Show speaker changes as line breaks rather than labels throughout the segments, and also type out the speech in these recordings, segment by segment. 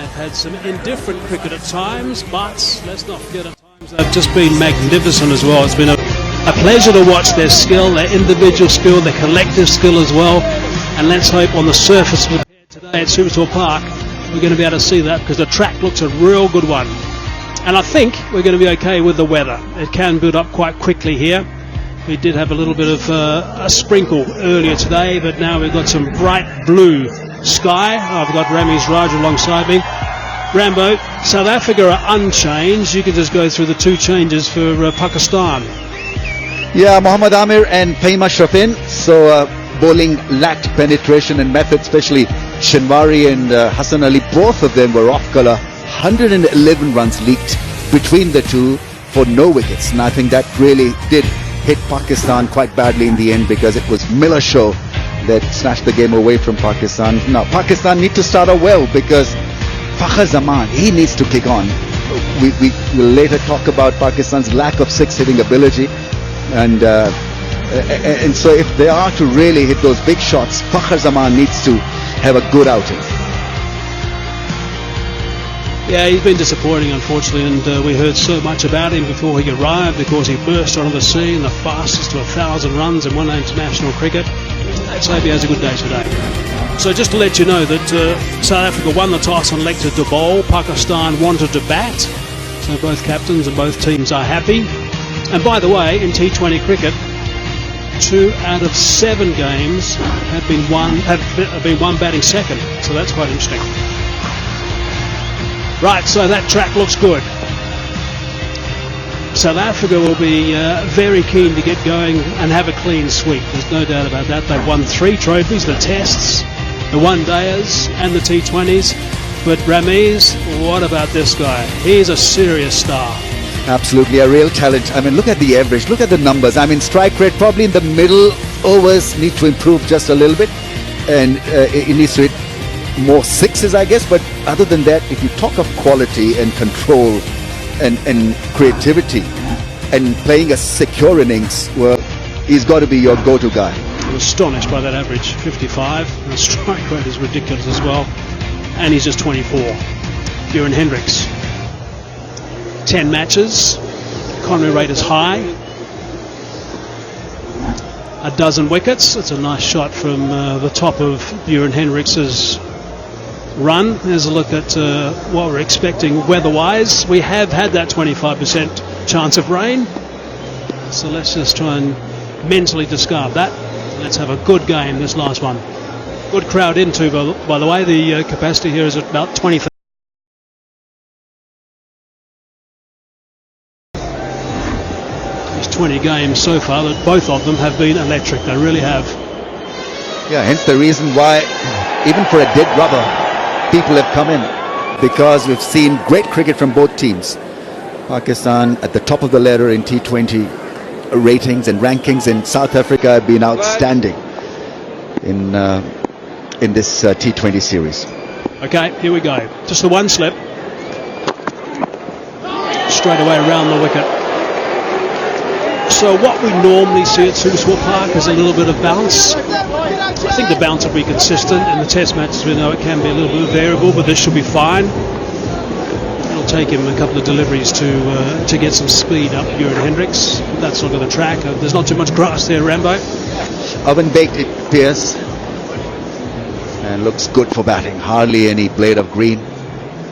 They've had some indifferent cricket at times, but let's not forget at times they've just been magnificent as well. It's been a pleasure to watch their skill, their individual skill, their collective skill as well. And let's hope on the surface of the pitch today at Superstore Park we're going to be able to see that, because the track looks a real good one. And I think we're going to be okay with the weather. It can build up quite quickly here. We did have a little bit of a sprinkle earlier today, but now we've got some bright blue sky. I've got Ramiz Raj alongside me. Rambo, South Africa are unchanged. You can just go through the two changes for Pakistan.
Yeah, Mohammad Amir and Paim Ashraf in. So bowling lacked penetration and method, especially Shinwari and Hassan Ali. Both of them were off colour. 111 runs leaked between the two for no wickets. And I think that really did hit Pakistan quite badly in the end, because it was Miller Show that snatched the game away from Pakistan. Now Pakistan need to start out well, because Fakhar Zaman, he needs to kick on. We will later talk about Pakistan's lack of six-hitting ability, and so if they are to really hit those big shots, Fakhar Zaman needs to have a good outing.
Yeah, he's been disappointing, unfortunately, and we heard so much about him before he arrived, because he burst onto the scene, the fastest to 1,000 runs in one-day international cricket. Let's hope he has a good day today. So just to let you know that South Africa won the toss and elected to bowl. Pakistan wanted to bat, so both captains and both teams are happy. And by the way, in T20 cricket, 2 out of 7 games have been won batting second, so that's quite interesting. Right, so that track looks good. South Africa will be very keen to get going and have a clean sweep. There's no doubt about that. They've won 3 trophies, the Tests, the One-Dayers and the T20s. But Ramiz, what about this guy? He's a serious star.
Absolutely, a real talent. I mean, look at the average, look at the numbers. I mean, strike rate probably in the middle overs need to improve just a little bit. And it needs to hit more sixes, I guess. But other than that, if you talk of quality and control and creativity and playing a secure innings, well, he's got to be your go-to guy.
I'm astonished by that average, 55. The strike rate is ridiculous as well. And he's just 24. Bjorn Hendricks, 10 matches. Economy rate is high. A dozen wickets. It's a nice shot from the top of Bjorn Hendricks' run. There's a look at what we're expecting weather-wise. We have had that 25% chance of rain, so let's just try and mentally discard that. Let's have a good game, this last one. Good crowd in too, by the way. The capacity here is at about 20,000. These 20 games so far, that both of them have been electric. They really have.
Yeah, hence the reason why, even for a dead rubber, people have come in, because we've seen great cricket from both teams. Pakistan at the top of the ladder in T20 ratings and rankings, and South Africa have been outstanding in this T20 series.
Okay, here we go. Just the one slip. Straight away around the wicket. So what we normally see at Superstore Park is a little bit of bounce. I think the bounce will be consistent. In the Test matches we know it can be a little bit variable, but this should be fine. It'll take him a couple of deliveries to get some speed up here at Hendricks. That's look at the track. There's not too much grass there, Rambo.
Oven baked, it appears, and looks good for batting. Hardly any blade of green.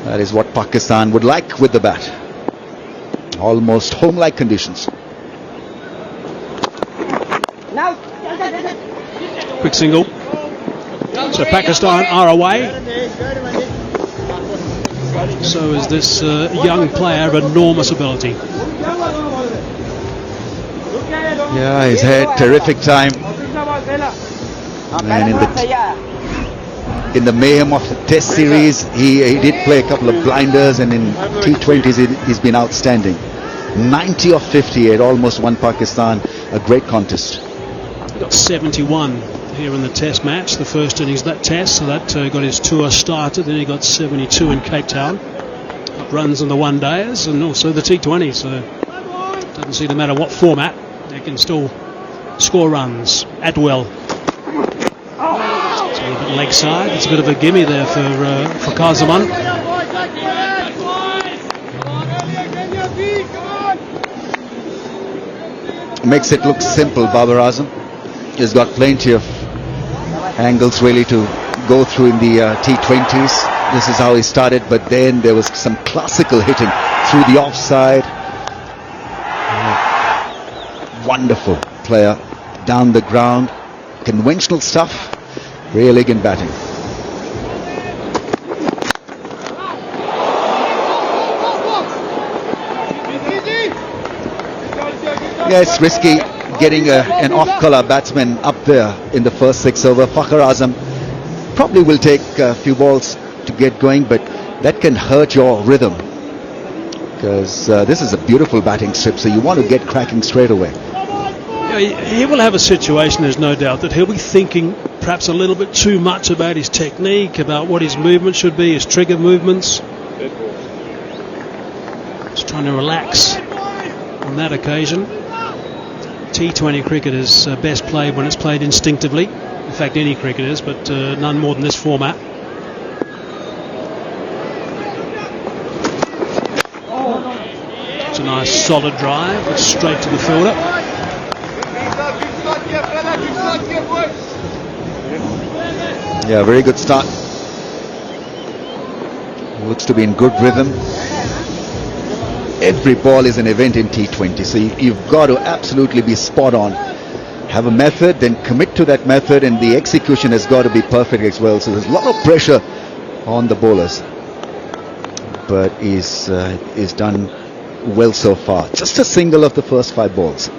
That is what Pakistan would like with the bat. Almost home-like conditions.
Quick single. So Pakistan are away. So is this young player of enormous ability.
Yeah, he's had terrific time. And in the mayhem of the Test series, he did play a couple of blinders, and in T20s he's been outstanding. 90 of 58, almost won Pakistan a great contest.
He got 71 here in the Test match, the first innings of that Test, so that got his tour started. Then he got 72 in Cape Town, runs in the One-Dayers and also the T20, so it doesn't seem to matter what format, they can still score runs at will. It's a little bit leg side, it's a bit of a gimme there for Kazaman.
makes it look simple, Babar Azam. He's got plenty of angles really to go through in the T20s. This is how he started, but then there was some classical hitting through the offside. Wonderful player down the ground. Conventional stuff, real elegant batting. Yeah, it's risky getting an off-color batsman up there in the first 6 over. Fakhar Azam probably will take a few balls to get going, but that can hurt your rhythm, because this is a beautiful batting strip, so you want to get cracking straight away.
Yeah, he will have a situation, there's no doubt, that he'll be thinking perhaps a little bit too much about his technique, about what his movement should be, his trigger movements. Just trying to relax on that occasion. T20 cricket is best played when it's played instinctively. In fact, any cricket is, but none more than this format. It's a nice solid drive, it's straight to the fielder.
Yeah, very good start. Looks to be in good rhythm. Every ball is an event in T20, so you've got to absolutely be spot on. Have a method, then commit to that method, and the execution has got to be perfect as well. So there's a lot of pressure on the bowlers, but he's done well so far. Just a single of the first 5 balls.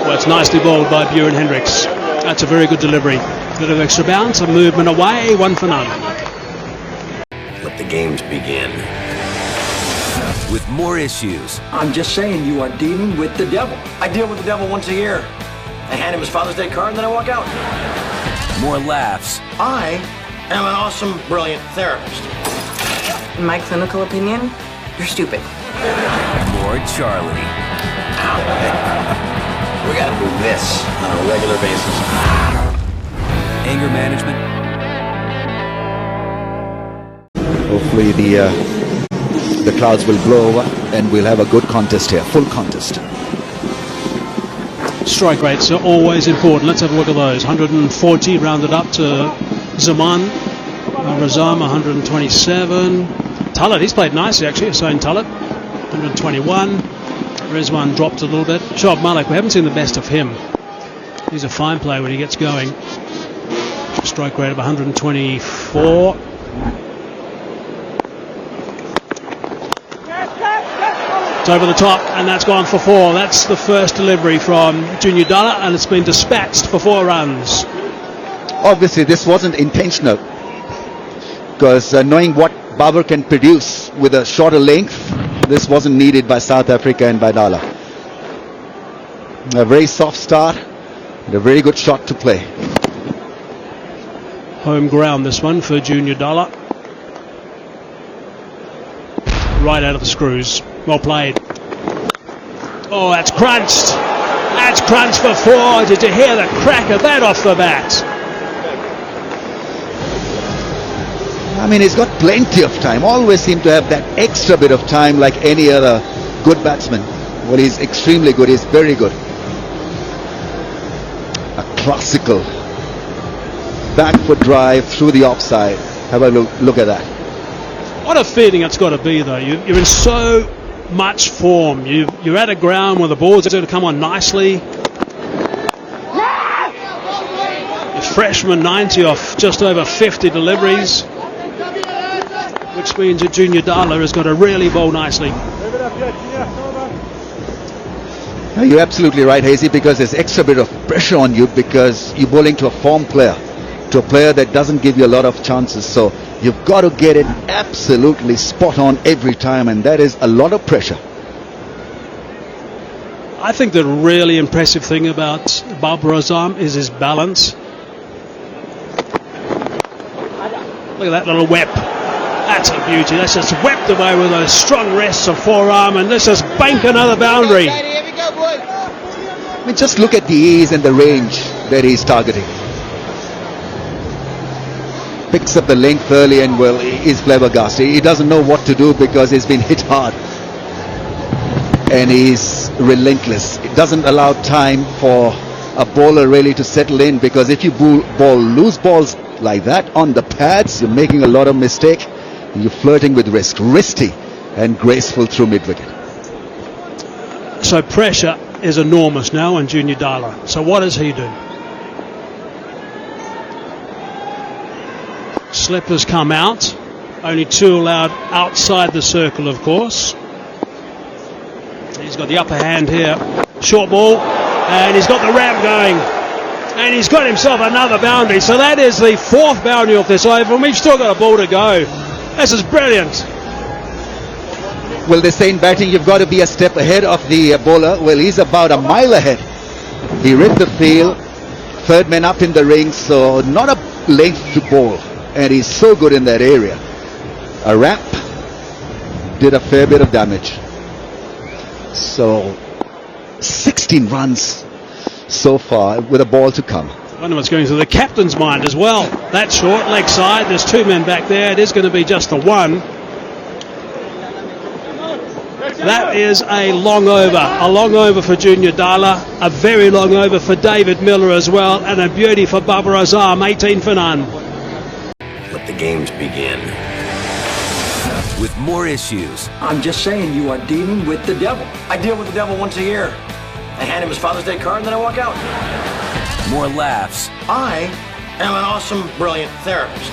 Well, it's nicely bowled by Bjorn Hendricks. That's a very good delivery. Bit of extra bounce, a movement away, 1 for none.
Let the games begin. With more issues.
I'm just saying, you are dealing with the devil. I deal with the devil once a year. I hand him his Father's Day card and then I walk out.
More laughs.
I am an awesome, brilliant therapist.
In my clinical opinion, you're stupid.
More Charlie.
We gotta do this on a regular basis.
Anger management.
Hopefully the clouds will blow over and we'll have a good contest here, full contest.
Strike rates are always important. Let's have a look at those. 140 rounded up to Zaman. Razam 127. Talat, he's played nicely actually, Hussain Talat. 121. Rizwan dropped a little bit. Shoaib Malik, we haven't seen the best of him. He's a fine player when he gets going. Strike rate of 124. It's over the top, and that's gone for 4. That's the first delivery from Junior Dalla, and it's been dispatched for 4 runs.
Obviously this wasn't intentional, because knowing what Babar can produce with a shorter length, this wasn't needed by South Africa and by Dalla. A very soft start and a very good shot to play.
Home ground this one for Junior Dalla. Right out of the screws. Well played. Oh, that's crunched. That's crunched for 4. Did you hear the crack of that off the bat?
I mean, he's got plenty of time. Always seem to have that extra bit of time like any other good batsman. Well, he's extremely good. He's very good. A classical back foot drive through the offside. Have a look at that.
What a feeling it's got to be, though. You're in so much form. You're at a ground where the ball's going to come on nicely. Your freshman 90 off just over 50 deliveries, which means that Junior Dalla has got to really bowl nicely.
No, you're absolutely right, Hazy, because there's extra bit of pressure on you because you're bowling to a form player, to a player that doesn't give you a lot of chances. So you've got to get it absolutely spot on every time, and that is a lot of pressure.
I think the really impressive thing about Babar Azam is his balance. Look at that little whip. That's a beauty. That's just whipped away with those strong rests of forearm, and let's just bank another boundary.
I mean, just look at the ease and the range that he's targeting. Picks up the length early and, well, he's flabbergasted. He doesn't know what to do because he's been hit hard. and he's relentless. It doesn't allow time for a bowler really to settle in, because if you bowl loose balls like that on the pads, you're making a lot of mistake. You're flirting with risk. Wristy and graceful through mid-wicket.
So pressure is enormous now on Junior Dala. So what does he do? Slippers come out. Only 2 allowed outside the circle, of course. He's got the upper hand here. Short ball. And he's got the ramp going. And he's got himself another boundary. So that is the 4th boundary off this over. And we've still got a ball to go. This is brilliant.
Well, they say in batting you've got to be a step ahead of the bowler. Well, he's about a mile ahead. He read the field. 3rd man up in the ring. So not a length to bowl. And he's so good in that area. A ramp did a fair bit of damage. So 16 runs so far with a ball to come.
I wonder what's going through the captain's mind as well. That short leg side, there's 2 men back there. It is going to be just the 1. That is a long over for Junior Dala, a very long over for David Miller as well, and a beauty for Babar Azam, 18 for none.
Let the games begin. With more issues,
I'm just saying, you are dealing with the devil. I deal with the devil once a year. I hand him his Father's Day card and then I walk out.
more laughs,
I am an awesome, brilliant therapist.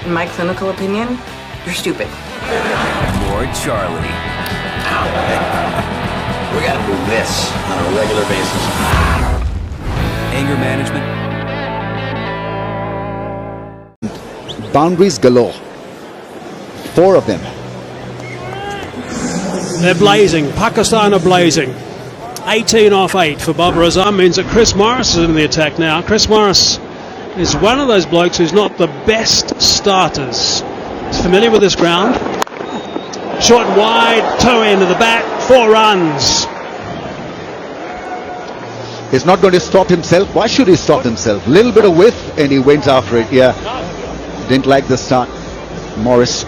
In my clinical opinion, you're stupid.
more Charlie.
Ow. We gotta do this on a regular basis.
Anger management,
Boundaries galore. 4 of them.
They're blazing. Pakistan are blazing. 18 off 8 for Babar Azam means that Chris Morris is in the attack now. Chris Morris is one of those blokes who's not the best starters. He's familiar with this ground. Short and wide, toe end of the bat, 4 runs.
He's not going to stop himself. Why should he stop himself? Little bit of whiff and he went after it. Yeah. Didn't like the start. Morris.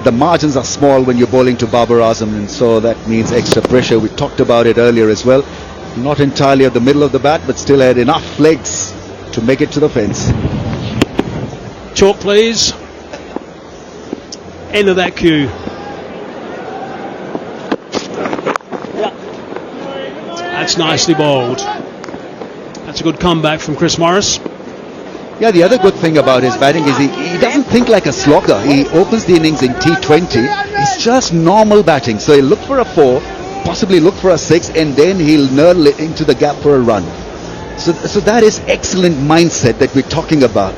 The margins are small when you're bowling to Babar Azam, and so that means extra pressure. We talked about it earlier as well. Not entirely at the middle of the bat, but still had enough legs to make it to the fence.
Chalk, please. End of that cue. That's nicely bowled. That's a good comeback from Chris Morris.
Yeah, the other good thing about his batting is he doesn't think like a slogger. He opens the innings in T20. It's just normal batting. So he'll look for a 4, possibly look for a 6, and then he'll knurl it into the gap for a run. So that is excellent mindset that we're talking about.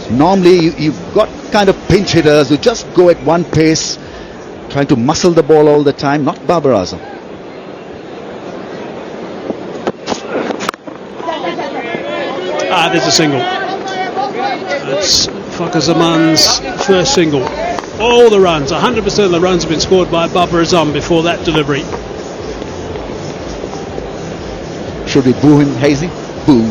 Normally, you've got kind of pinch hitters who just go at one pace, trying to muscle the ball all the time. Not Babar Azam.
There's a single. That's Fakhar Zaman's first single. All the runs, 100% of the runs have been scored by Babar Azam before that delivery.
Should we boo him, Hazy? Boo.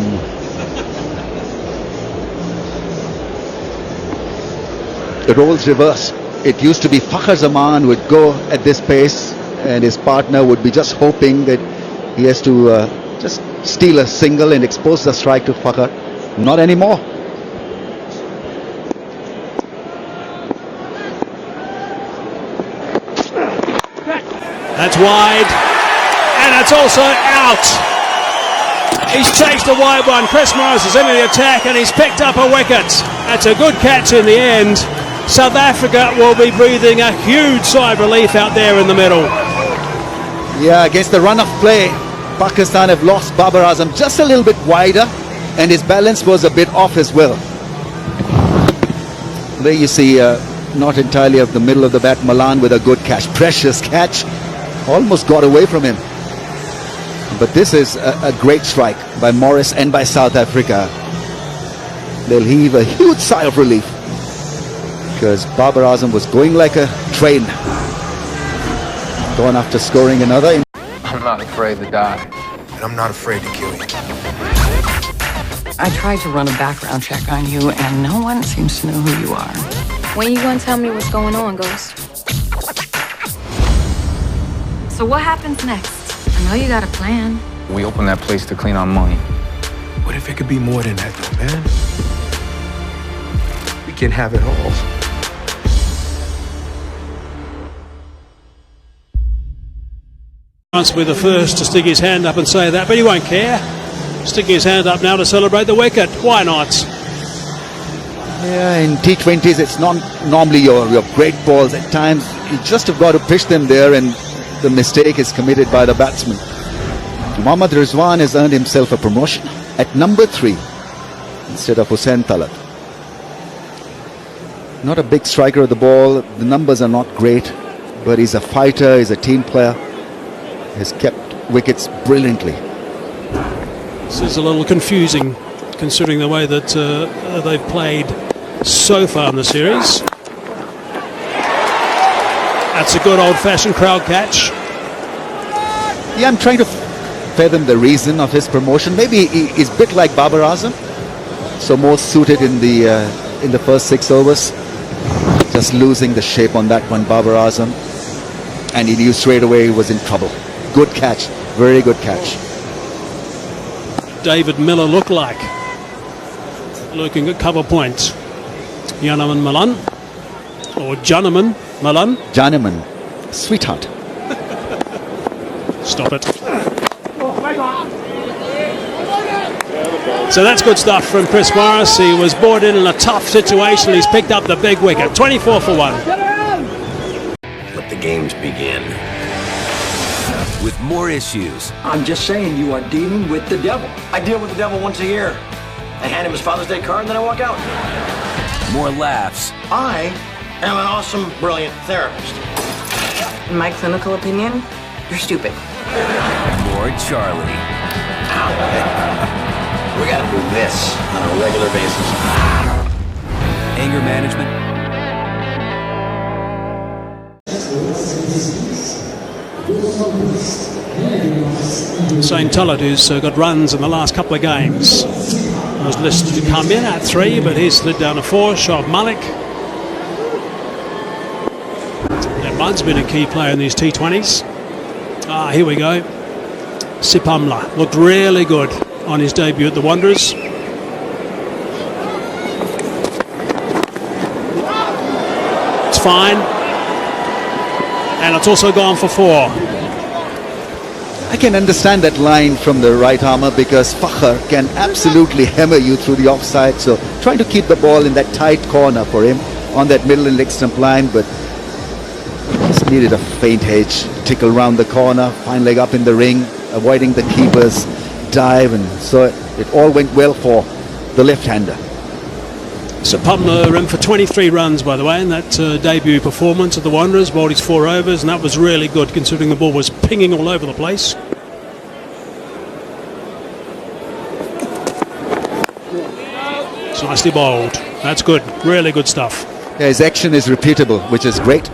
The roles reverse. It used to be Fakhar Zaman would go at this pace and his partner would be just hoping that he has to just steal a single and expose the strike to Fakhar. Not anymore.
That's wide, and it's also out. He's chased a wide one. Chris Morris is in the attack, and he's picked up a wicket. That's a good catch in the end. South Africa will be breathing a huge sigh of relief out there in the middle.
Yeah, against the run of play, Pakistan have lost Babar Azam just a little bit wider, and his balance was a bit off as well. There you see, not entirely of the middle of the bat, Malan with a good catch. Precious catch. Almost got away from him. But this is a great strike by Morris and by South Africa. They'll heave a huge sigh of relief because Babar Azam was going like a train. Gone after scoring another.
I'm not afraid to die.
And I'm not afraid to kill you.
I tried to run a background check on you, and no one seems to know who you are.
When you gonna tell me what's going on, Ghost?
So what happens next? I know you got a plan.
We open that place to clean our money.
What if it could be more than that, though, man? We can have it all.
Chance to be the first to stick his hand up and say that, but he won't care. Sticking his hand up now to celebrate the wicket. Why not?
Yeah, in T20s, it's not normally your great balls. At times, you just have got to pitch them there, and the mistake is committed by the batsman. Mohammad Rizwan has earned himself a promotion at number 3 instead of Hussain Talat. Not a big striker of the ball. The numbers are not great, but he's a fighter, he's a team player. Has kept wickets brilliantly.
This is a little confusing considering the way that they've played so far in the series. That's a good old-fashioned crowd catch.
Yeah, I'm trying to fathom the reason of his promotion. Maybe he's a bit like Babar Azam, so more suited in the first 6 overs. Just losing the shape on that one, Babar Azam, and he knew straight away he was in trouble. Good catch, very good catch.
David Miller look like looking at cover point. Janaman Malan or Janaman Malan.
Janaman, sweetheart.
Stop it. So that's good stuff from Chris Morris. He was brought in a tough situation. He's picked up the big wicket. 24 for 1.
Let the games begin. With more issues,
I'm just saying you are dealing with the devil. I deal with the devil once a year. I hand him his Father's Day card and then I walk out.
more laughs,
I am an awesome, brilliant therapist.
In my clinical opinion, you're stupid.
more Charlie.
We gotta do this on a regular basis.
Anger management,
Hussain Talat, who's got runs in the last couple of games, was listed to come in at 3, but he's slid down to 4. Shoaib Malik. That Bud's been a key player in these T20s. Here we go. Sipamla looked really good on his debut at the Wanderers. It's fine. And it's also gone for 4.
I can understand that line from the right armour because Fakhr can absolutely hammer you through the offside. So trying to keep the ball in that tight corner for him on that middle and leg stump line, but just needed a faint edge, tickle round the corner, fine leg up in the ring, avoiding the keeper's dive, and so it all went well for the left-hander.
Sapumna in for 23 runs, by the way, in that debut performance at the Wanderers. Bowled his 4 overs, and that was really good considering the ball was pinging all over the place. It's nicely bowled. That's good. Really good stuff.
Yeah, his action is repeatable, which is great.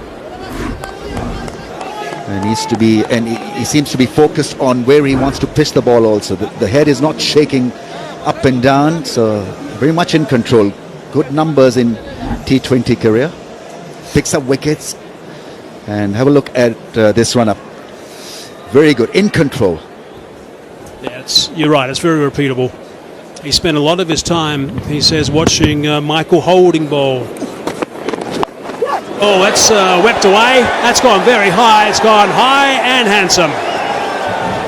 And he seems to be focused on where he wants to pitch the ball also. The head is not shaking up and down, so very much in control. Good numbers in T20 career. Picks up wickets. And have a look at this run-up. Very good, in control.
Yeah, you're right, it's very repeatable. He spent a lot of his time, he says, watching Michael Holding bowl. Oh, that's whipped away. That's gone very high. It's gone high and handsome.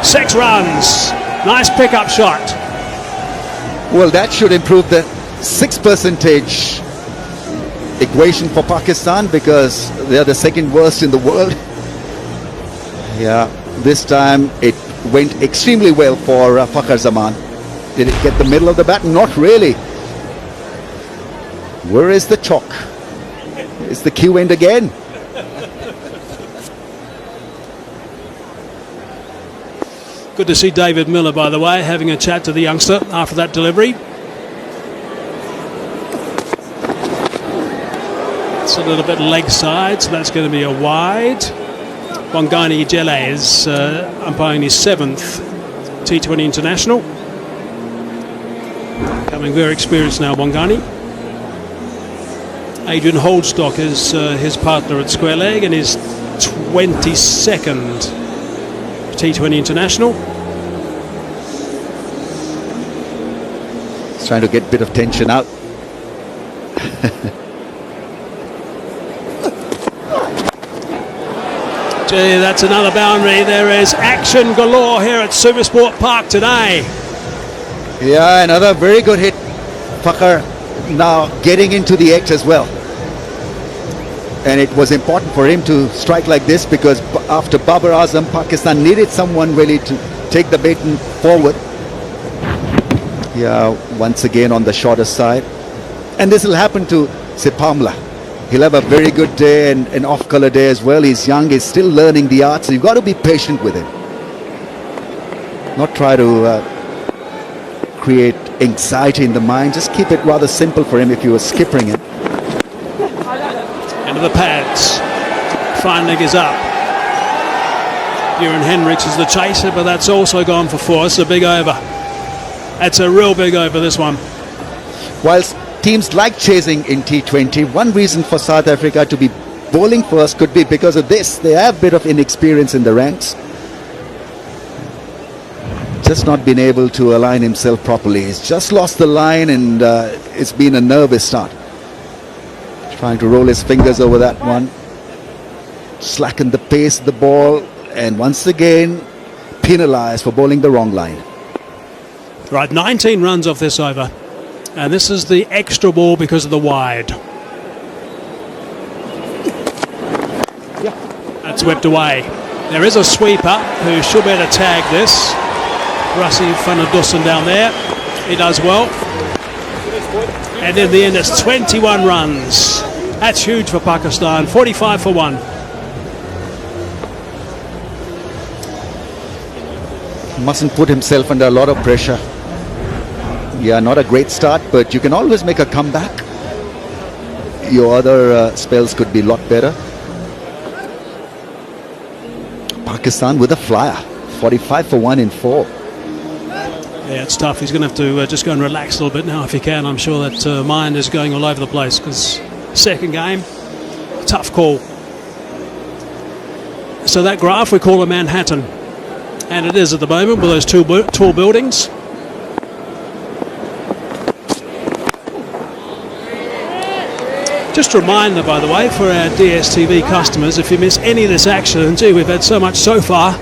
6 runs. Nice pickup shot.
Well, that should improve the 6% equation for Pakistan because they are the second worst in the world. Yeah, this time it went extremely well for Fakhar Zaman. Did it get the middle of the bat? Not really. Where is the chalk? Is the cue end again?
Good to see David Miller, by the way, having a chat to the youngster after that delivery. It's a little bit leg side, so that's going to be a wide. Bongani Jele is umpiring his 7th T20 International. Becoming very experienced now, Bongani. Adrian Holdstock is his partner at square leg and his 22nd T20 international.
He's trying to get a bit of tension out.
Gee, that's another boundary. There is action galore here at Supersport Park today.
Yeah, another very good hit. Fakhar now getting into the act as well. And it was important for him to strike like this because after Babar Azam, Pakistan needed someone really to take the baton forward. Yeah, once again on the shorter side. And this will happen to Sipamla. He'll have a very good day and an off-color day as well. He's young, he's still learning the art, so you've got to be patient with him. Not try to create anxiety in the mind. Just keep it rather simple for him if you were skippering him.
Into the pads. Fine leg is up. Kieran Hendricks is the chaser, but that's also gone for 4. It's a big over. That's a real big over, this one.
Whilst teams like chasing in T20, one reason for South Africa to be bowling first could be because of this. They have a bit of inexperience in the ranks. Just not been able to align himself properly. He's just lost the line and it's been a nervous start. Trying to roll his fingers over that one. Slacken the pace of the ball and once again penalised for bowling the wrong line.
Right, 19 runs off this over. And this is the extra ball because of the wide. That's swept away. There is a sweeper who should be able to tag this. Rassi Fanadusan down there. He does well. And in the end, it's 21 runs. That's huge for Pakistan. 45 for 1.
Mustn't put himself under a lot of pressure. Yeah, not a great start, but you can always make a comeback. Your other spells could be a lot better. Pakistan with a flyer. 45 for 1 in 4.
Yeah, it's tough. He's going to have to just go and relax a little bit now if he can. I'm sure that mind is going all over the place because second game, tough call. So that graph we call a Manhattan. And it is at the moment with those two tall buildings. Just a reminder, by the way, for our DSTV customers, if you miss any of this action, and gee, we've had so much so far,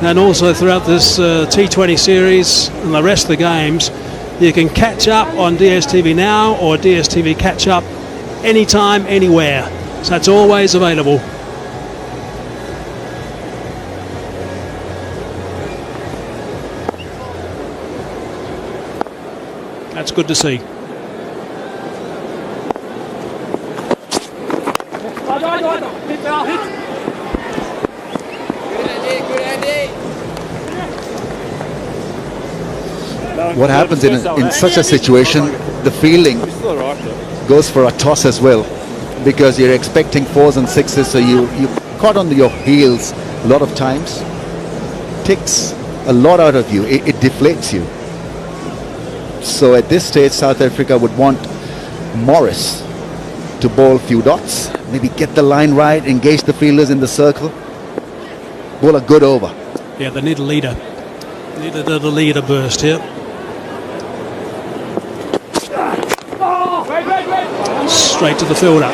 and also throughout this T20 series and the rest of the games, you can catch up on DSTV Now or DSTV Catch Up anytime, anywhere. So that's always available. That's good to see.
What happens in such a situation, the fielding goes for a toss as well because you're expecting 4s and 6s, so you caught on your heels a lot of times. Takes a lot out of you. It deflates you. So at this stage, South Africa would want Morris to bowl a few dots, maybe get the line right, engage the fielders in the circle, bowl a good over.
Yeah, they need a leader. Need a leader burst here. Straight to the fielder.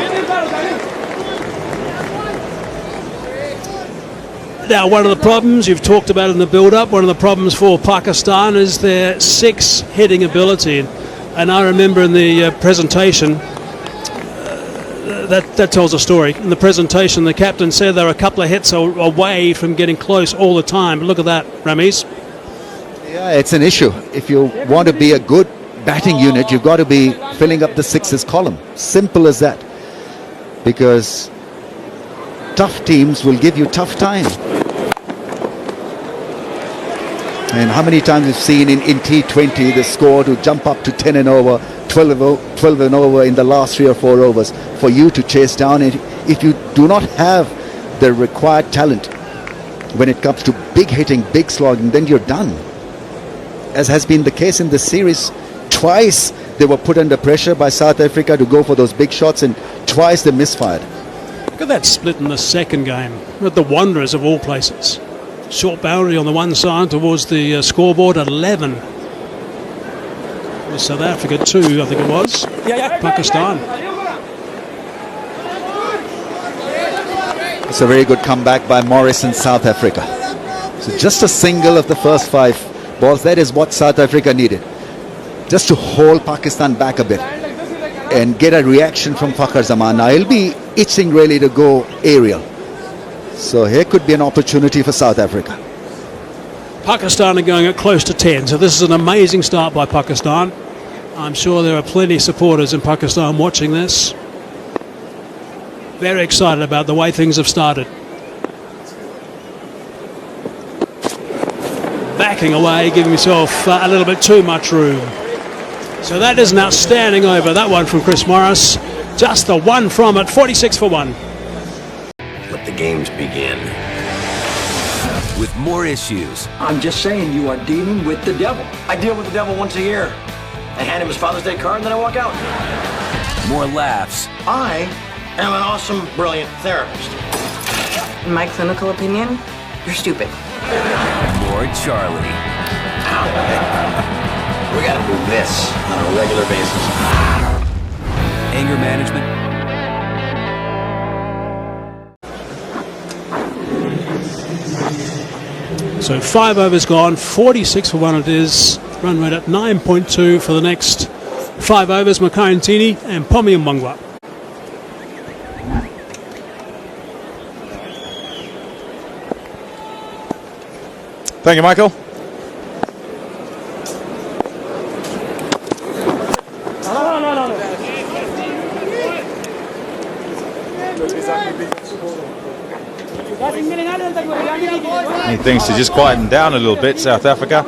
Now, one of the problems you've talked about in the build-up, one of the problems for Pakistan is their 6 hitting ability. And I remember in the presentation, that tells a story. In the presentation, the captain said they were a couple of hits away from getting close all the time. But look at that, Ramiz.
Yeah, it's an issue. If you want to be a good batting unit, you've got to be filling up the 6s column. Simple as that. Because tough teams will give you tough time. And how many times we've seen in T20 the score to jump up to 10 and over, 12 and over in the last 3 or 4 overs for you to chase down. And if you do not have the required talent when it comes to big hitting, big slogging, then you're done. As has been the case in this series, twice they were put under pressure by South Africa to go for those big shots and twice they misfired.
Look at that split in the second game with the Wanderers of all places. Short boundary on the one side towards the scoreboard, 11. With South Africa 2, I think it was. Pakistan.
It's a very good comeback by Morris in South Africa. So just a single of the first 5 balls. That is what South Africa needed. Just to hold Pakistan back a bit and get a reaction from Fakhar Zaman. Now he'll be itching really to go aerial. So here could be an opportunity for South Africa.
Pakistan are going at close to 10, so this is an amazing start by Pakistan. I'm sure there are plenty of supporters in Pakistan watching this. Very excited about the way things have started. Backing away, giving himself a little bit too much room. So that is an outstanding over, that one from Chris Morris. Just the one from it, 46 for 1.
Let the games begin. With more issues,
I'm just saying you are dealing with the devil. I deal with the devil once a year. I hand him his Father's Day card and then I walk out.
more laughs,
I am an awesome, brilliant therapist.
In my clinical opinion, you're stupid.
more Charlie.
We gotta do this on a regular basis.
Anger management,
So 5 overs gone, 46 for 1 it is. Run rate at 9.2 for the next 5 overs. Makai Ntini and Pomi Mbangwa.
Thank you, Michael. He thinks to just quieten down a little bit, South Africa.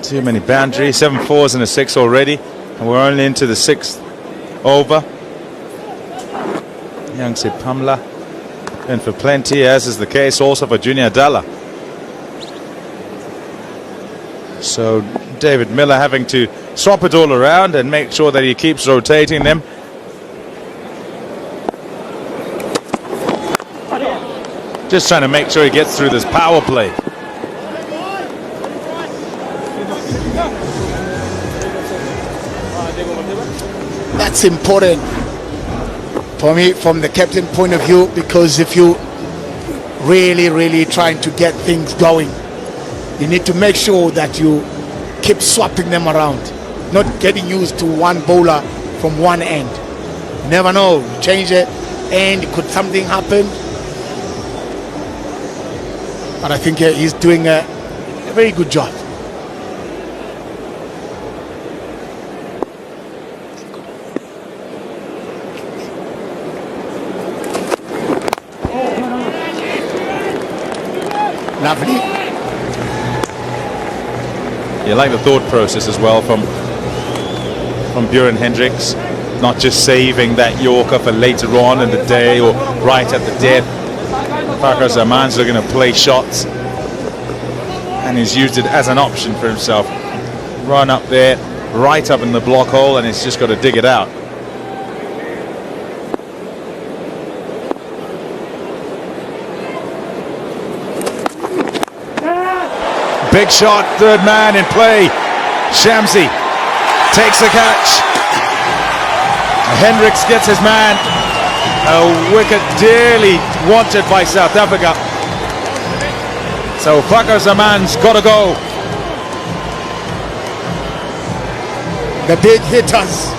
Too many boundaries, 7 fours and a 6 already, and we're only into the 6th over. Youngsi Pamla in for plenty, as is the case also for Junior Dalla. So David Miller having to swap it all around and make sure that he keeps rotating them. Just trying to make sure he gets through this power play.
That's important for me from the captain point of view, because if you really trying to get things going, you need to make sure that you keep swapping them around, not getting used to one bowler from one end. You never know, you change it and could something happen. But I think he's doing a very good job. Lovely.
You like the thought process as well from Buren Hendricks, not just saving that Yorker for later on in the day or right at the death. Fakhar Zaman's looking to play shots, and he's used it as an option for himself. Run up there, right up in the block hole, and he's just got to dig it out. Big shot, third man in play. Shamsi takes the catch. Hendricks gets his man. A wicket dearly wanted by South Africa. So Fakhar Zaman's got to go.
The big hitters,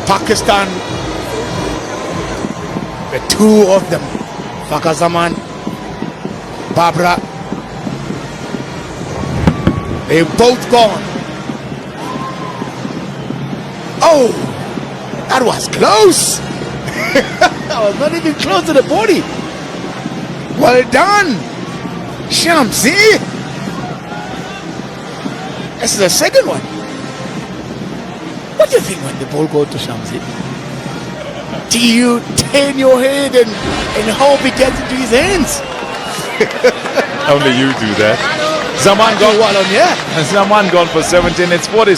Pakistan, the two of them, Fakhar Zaman, Babra, they've both gone. Oh, that was close. I was not even close to the body. Well done, Shamsi. This is the second one. What do you think when the ball goes to Shamsi? Do you turn your head and hope it gets into his hands?
Only you do that. Zaman gone.
Well, yeah.
Zaman gone for 17. It's 40.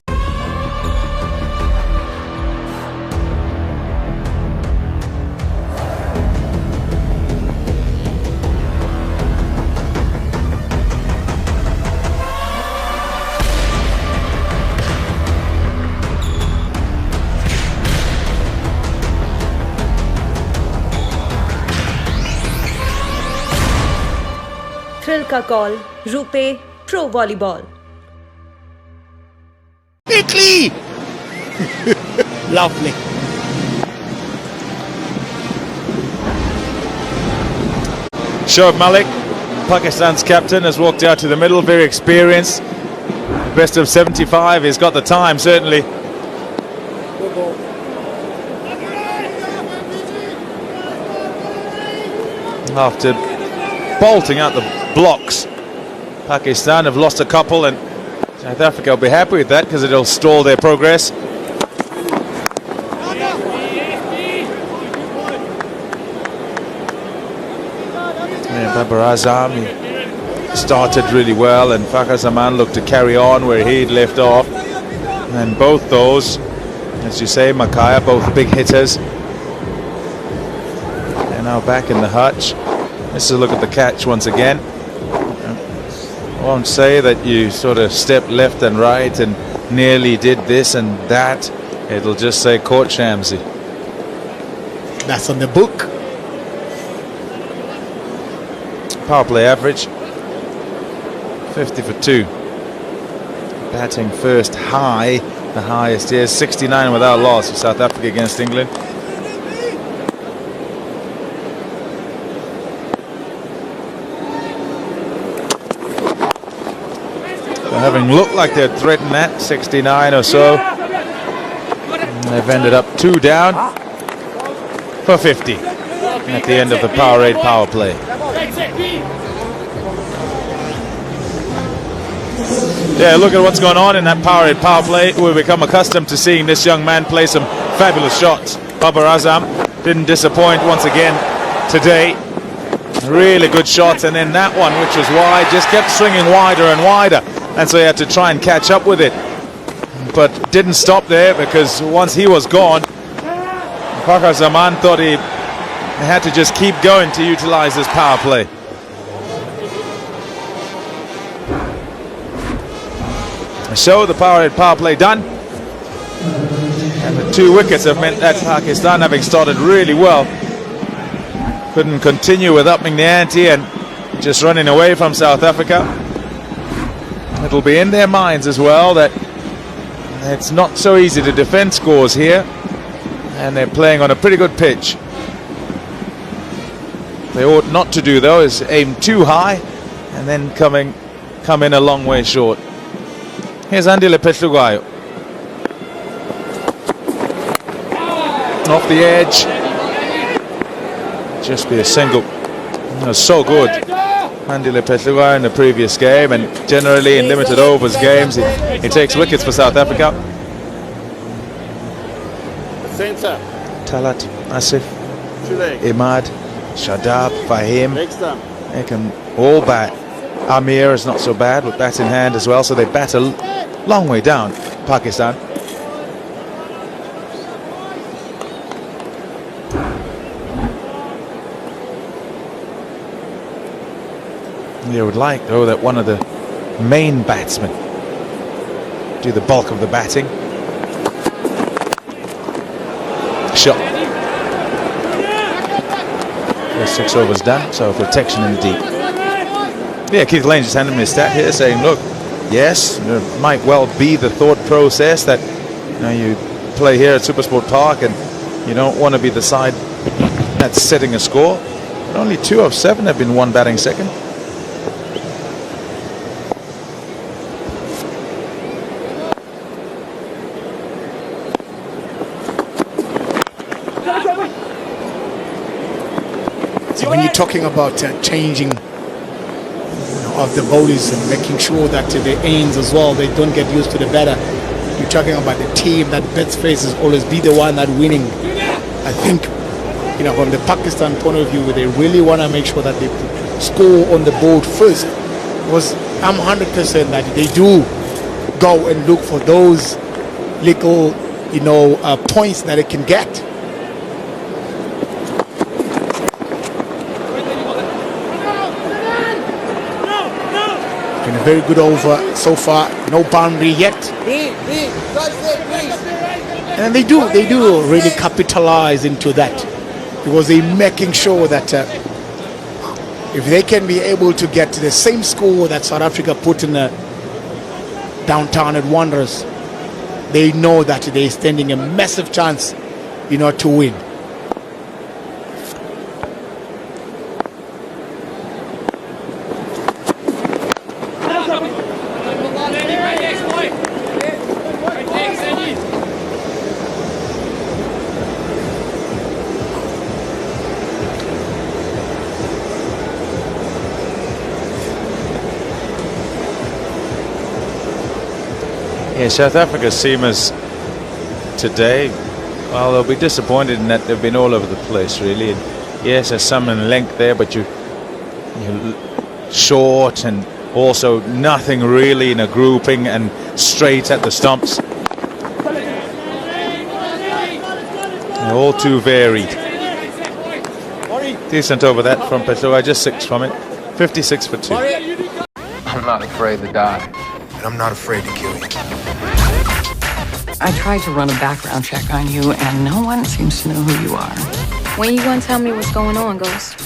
का call RuPay pro volleyball
Quickly! Lovely.
Shoaib Malik, Pakistan's captain, has walked out to the middle, very experienced. Best of 75, he's got the time, certainly. After bolting out the blocks, Pakistan have lost a couple, and South Africa will be happy with that because it'll stall their progress. Yeah, Babar Azam, he started really well, and Fakhar Zaman looked to carry on where he'd left off. And both those, as you say, Makaya, both big hitters. They're now back in the hutch. Let's look at the catch once again. I won't say that you sort of stepped left and right and nearly did this and that. It'll just say caught Shamsi.
That's on the book.
Power play average 50 for 2. Batting first high, the highest here, 69 without loss for South Africa against England. Having looked like they'd threatened that, 69 or so, they've ended up 2 down for 50 at the end of the Powerade power play. Yeah, look at what's going on in that Powerade power play. We've become accustomed to seeing this young man play some fabulous shots. Babar Azam didn't disappoint once again today. Really good shots, and then that one, which was wide, just kept swinging wider and wider. And so he had to try and catch up with it, but didn't stop there, because once he was gone, Fakhar Zaman thought he had to just keep going to utilize this power play. So the power play done, and the 2 wickets have meant that Pakistan, having started really well, couldn't continue with upping the ante and just running away from South Africa. It'll be in their minds as well that it's not so easy to defend scores here, and they're playing on a pretty good pitch. They ought not to do, though, is aim too high and then come in a long way short. Here's Andile Petlugayo. Off the edge. Just be a single. So good. Andile Petlugayo in the previous game, and generally in limited overs games he takes wickets for South Africa. Talat, Asif, Imad, Shadab, Fahim, they can all bat. Amir is not so bad with bat in hand as well, so they bat a long way down, Pakistan. You would like, though, that one of the main batsmen do the bulk of the batting. Shot. First 6 overs done, so protection in the deep. Yeah, Keith Lane just handed me a stat here saying, look, yes, there might well be the thought process that you play here at Supersport Park and you don't want to be the side that's setting a score. But only 2 of 7 have been one batting second.
When you're talking about changing of the bowlers and making sure that the ends as well, they don't get used to the batter, you're talking about the team that bets faces always be the one that winning. I think, from the Pakistan point of view, they really want to make sure that they score on the board first, because I'm 100% that they do go and look for those little points that they can get. A very good over so far, no boundary yet, and they do really capitalize into that, because they're making sure that If they can be able to get to the same score that South Africa put in the downtown at Wanderers, they know that they're standing a massive chance, to win.
Yeah, South Africa's seamers today, well, they'll be disappointed in that they've been all over the place, really. And yes, there's some in length there, but you're short and also nothing really in a grouping and straight at the stumps. They're all too varied. Decent over that from Pessoa, just 6 from it. 56 for 2.
I'm not afraid to die.
And I'm not afraid to kill you.
I tried to run a background check on you, and no one seems to know who you are.
When you gonna tell me what's going on, Ghost?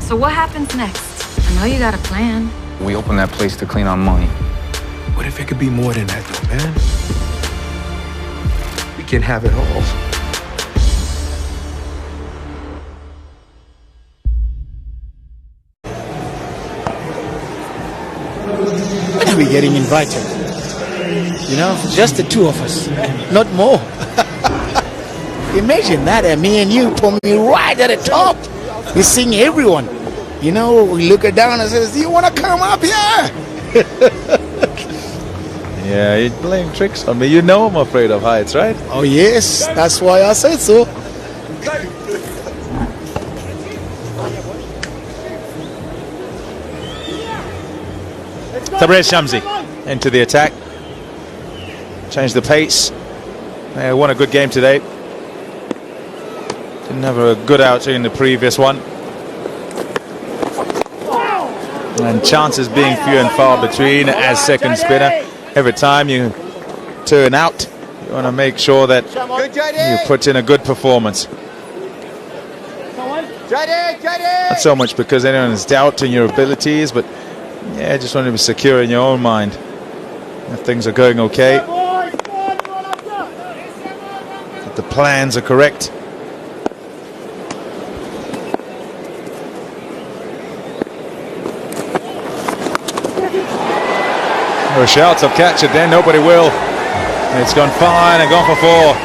So what happens next? I know you got a plan.
We opened that place to clean our money.
What if it could be more than that, though, man? We can have it all.
When are we getting invited? Just the two of us, not more. Imagine that, me and you put me right at the top. We're seeing everyone. We look it down and says, "Do you want to come up here?"
Yeah, you're playing tricks on me. You know I'm afraid of heights, right?
Oh yes, that's why I said so.
Tabrez Shamsi into the attack. Change the pace. They won a good game today. Didn't have a good outing in the previous one. And chances being few and far between as second spinner. Every time you turn out, you want to make sure that you put in a good performance. Not so much because anyone is doubting your abilities, but yeah, just want to be secure in your own mind. If things are going okay, that the plans are correct. A shout of catch it then, nobody will. It's gone fine and gone for 4.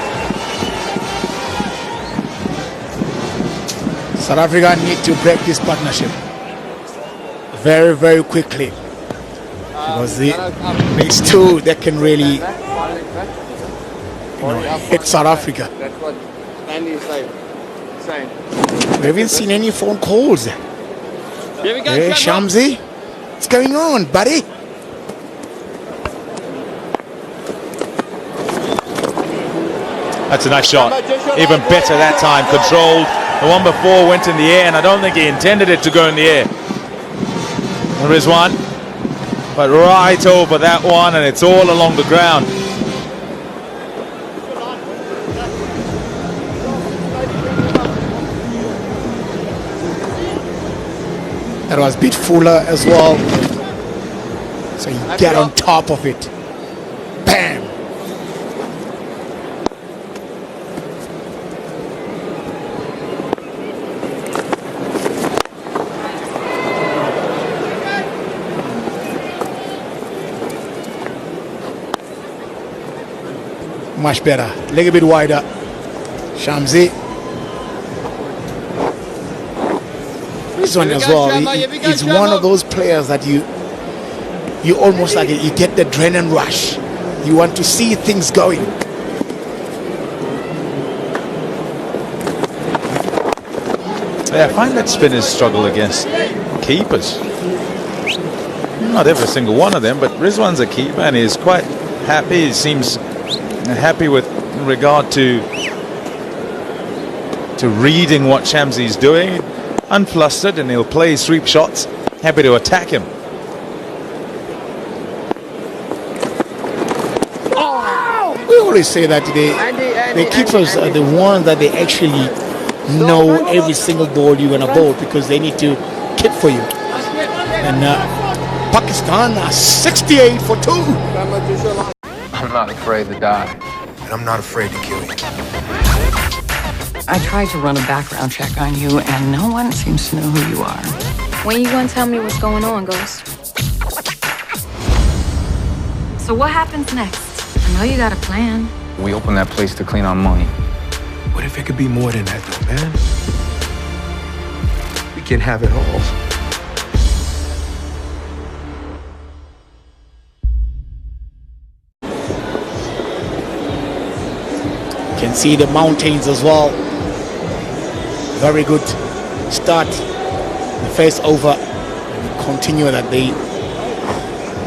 South Africa need to break this partnership very, very quickly, because these two that can really hit South Africa.
That's what Andy is saying.
We haven't seen any phone calls. Hey, Shamsi, what's going on, buddy?
That's a nice shot. Even better that time, controlled. The one before went in the air, and I don't think he intended it to go in the air. There is one, but right over that one, and it's all along the ground.
That was a bit fuller as well. So you get on top of it. Bam! Much better. Leg a bit wider. Shamsi. This one as well. He's one of those players that you almost like you get the adrenaline rush. You want to see things going.
Yeah, I find that spinners struggle against keepers. Not every single one of them, but Rizwan's a keeper and he's quite happy. He seems happy with regard to reading what Shamsi's doing. Unflustered, and he'll play sweep shots. Happy to attack him.
We always say that the keepers are the ones that they actually know every single ball you're gonna bowl because they need to kick for you. And Pakistan are 68 for 2.
I'm not afraid to die.
And I'm not afraid to kill you.
I tried to run a background check on you, and no one seems to know who you are.
When you gonna tell me what's going on, Ghost? So what happens next? I know you got a plan.
We opened that place to clean our money.
What if it could be more than that, though, man? We can have it all.
Can see the mountains as well. Very good start. The first over. And continue that they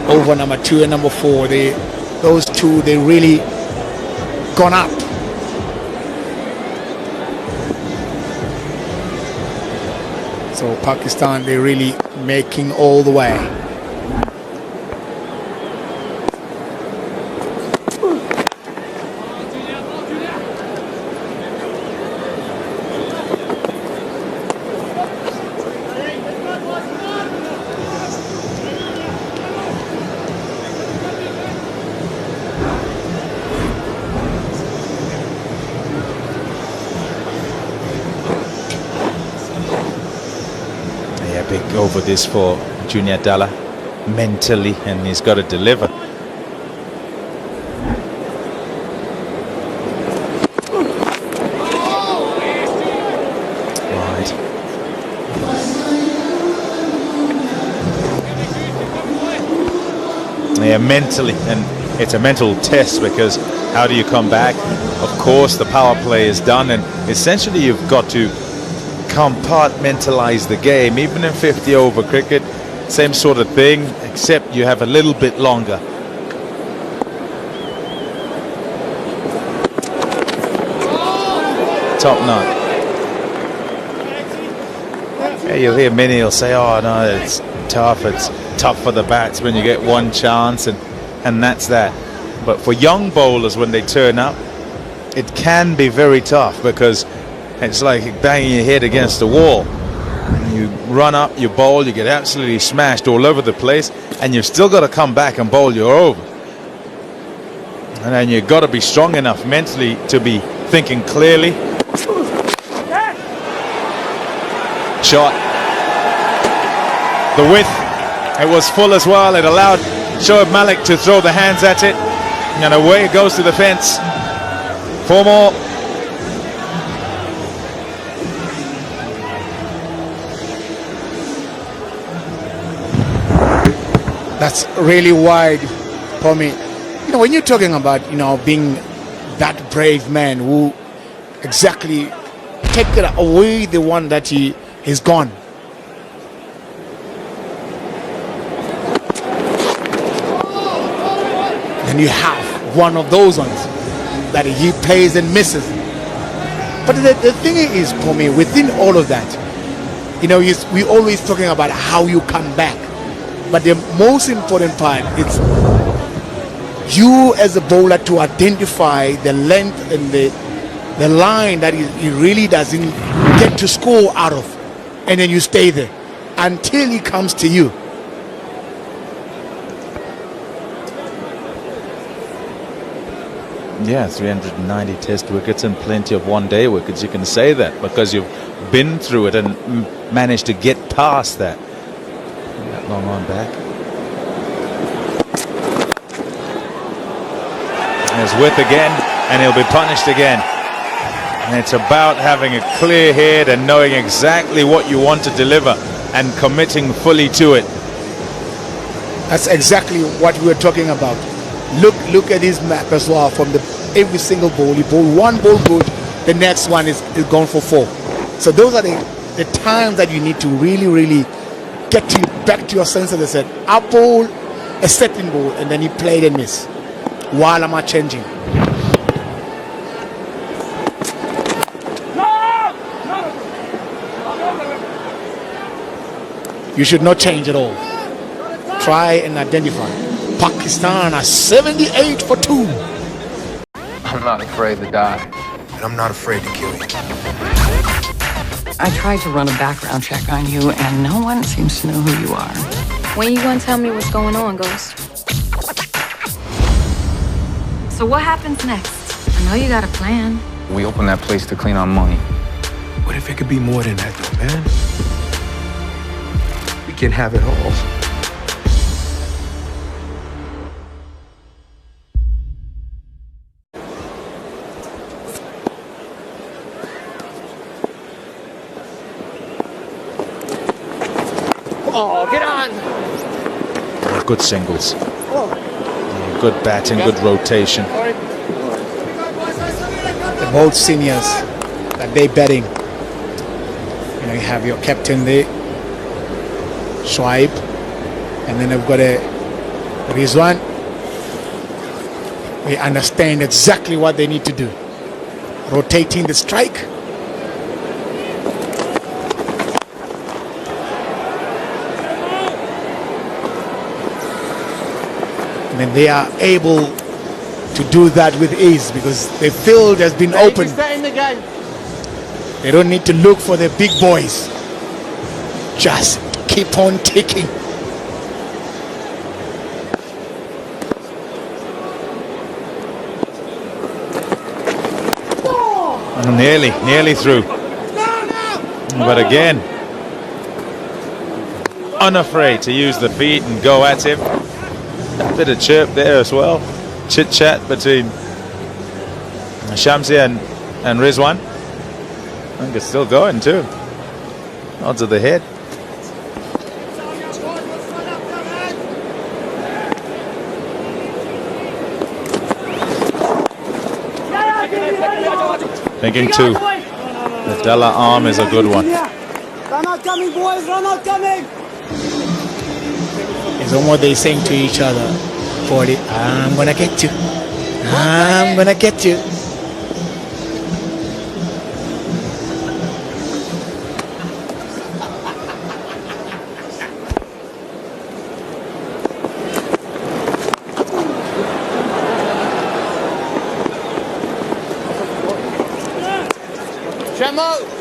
over number 2 and number 4. Those two they really gone up. So Pakistan they really making all the way.
Big over this for Junior Dalla mentally, and he's got to deliver. Right. Yeah, mentally, and it's a mental test because how do you come back? Of course, the power play is done, and essentially you've got to compartmentalize the game. Even in 50 over cricket, same sort of thing, except you have a little bit longer. Top knot. Yeah, you'll hear many will say, oh no, it's tough for the batsmen, you get one chance and that's that. But for young bowlers, when they turn up, it can be very tough because it's like banging your head against the wall. You run up, you bowl, you get absolutely smashed all over the place, and you've still got to come back and bowl your over. And then you've got to be strong enough mentally to be thinking clearly. Shot. The width, it was full as well. It allowed Shoaib Malik to throw the hands at it. And away it goes to the fence. 4 more.
That's really wide for me. You know, when you're talking about, being that brave man who exactly take it away the one that he is gone. And you have one of those ones that he plays and misses. But the thing is, for me, within all of that, we're always talking about how you come back. But the most important part is you as a bowler to identify the length and the line that he really doesn't get to score out of. And then you stay there until he comes to you.
Yeah, 390 test wickets and plenty of one-day wickets. You can say that because you've been through it and managed to get past that. That long on back. There's width again, and he'll be punished again. And it's about having a clear head and knowing exactly what you want to deliver and committing fully to it.
That's exactly what we were talking about. Look at his map as well. From every single ball, you bowl one ball good, the next one is gone for 4. So those are the times that you need to really get back to your senses. They said, I bowl a certain ball, and then he played and missed. While am I changing? You should not change at all. Try and identify. Pakistan are 78 for 2.
I'm not afraid to die.
And I'm not afraid to kill you.
I tried to run a background check on you, and no one seems to know who you are.
When you gonna tell me what's going on, Ghost? So what happens next? I know you got a plan.
We opened that place to clean our money.
What if it could be more than that, though, man? We can have it all.
Oh, get on!
Good singles. Good batting, good rotation.
The both seniors that they betting. You know, you have your captain there, Shoaib, and then I've got a Rizwan. They understand exactly what they need to do. Rotating the strike. And then they are able to do that with ease because the field has been opened. They don't need to look for the big boys. Just keep on ticking.
Nearly through. But again, unafraid to use the feet and go at him. A bit of chirp there as well. Chit chat between Shamsi and Rizwan. I think it's still going too. Nods of the head. Thinking two. The Della arm is a good one.
Run out coming, boys! Run out coming!
It's almost they saying to each other, 40, I'm gonna get you. I'm gonna get you.
Shamo!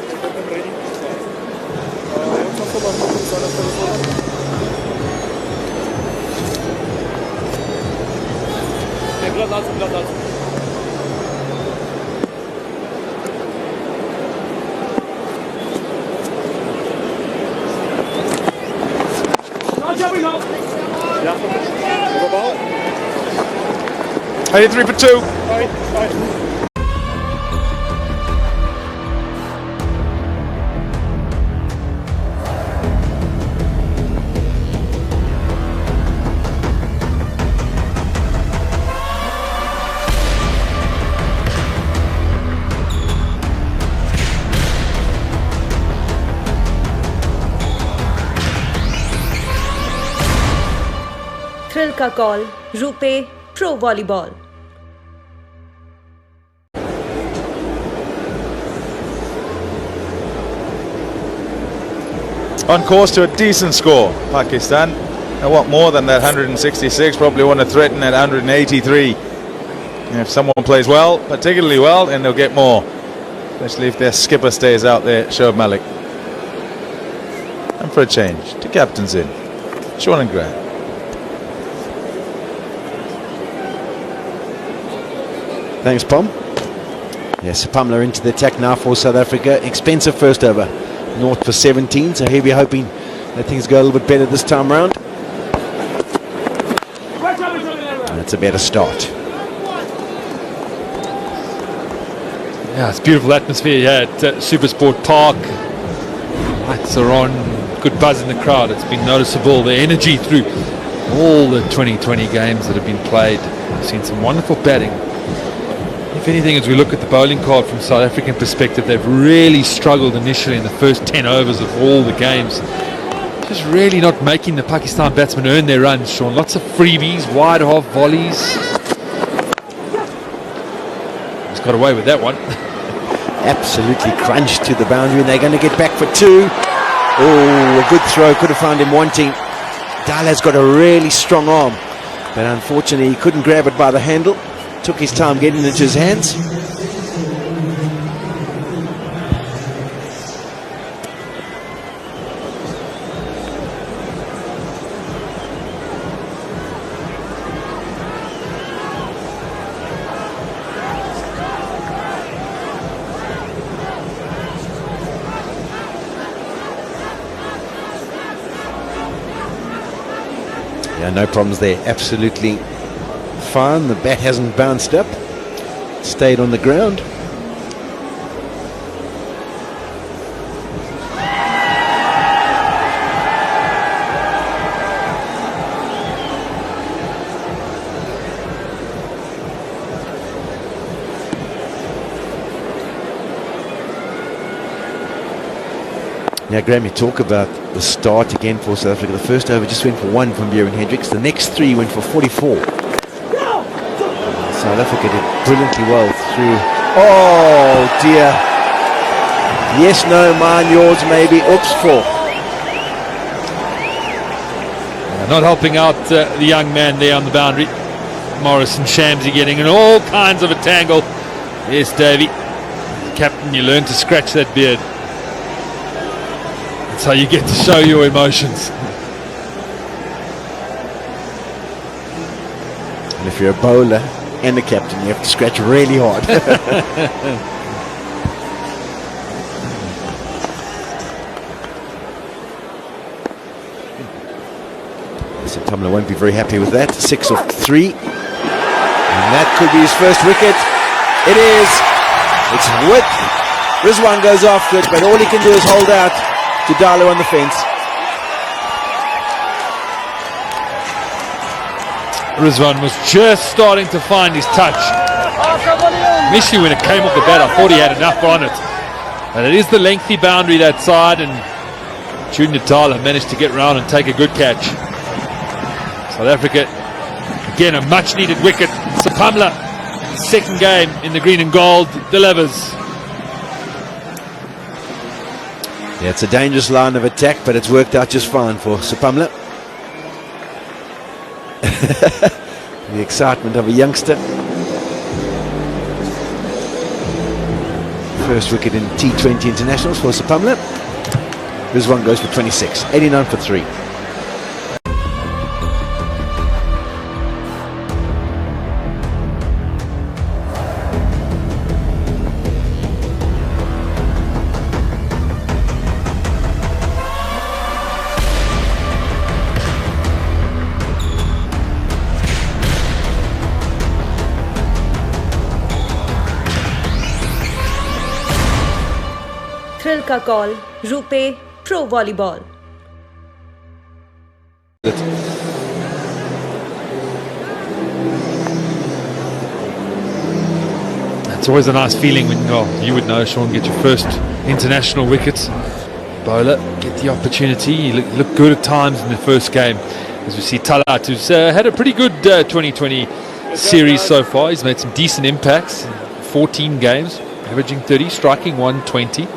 I hit 3 for 2.
Thrill का call RuPay pro volleyball.
On course to a decent score, Pakistan. They want more than that 166, probably want to threaten at 183. And if someone plays well, particularly well, then they'll get more. Especially if their skipper stays out there, Shoaib Malik. And for a change, two captains in, Sean and Grant.
Thanks, Pom. Yes, Pumler into the attack now for South Africa. Expensive first over. 0 for 17, so here we're hoping that things go a little bit better this time round. And it's a better start.
Yeah, it's beautiful atmosphere here at Supersport Park. Lights are on, good buzz in the crowd. It's been noticeable, the energy through all the 2020 games that have been played. We've seen some wonderful batting. If anything, as we look at the bowling card from South African perspective, they've really struggled initially in the first 10 overs of all the games. Just really not making the Pakistan batsmen earn their runs, Sean. Lots of freebies, wide half volleys. He's got away with that one.
Absolutely crunched to the boundary, and they're going to get back for 2. Oh, a good throw, could have found him wanting. Dala's got a really strong arm, but unfortunately he couldn't grab it by the handle. Took his time getting it into his hands. Yeah, no problems there. Absolutely fine. The bat hasn't bounced up. Stayed on the ground. Now, Graham, you talk about the start again for South Africa. The first over just went for 1 from Bjorn Hendricks. The next 3 went for 44. South Africa did brilliantly well through. Oh, dear. Yes, no, mine, yours, maybe. Oops, 4.
Not helping out the young man there on the boundary. Morris and Shamsy getting in all kinds of a tangle. Yes, Davey. Captain, you learn to scratch that beard. That's how you get to show your emotions.
And if you're a bowler and a captain, you have to scratch really hard. So Tumler won't be very happy with that. 6 of 3. And that could be his first wicket. It is. It's with. Rizwan goes after it, but all he can do is hold out to Dalu on the fence.
Rizwan was just starting to find his touch. Initially when it came off the bat, I thought he had enough on it. And it is the lengthy boundary that side, and Junior Tyler managed to get round and take a good catch. South Africa, again, a much needed wicket. Sapamla, second game in the green and gold, delivers.
Yeah, it's a dangerous line of attack, but it's worked out just fine for Sapamla. The excitement of a youngster. First wicket in T20 internationals for Sapamla. This one goes for 26, 89 for 3.
Thrill का call RuPay pro volleyball.
It's always a nice feeling when, oh, you would know, Sean, get your first international wickets. Bowler, get the opportunity. You look good at times in the first game. As we see Talat, who's had a pretty good 2020 series so far. He's made some decent impacts. 14 games, averaging 30, striking 120.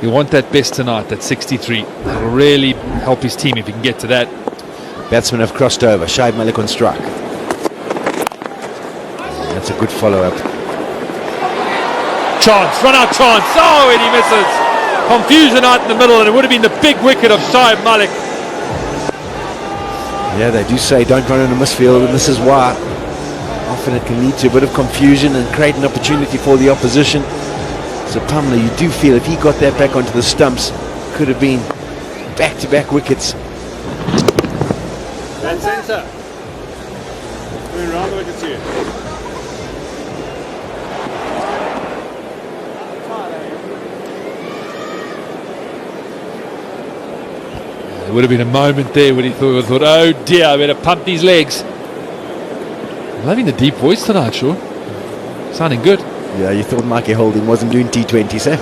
You want that best tonight, that 63. That'll really help his team if he can get to that.
Batsmen have crossed over. Shoaib Malik on strike. That's a good follow-up.
Chance, run out chance. Oh, and he misses. Confusion out in the middle, and it would have been the big wicket of Shoaib Malik.
Yeah, they do say don't run in a misfield, and this is why. Often it can lead to a bit of confusion and create an opportunity for the opposition. So Pamela, you do feel if he got that back onto the stumps, could have been back-to-back wickets.
Dead centre. Going round the wickets here.
There would have been a moment there when he thought, oh dear, I better pump these legs. I'm having the deep voice tonight, Sean. Sounding good.
Yeah, you thought Mikey Holding wasn't doing T20s, eh?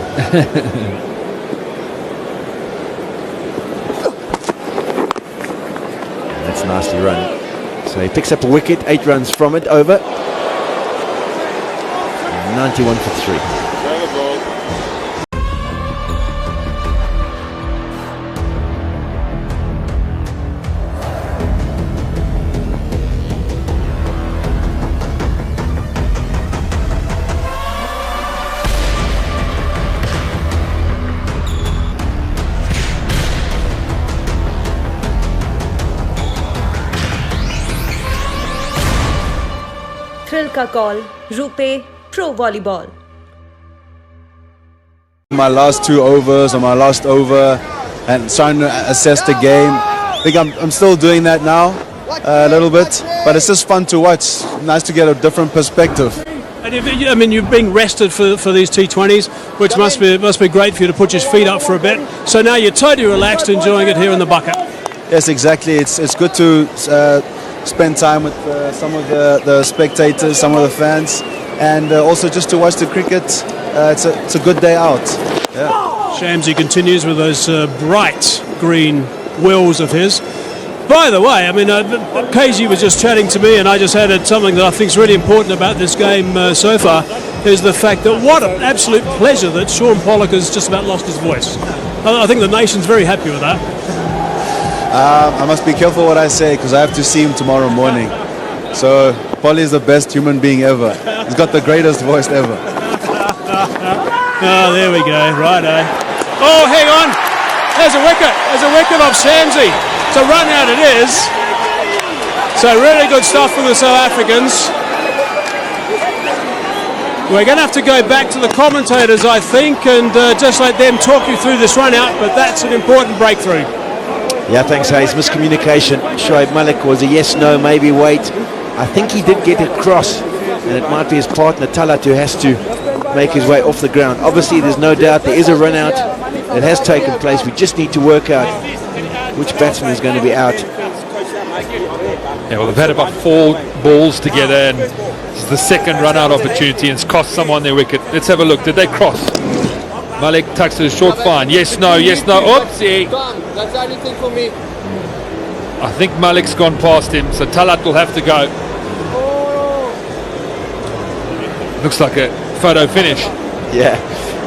That's nicely run. So he picks up a wicket, 8 runs from it, over. 91 for 3.
Thrill का call RuPay pro volleyball.
My last 2 overs or my last over and trying to assess the game. I think I'm still doing that now. a little bit, but it's just fun to watch. Nice to get a different perspective.
And you've been rested for these T20s, which must be great for you to put your feet up for a bit. So now you're totally relaxed, enjoying it here in the bucket.
Yes, exactly. It's good to spend time with some of the spectators, some of the fans, and also just to watch the cricket. It's a good day out. Yeah.
Shamsi continues with those bright green wheels of his. By the way, I mean, KG was just chatting to me, and I just added something that I think is really important about this game so far, is the fact that what an absolute pleasure that Shaun Pollock has just about lost his voice. I think the nation's very happy with that.
I must be careful what I say because I have to see him tomorrow morning. So Polly is the best human being ever. He's got the greatest voice ever.
Oh, there we go. Righto. Oh, hang on. There's a wicket. There's a wicket off Shamsi. It's a run out it is. So really good stuff from the South Africans. We're going to have to go back to the commentators, I think, and just let them talk you through this run out, but that's an important breakthrough.
Yeah, thanks, Hayes. Miscommunication. Shoaib Malik was a yes, no, maybe wait. I think he did get across, and it might be his partner Talat who has to make his way off the ground. Obviously, there's no doubt there is a run out that has taken place. We just need to work out which batsman is going to be out.
Yeah, well, they've had about 4 balls together, and this is the second run-out opportunity, and it's cost someone their wicket. Let's have a look. Did they cross? Malik tucks to the short fine. Yes, no, yes, no. Oopsie.
That's everything for me.
I think Malik's gone past him, so Talat will have to go. Looks like a photo finish.
Yeah,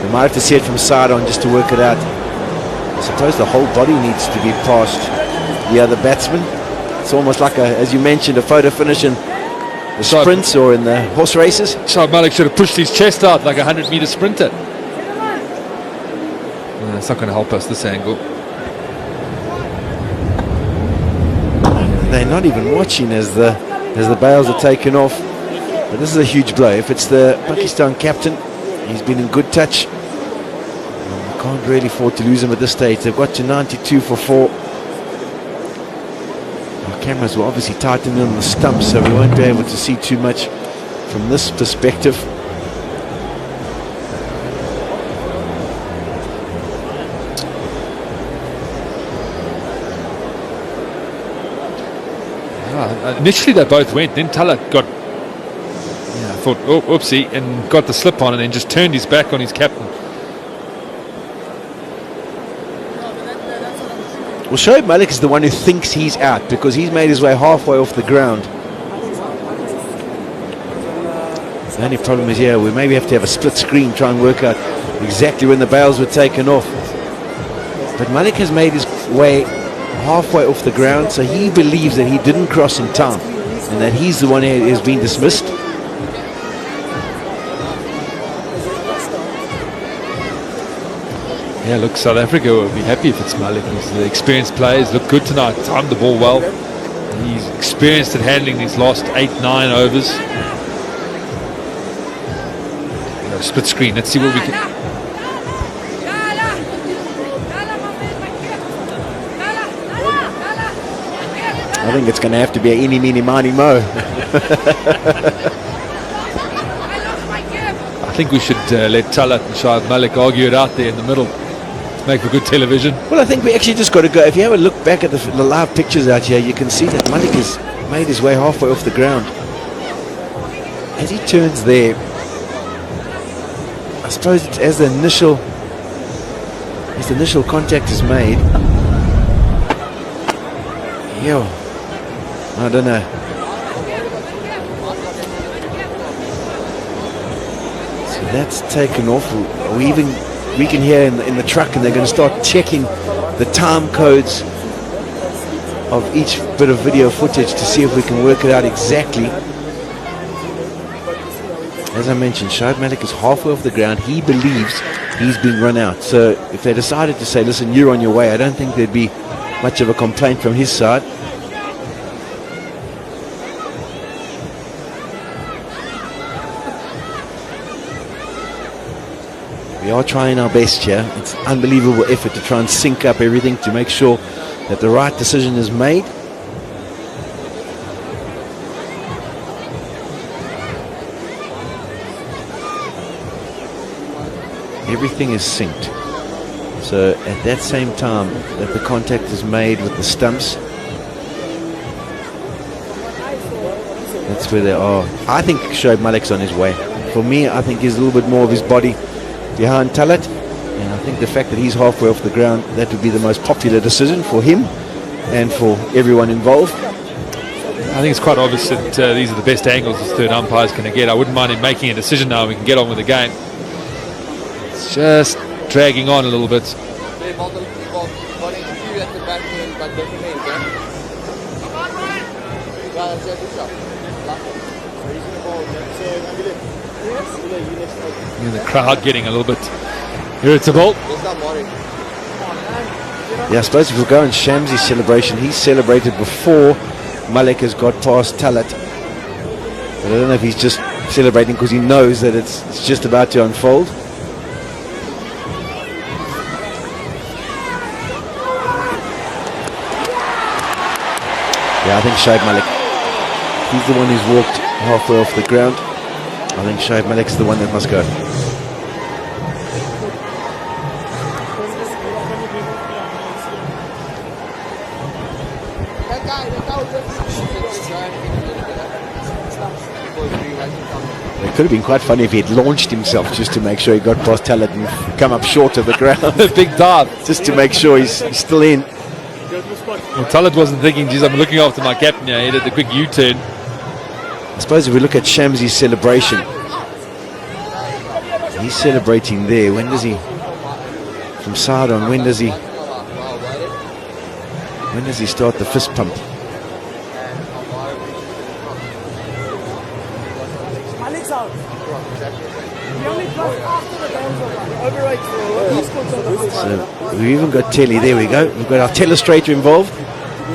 we might have to see it from side on just to work it out. I suppose the whole body needs to be past the other batsman. It's almost like, as you mentioned, a photo finish in the sprints or in the horse races.
So Malik should have pushed his chest out like a 100-meter sprinter. It's not going to help us, this angle.
They're not even watching as the bails are taken off. But this is a huge blow. If it's the Pakistan captain, he's been in good touch. I can't really afford to lose him at this stage. They've got to 92 for 4. Our cameras will obviously tighten in on the stumps, so we won't be able to see too much from this perspective.
Initially they both went, then Talat got, I thought, oh, oopsie, and got the slip on and then just turned his back on his captain.
Well, Shoaib Malik is the one who thinks he's out because he's made his way halfway off the ground. The only problem is, yeah, we maybe have to have a split screen, try and work out exactly when the bails were taken off. But Malik has made his way halfway off the ground, so he believes that he didn't cross in time and that he's the one who has been dismissed.
Yeah, look, South Africa will be happy if it's Malik. The experienced players look good tonight, timed the ball well. He's experienced at handling these last 8-9 overs. Split screen, let's see what we can.
I think it's going to have to be a eeny, meeny, miny, mo.
I think we should let Talat and Shoaib Malik argue it out there in the middle. Make for good television.
Well, I think we actually just got to go. If you have a look back at the live pictures out here, you can see that Malik has made his way halfway off the ground. As he turns there, I suppose it's as the initial contact is made. Yo, I don't know. So that's taken off. We can hear in the truck, and they're going to start checking the time codes of each bit of video footage to see if we can work it out exactly. As I mentioned, Shoaib Malik is halfway off the ground. He believes he's been run out. So if they decided to say, listen, you're on your way, I don't think there'd be much of a complaint from his side. We are trying our best here. It's unbelievable effort to try and sync up everything to make sure that the right decision is made. everything is synced. So at that same time that the contact is made with the stumps, that's where they are. I think Shoaib Malik's on his way. For me, I think he's a little bit more of his body behind Talat, and I think the fact that he's halfway off the ground, that would be the most popular decision for him and for everyone involved.
I think it's quite obvious that these are the best angles this third umpire is going to get. I wouldn't mind him making a decision now. We can get on with the game. It's just dragging on a little bit. And the crowd getting a little bit irritable.
Yeah, I suppose if we go on Shamsi's celebration, he celebrated before Malik has got past Talat. But I don't know if he's just celebrating because he knows that it's just about to unfold. Yeah, I think Shoaib Malik, he's the one who's walked halfway off the ground. I think Shoaib Malik's the one that must go. It could have been quite funny if he had launched himself just to make sure he got past Talat and come up short of the ground.
Big dive.
Just to make sure he's still in.
Well, Talat wasn't thinking, geez, I'm looking after my captain here. He did the quick U-turn.
I suppose if we look at Shamsi's celebration, he's celebrating there. When does he, from side on, when does he start the fist pump? So we've even got Telly, there we go. We've got our telestrator involved.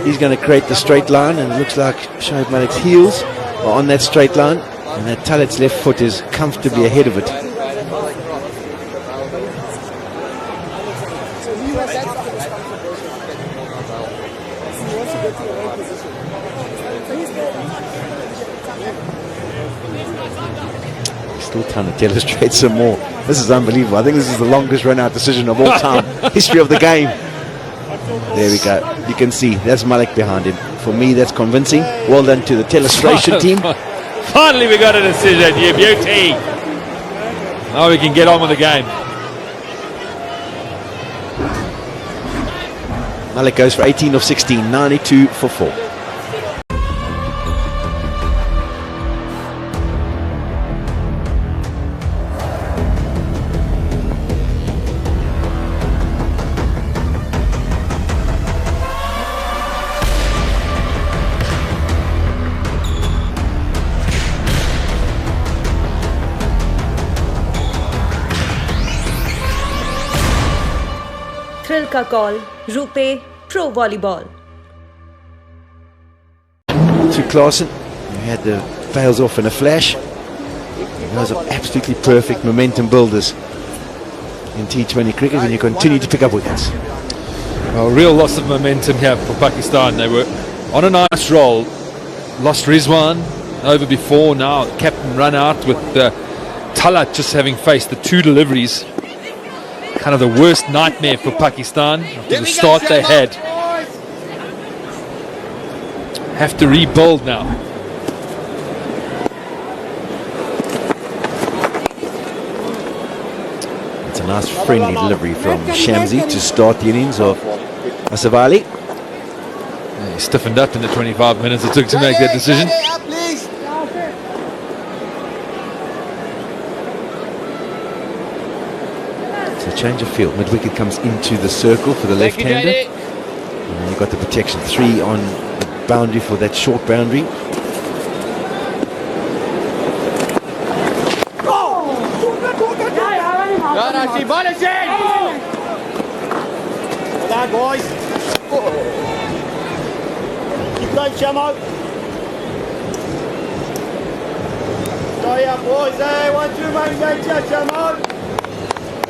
He's going to create the straight line, and it looks like Shoaib Malik's heels are on that straight line, and that Talat's left foot is comfortably ahead of it. Still trying to telestrate some more. This is unbelievable. I think this is the longest run out decision of all time. History of the game. There we go. You can see that's Malik behind him. For me, that's convincing. Well done to the telestration team.
Finally we got a decision, you beauty. Now we can get on with the game.
Malik goes for 18 of 16, 92 for 4.
Thrill का call RuPay pro volleyball
To Klaasen, who had the fails off in a flash. Those are absolutely perfect momentum builders in T20 cricket when you continue to pick up wickets.
Well, real loss of momentum here for Pakistan. They were on a nice roll. Lost Rizwan over before. Now captain run out with Talat just having faced the 2 deliveries. Kind of the worst nightmare for Pakistan after the start they had. Have to rebuild now.
It's a nice friendly delivery from Shamsi to start the innings of Asif Ali.
Yeah, he stiffened up in the 25 minutes it took to make that decision.
So change of field. Mid-wicket comes into the circle for the left-hander. And you've got the protection. 3 on the boundary for that short boundary.
Well, boys. Keep going, Shamo. Sorry, boys. Hey, 1-2, man. Shamo.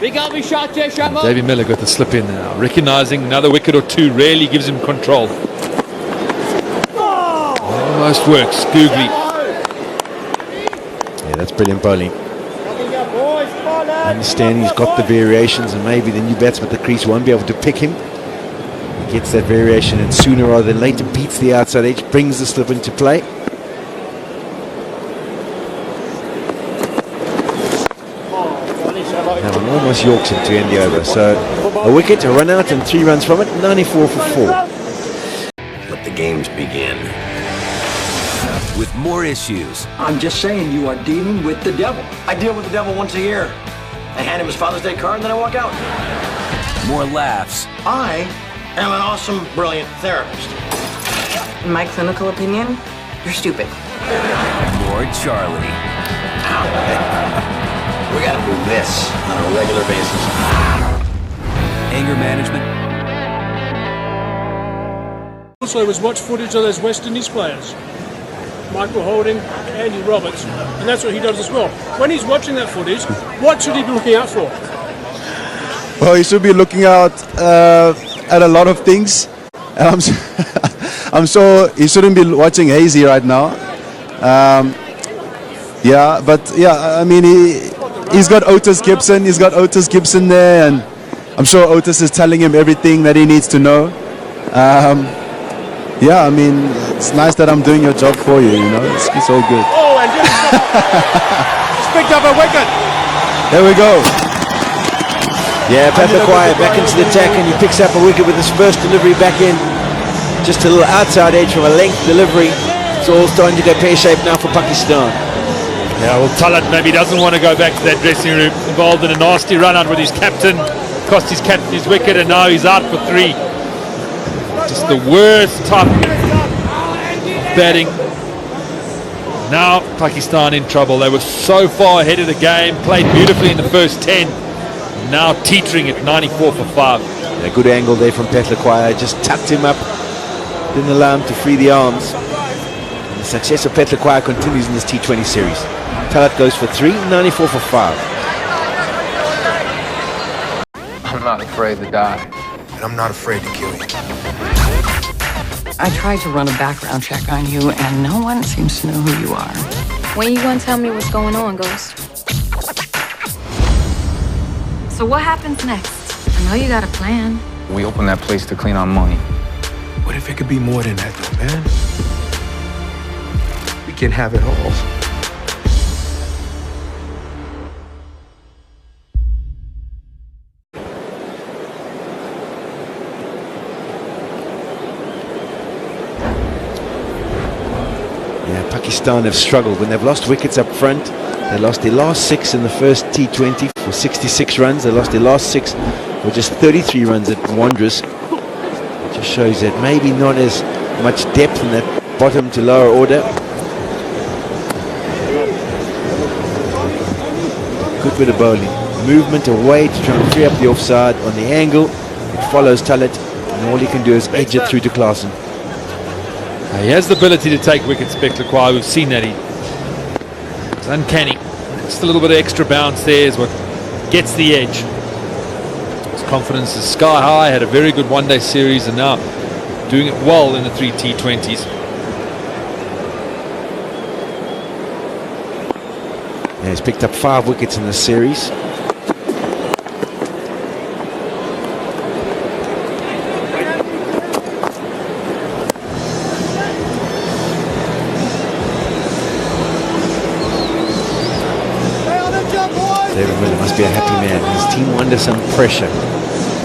We got me shot here, Shamo.
Davy Miller got the slip in now. Recognising another wicket or 2 really gives him control. Almost works. Googly.
Yeah, that's brilliant bowling. I understand he's got the variations, and maybe the new batsman at the crease won't be able to pick him. He gets that variation, and sooner rather than later beats the outside edge, brings the slip into play. Now an almost Yorks him to end the over. So a wicket, a run out, and 3 runs from it. 94 for 4.
Let the games begin. With more issues.
I'm just saying, you are dealing with the devil. I deal with the devil once a year. I hand him his Father's Day card and then I walk out.
More laughs.
I am an awesome, brilliant therapist.
In my clinical opinion, you're stupid.
More Charlie.
We gotta do this on a regular basis.
Anger management.
Also was watch footage of those West Indies players. Michael Holding, Andy Roberts, and that's what he does as well. When he's watching that footage, what should he be looking out for?
Well, he should be looking out at a lot of things. And I'm sure he shouldn't be watching Hazy right now. I mean, he's got Otis Gibson. He's got Otis Gibson there, and I'm sure Otis is telling him everything that he needs to know. I mean, it's nice that I'm doing your job for you, you know, it's all good.
Oh, and just picked up a wicket.
There we go.
Yeah, Pathakwaia back into the attack, and he picks up a wicket with his first delivery back in. Just a little outside edge from a length delivery. It's all starting to go pear-shaped now for Pakistan.
Yeah, well, Talat maybe doesn't want to go back to that dressing room. Involved in a nasty run-out with his captain. Cost his captain his wicket, and now he's out for 3. Just the worst type of batting. Now Pakistan in trouble. They were so far ahead of the game, played beautifully in the first 10. Now teetering at 94 for 5.
A good angle there from Pathakwaia, just tucked him up, didn't allow him to free the arms. And the success of Pathakwaia continues in this T20 series. Talat goes for 3, 94 for 5.
I'm not afraid to die.
And I'm not afraid to kill you.
I tried to run a background check on you, and no one seems to know who you are.
When you gonna tell me what's going on, Ghost? So what happens next? I know you got a plan.
We opened that place to clean our money.
What if it could be more than that, though, man? We can have it all.
Pakistan have struggled when they've lost wickets up front. They lost their last 6 in the first T20 for 66 runs. They lost their last 6 for just 33 runs at Wanderers. It just shows that maybe not as much depth in that bottom to lower order. Good bit of bowling. Movement away to try and free up the offside on the angle. It follows Talat, and all he can do is edge it through to Klaasen.
He has the ability to take wickets, Pathakwaia. We've seen that. It's uncanny. Just a little bit of extra bounce there is what gets the edge. His confidence is sky high. Had a very good one-day series, and now doing it well in the 3 T20s.
Yeah, he's picked up 5 wickets in this series. David Miller must be a happy man. His team were under some pressure.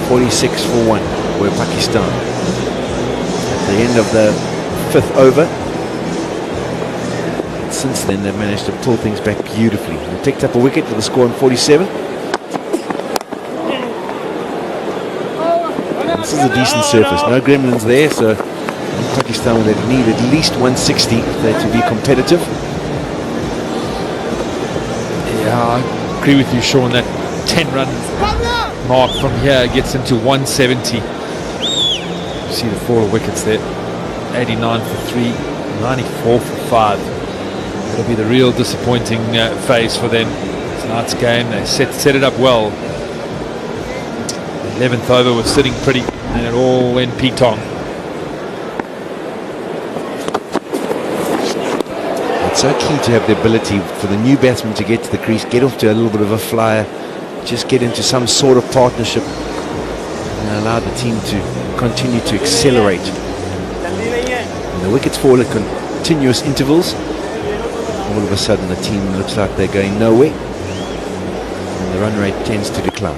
46 for 1 were Pakistan. At the end of the 5th over. Since then they've managed to pull things back beautifully. They picked up a wicket with a score on 47. This is a decent surface. No gremlins there, so Pakistan will need at least 160 if they're to be competitive.
Yeah, I agree with you, Sean. That 10-run mark from here gets into 170. You see the 4 wickets there. 89 for 3, 94 for 5. It'll be the real disappointing phase for them. Tonight's game, they set it up well. The 11th over was sitting pretty, and it all went petong.
so key to have the ability for the new batsman to get to the crease, get off to a little bit of a flyer, just get into some sort of partnership and allow the team to continue to accelerate. And the wickets fall at continuous intervals. All of a sudden the team looks like they're going nowhere and the run rate tends to decline.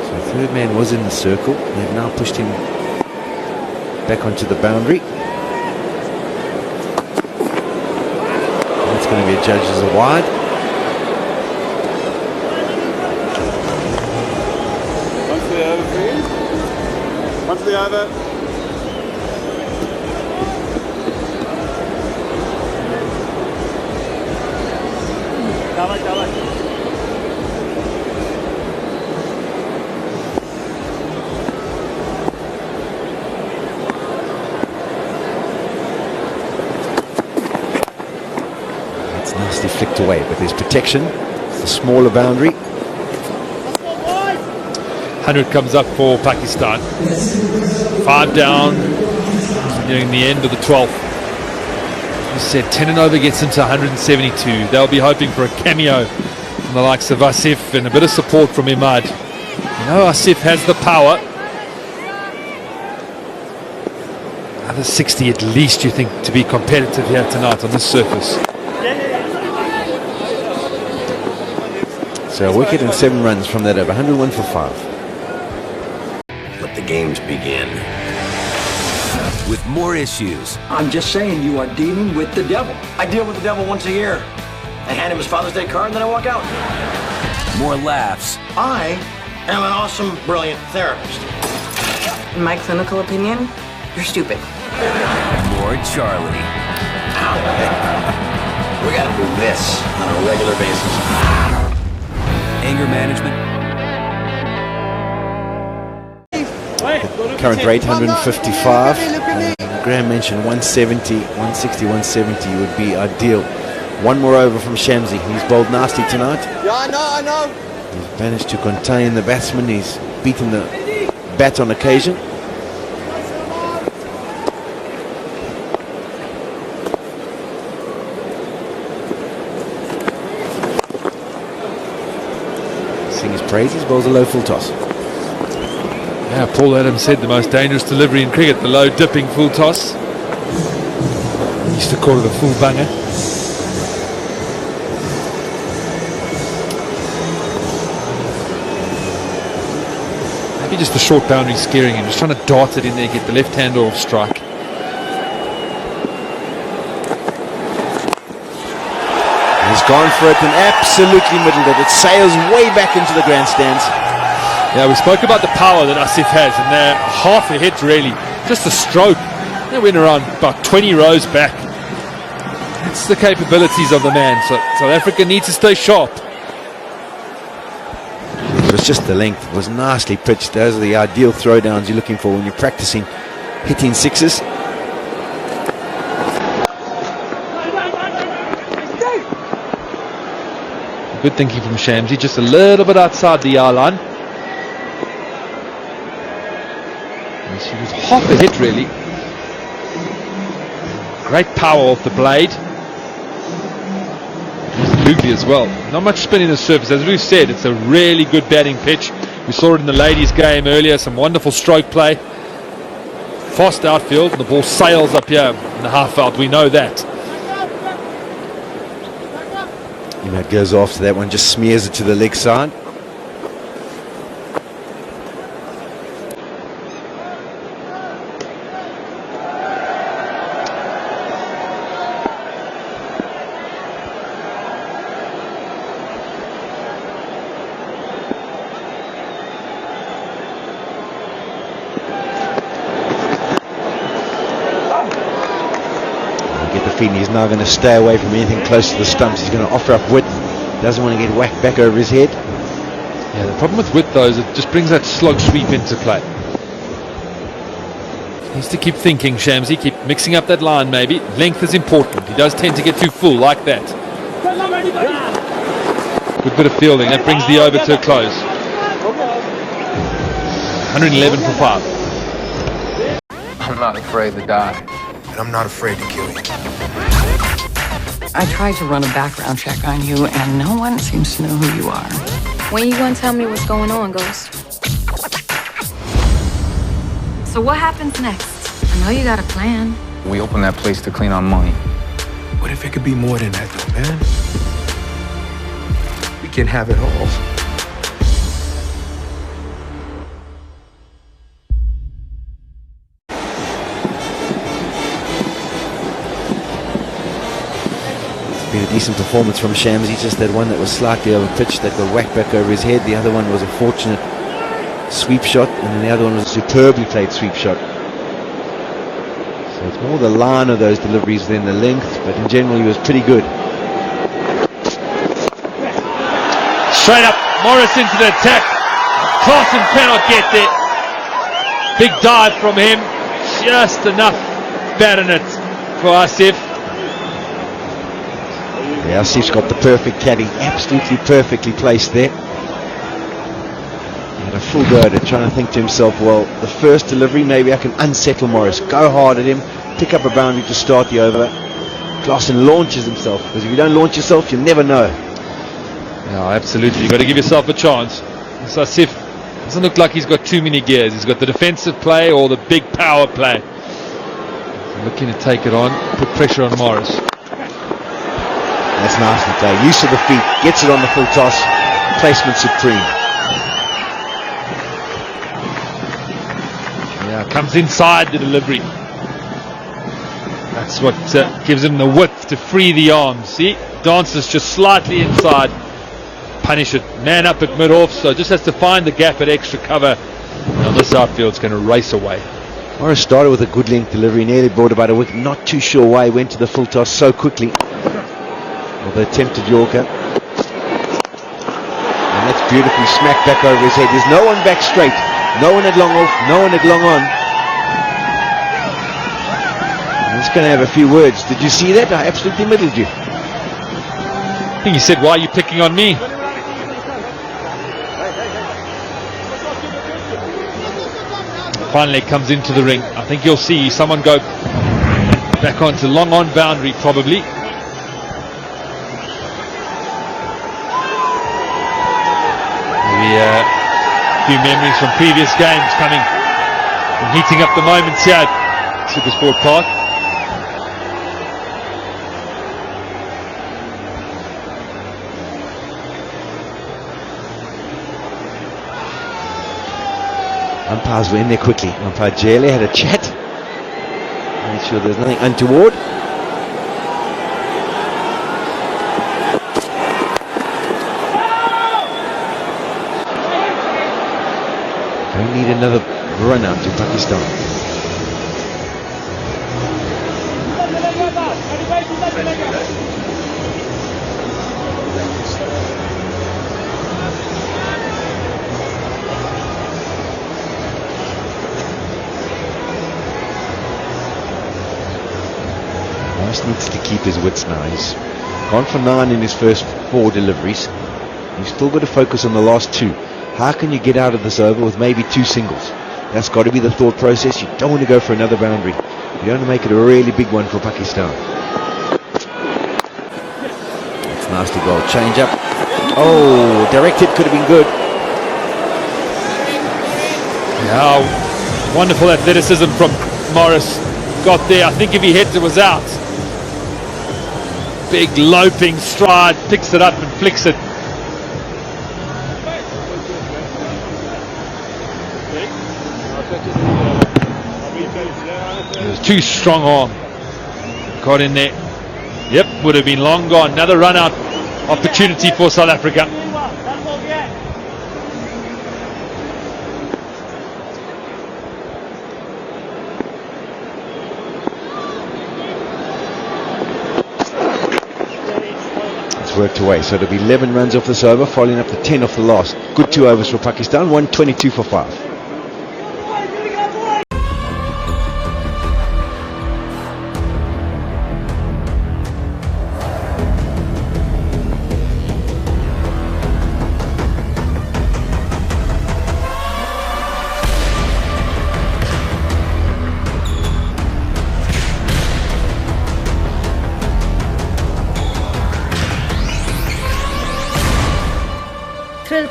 So the third man was in the circle. They've now pushed him back onto the boundary. That's going to be adjudged as a wide.
Once the over. Come on.
It's nicely flicked away, but there's protection. It's the smaller boundary.
100 comes up for Pakistan. 5 down, nearing the end of the 12th. You said 10 and over gets into 172. They'll be hoping for a cameo from the likes of Asif and a bit of support from Imad. You know Asif has the power. Another 60 at least, you think, to be competitive here tonight on this surface.
So a wicket and 7 runs from that over. 101 for 5.
Let the games begin. With more issues.
I'm just saying, you are dealing with the devil. I deal with the devil once a year. I hand him his Father's Day card and then I walk out.
More laughs.
I am an awesome, brilliant therapist.
In my clinical opinion, you're stupid.
More Charlie.
We gotta do this on a regular basis.
Anger management.
Current rate 155. Graham mentioned 170, 160, 170 would be ideal. One more over from Shamsi. He's bowled nasty tonight.
Yeah, I know.
He's managed to contain the batsman. He's beaten the bat on occasion. Sing his praises, bowls a low full toss.
Yeah, Paul Adams said the most dangerous delivery in cricket, the low dipping full toss. He used to call it a full banger. Maybe just the short boundary scaring him, just trying to dart it in there, get the left hander off strike.
He's gone for it and absolutely middled it. It sails way back into the grandstands.
Yeah, we spoke about the power that Asif has, and they're half a hit really, just a stroke. They went around about 20 rows back. It's the capabilities of the man, so South Africa needs to stay sharp.
It was just the length. It was nicely pitched. Those are the ideal throwdowns you're looking for when you're practicing hitting sixes.
Good thinking from Shamsi, just a little bit outside the yard line. She was half a hit really. Great power off the blade. Absolutely as well. Not much spin in the surface. As we've said, it's a really good batting pitch. We saw it in the ladies' game earlier. Some wonderful stroke play. Fast outfield. And the ball sails up here in the half out. We know that.
Imad goes after that one, just smears it to the leg side. He's now going to stay away from anything close to the stumps. He's going to offer up width. Doesn't want to get whacked back over his head.
Yeah, the problem with width though is it just brings that slog sweep into play. He needs to keep thinking, Shamsi, keep mixing up that line maybe. Length is important. He does tend to get too full like that. Good bit of fielding. That brings the over to a close. 111 for 5.
I'm not afraid to die.
And I'm not afraid to kill you.
I tried to run a background check on you, and no one seems to know who you are.
When you gonna tell me what's going on, Ghost? So what happens next? I know you got a plan.
We opened that place to clean our money.
What if it could be more than that, though, man? We can have it all.
Been a decent performance from Shams. He just had one that was slightly over pitch that got whacked back over his head. The other one was a fortunate sweep shot, and then the other one was a superbly played sweep shot. So it's more the line of those deliveries than the length, but in general he was pretty good.
Straight up, Morris into the attack. Clausen cannot get there. Big dive from him. Just enough bat in it for Asif.
Yeah, Asif's got the perfect caddy, absolutely perfectly placed there. He had a full go at it, trying to think to himself, well, the first delivery, maybe I can unsettle Morris, go hard at him, pick up a boundary to start the over. Clausen launches himself, because if you don't launch yourself, you'll never know.
Yeah, absolutely. You've got to give yourself a chance. So Asif doesn't look like he's got too many gears. He's got the defensive play or the big power play. So looking to take it on, put pressure on Morris.
That's nicely played. Use of the feet, gets it on the full toss, placement supreme.
Yeah, comes inside the delivery. That's what gives him the width to free the arms. See, dances just slightly inside. Punish it. Man up at mid-off, so just has to find the gap at extra cover. Now this outfield's going to race away.
Morris started with a good length delivery, nearly brought about a wicket. Not too sure why he went to the full toss so quickly. Well, the attempted Yorker. And that's beautifully smacked back over his head. There's no one back straight. No one at long off, no one at long on. I'm just going to have a few words. Did you see that? I absolutely middled you.
I think he said, why are you picking on me? Finally comes into the ring. I think you'll see someone go back onto long on boundary probably. Maybe a few memories from previous games coming and heating up the moments here at Supersport Park.
Umpires were in there quickly. Umpire Jayale had a chat. Made sure there's nothing untoward. Don't need another run out to Pakistan. Morris needs to keep his wits now. He's gone for 9 in his first 4 deliveries. He's still got to focus on the last 2. How can you get out of this over with maybe 2 singles? That's got to be the thought process. You don't want to go for another boundary. You want to make it a really big one for Pakistan. That's nasty goal. Change up. Oh, direct hit could have been good.
Yeah, wonderful athleticism from Morris. Got there. I think if he hit, it was out. Big loping stride, picks it up and flicks it. It was too strong arm. Got in there. Yep, would have been long gone. Another run out opportunity for South Africa.
Worked away, so it'll be 11 runs off this over, following up the 10 off the last. Good 2 overs for Pakistan, 122 for 5.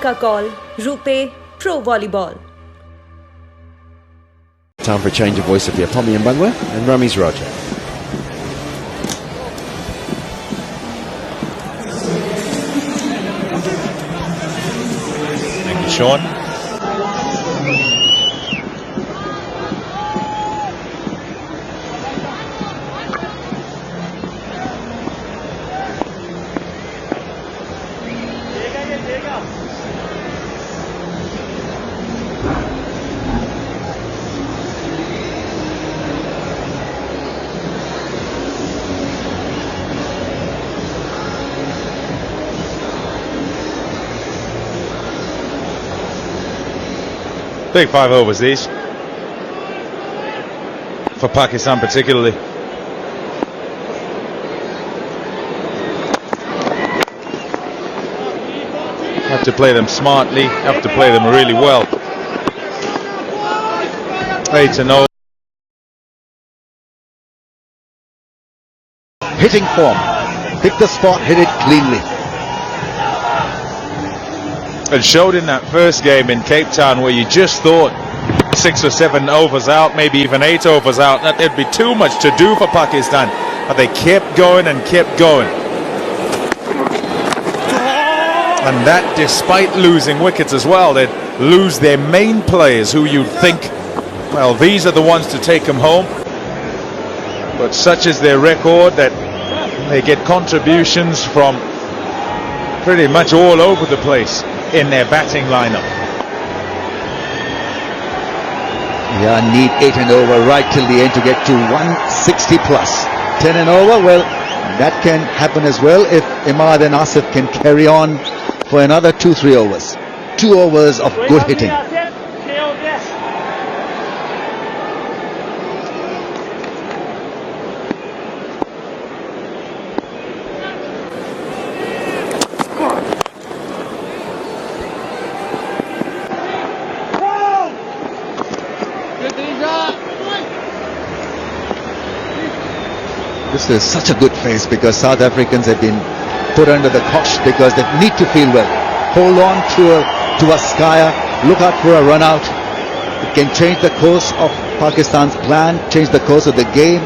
का call RuPay pro volleyball.
Time for a change of voice of here. Pommy Mbangwa and Ramis Roger.
Thank you, Sean. Big 5 overs these, for Pakistan particularly. Have to play them smartly, have to play them really well. 8-0.
Hitting form. Pick the spot, hit it cleanly.
It showed in that first game in Cape Town where you just thought 6 or 7 overs out, maybe even 8 overs out, that there'd be too much to do for Pakistan. But they kept going and kept going. And that despite losing wickets as well. They'd lose their main players who you'd think, well, these are the ones to take them home. But such is their record that they get contributions from pretty much all over the place in their batting lineup.
Yeah, need 8 and over right till the end to get to 160 plus. 10 and over, well, that can happen as well if Imad and Asif can carry on for another 2-3 overs. 2 overs of good hitting. This is such a good phase because South Africans have been put under the cosh because they need to feel well. Hold on to a skyer, look out for a run out. It can change the course of Pakistan's plan, change the course of the game.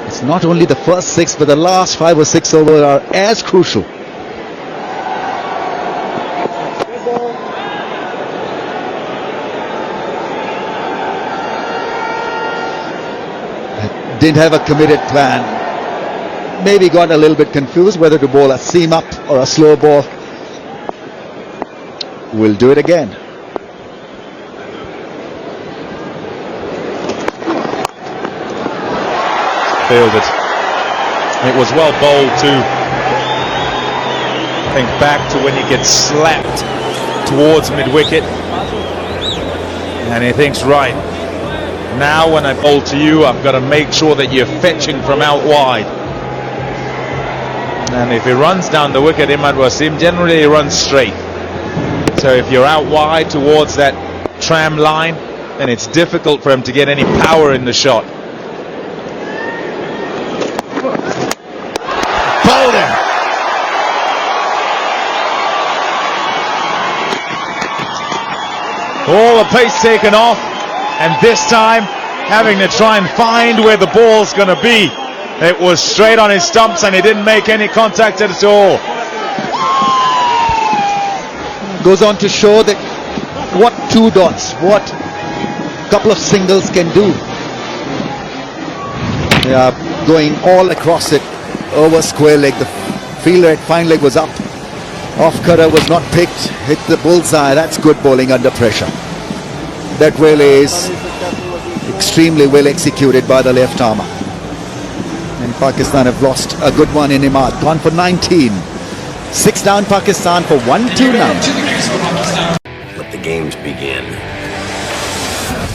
It's not only the first 6 but the last 5 or 6 overs are as crucial. Didn't have a committed plan. Maybe got a little bit confused whether to bowl a seam up or a slow ball. We'll do it again.
Failed it. It was well bowled too. Think back to when he gets slapped towards mid-wicket and he thinks, right, now when I bowl to you I've got to make sure that you're fetching from out wide. And if he runs down the wicket, Imad Wasim, generally he runs straight. So if you're out wide towards that tram line, then it's difficult for him to get any power in the shot. Bowled him! All the pace taken off, and this time having to try and find where the ball's going to be. It was straight on his stumps and he didn't make any contact at all.
Goes on to show that what 2 dots, what couple of singles can do. They are going all across it, over square leg. The fielder at fine leg was up. Off cutter was not picked, hit the bullseye. That's good bowling under pressure. That really is extremely well executed by the left armour. And Pakistan have lost a good one in Imad. Gone for 19. 6 down Pakistan for 1-2 now.
Let the games begin.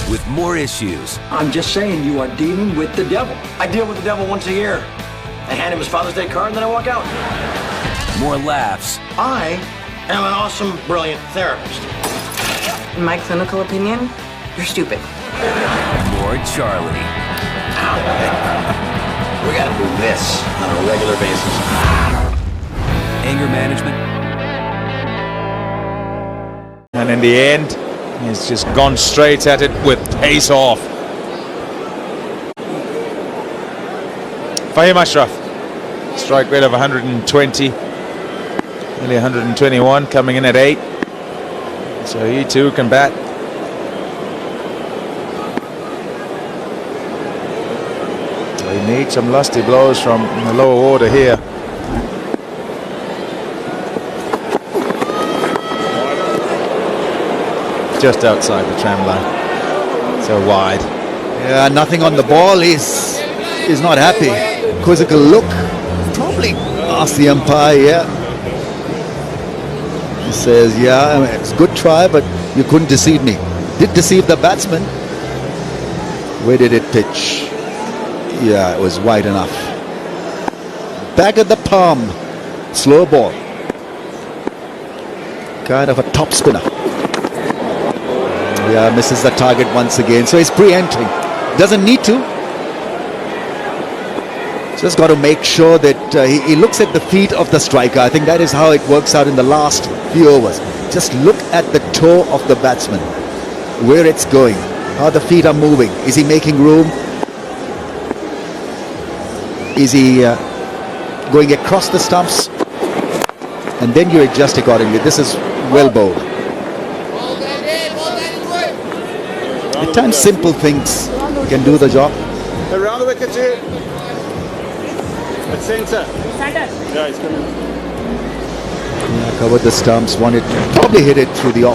With more issues.
I'm just saying you are dealing with the devil. I deal with the devil once a year. I hand him his Father's Day card and then I walk out.
More laughs.
I am an awesome, brilliant therapist.
In my clinical opinion, you're stupid.
More Charlie.
We gotta do this on a regular basis.
Anger management.
And in the end, he's just gone straight at it with pace off. Fahim Ashraf, strike rate of 120, nearly 121, coming in at 8. So he too can bat. So he needs some lusty blows from the lower order here. Just outside the tram line, so wide.
Yeah, nothing on the ball. He's not happy. Quizzical look. Probably asked the umpire. Yeah. He says, "Yeah, I mean, it's a good try, but you couldn't deceive me." Did deceive the batsman. Where did it pitch? Yeah, it was wide enough. Back at the palm. Slow ball. Kind of a top spinner. Yeah, misses the target once again. So he's pre-entering. Doesn't need to. Just got to make sure that he looks at the feet of the striker. I think that is how it works out in the last few overs. Just look at the toe of the batsman. Where it's going. How the feet are moving. Is he making room? Is he going across the stumps? And then you adjust accordingly. This is well bowled. At times simple things can do the job.
Around the wicket here. At centre. Yeah, he's coming.
Yeah, covered the stumps. Wanted probably hit it through the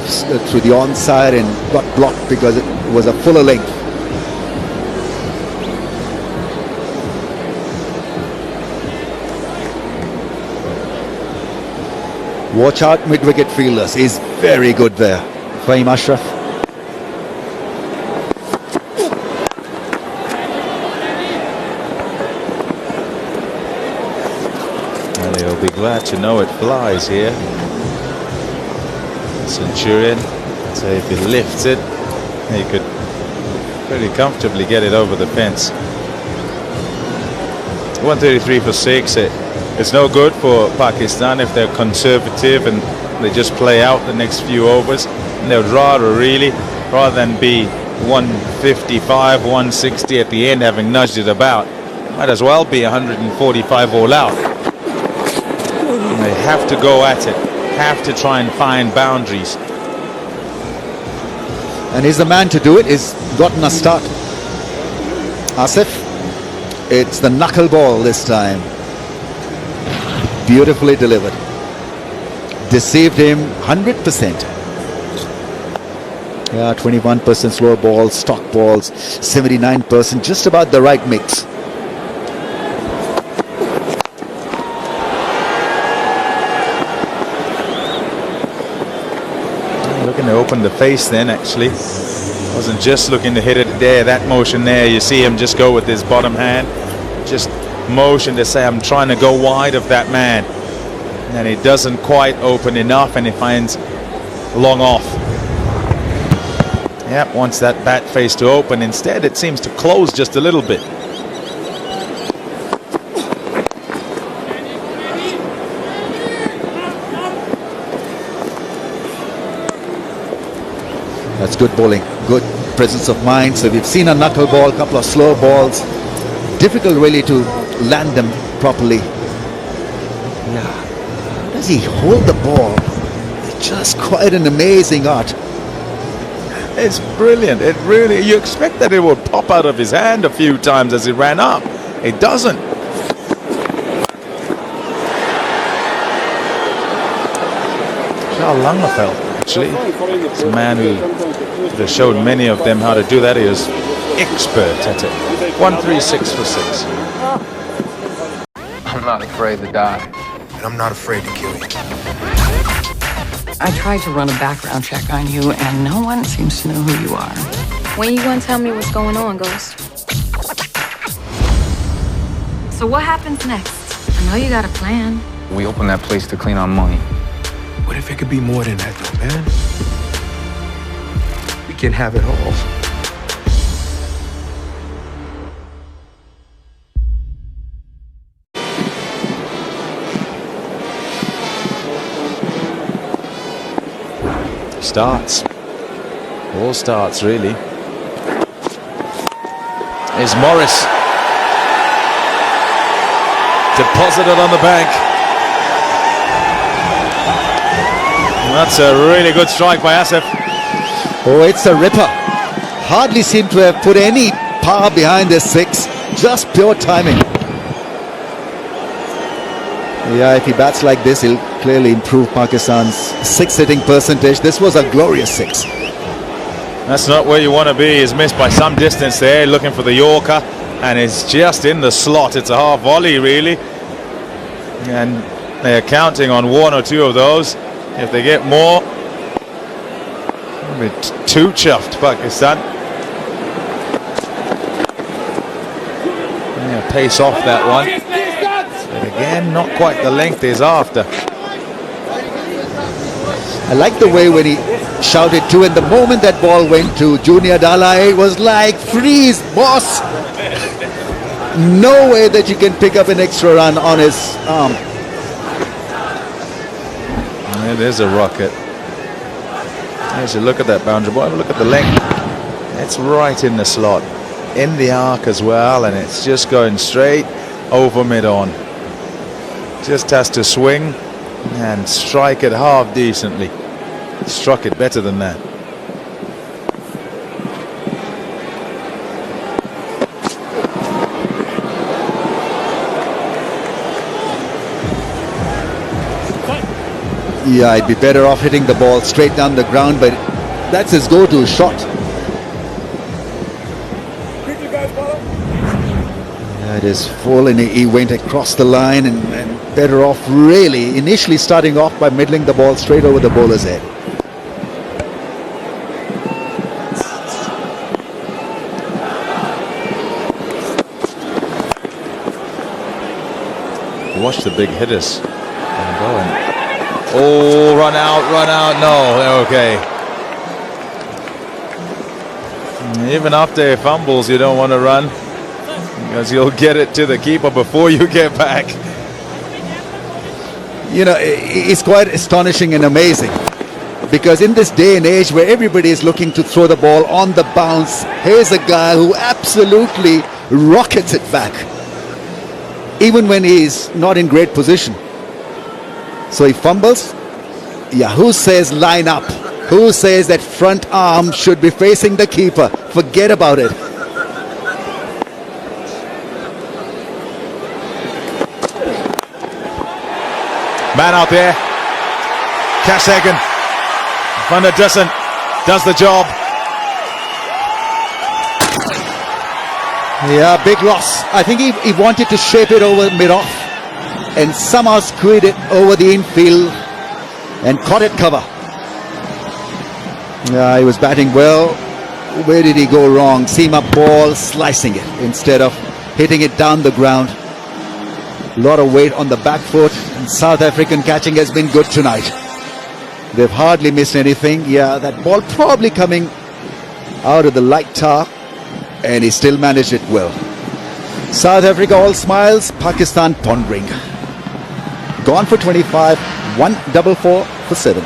through the onside and got blocked because it was a fuller length. Watch out, mid-wicket fielders. He's very good there. Fahim Ashraf.
Be glad to know it flies here. Centurion, so if he lifts it, he could pretty comfortably get it over the fence. 133 for 6. It's no good for Pakistan if they're conservative and they just play out the next few overs. And they would rather than be 155, 160 at the end, having nudged it about. Might as well be 145 all out. They have to go at it, have to try and find boundaries.
And he's the man to do it. He's gotten a start. Asif, it's the knuckle ball this time. Beautifully delivered. Deceived him 100%. Yeah, 21% slower balls, stock balls, 79%, just about the right mix.
Looking to open the face then, actually. Wasn't just looking to hit it there, that motion there. You see him just go with his bottom hand. Just motion to say, I'm trying to go wide of that man. And he doesn't quite open enough and he finds long off. Yep, wants that bat face to open. Instead, it seems to close just a little bit.
That's good bowling, good presence of mind. So we've seen a knuckle ball, a couple of slow balls. Difficult really to land them properly. Yeah. How does he hold the ball? It's just quite an amazing art.
It's brilliant. It really, you expect that it would pop out of his hand a few times as he ran up. It doesn't. Charles Langefeld, actually, it's a man who has shown many of them how to do that. He is expert at it. 136 for 6.
I'm not afraid to die.
And I'm not afraid to kill you.
I tried to run a background check on you, and no one seems to know who you are.
When you gonna tell me what's going on, Ghost? So what happens next? I know you got a plan.
We opened that place to clean our money.
What if it could be more than that, though, man? We can have it all.
starts. All starts, really. Is Morris. Deposited on the bank. That's a really good strike by Asif.
Oh, it's a ripper. Hardly seem to have put any power behind this 6. Just pure timing. Yeah, if he bats like this, he'll clearly improve Pakistan's 6 hitting percentage. This was a glorious 6.
That's not where you want to be. He's missed by some distance there, looking for the Yorker, and it's just in the slot. It's a half volley, really. And they're counting on 1 or 2 of those. If they get more, it'll be too chuffed, Pakistan. Yeah, pace off that one. But again, not quite the length he's after.
I like the way when he shouted to, and the moment that ball went to Junior Dala, it was like, freeze, boss. No way that you can pick up an extra run on his arm.
Yeah, there's a rocket. As you look at that boundary ball, look at the length. It's right in the slot, in the arc as well, and it's just going straight over mid-on. Just has to swing and strike it half decently. Struck it better than that.
Yeah, I'd be better off hitting the ball straight down the ground, but that's his go-to shot. Yeah, it is full, and he went across the line, and better off really initially starting off by middling the ball straight over the bowler's head.
Watch the big hitters. And going. Oh, run out, no, okay. Even after he fumbles, you don't want to run, because you'll get it to the keeper before you get back.
You know, it's quite astonishing and amazing, because in this day and age where everybody is looking to throw the ball on the bounce, here's a guy who absolutely rockets it back, even when he's not in great position. So he fumbles. Yeah, who says line up? Who says that front arm should be facing the keeper? Forget about it.
Man out there. Kashagan. Van der Dussen does the job.
Yeah, big loss. I think he wanted to shape it over mid-off and somehow squeezed it over the infield and caught it cover. Yeah, he was batting well. Where did he go wrong? Seam up ball, slicing it instead of hitting it down the ground. A lot of weight on the back foot, and South African catching has been good tonight. They've hardly missed anything. Yeah, that ball probably coming out of the light tar, and he still managed it well. South Africa all smiles, Pakistan pondering. Gone for 25, 144 for 7.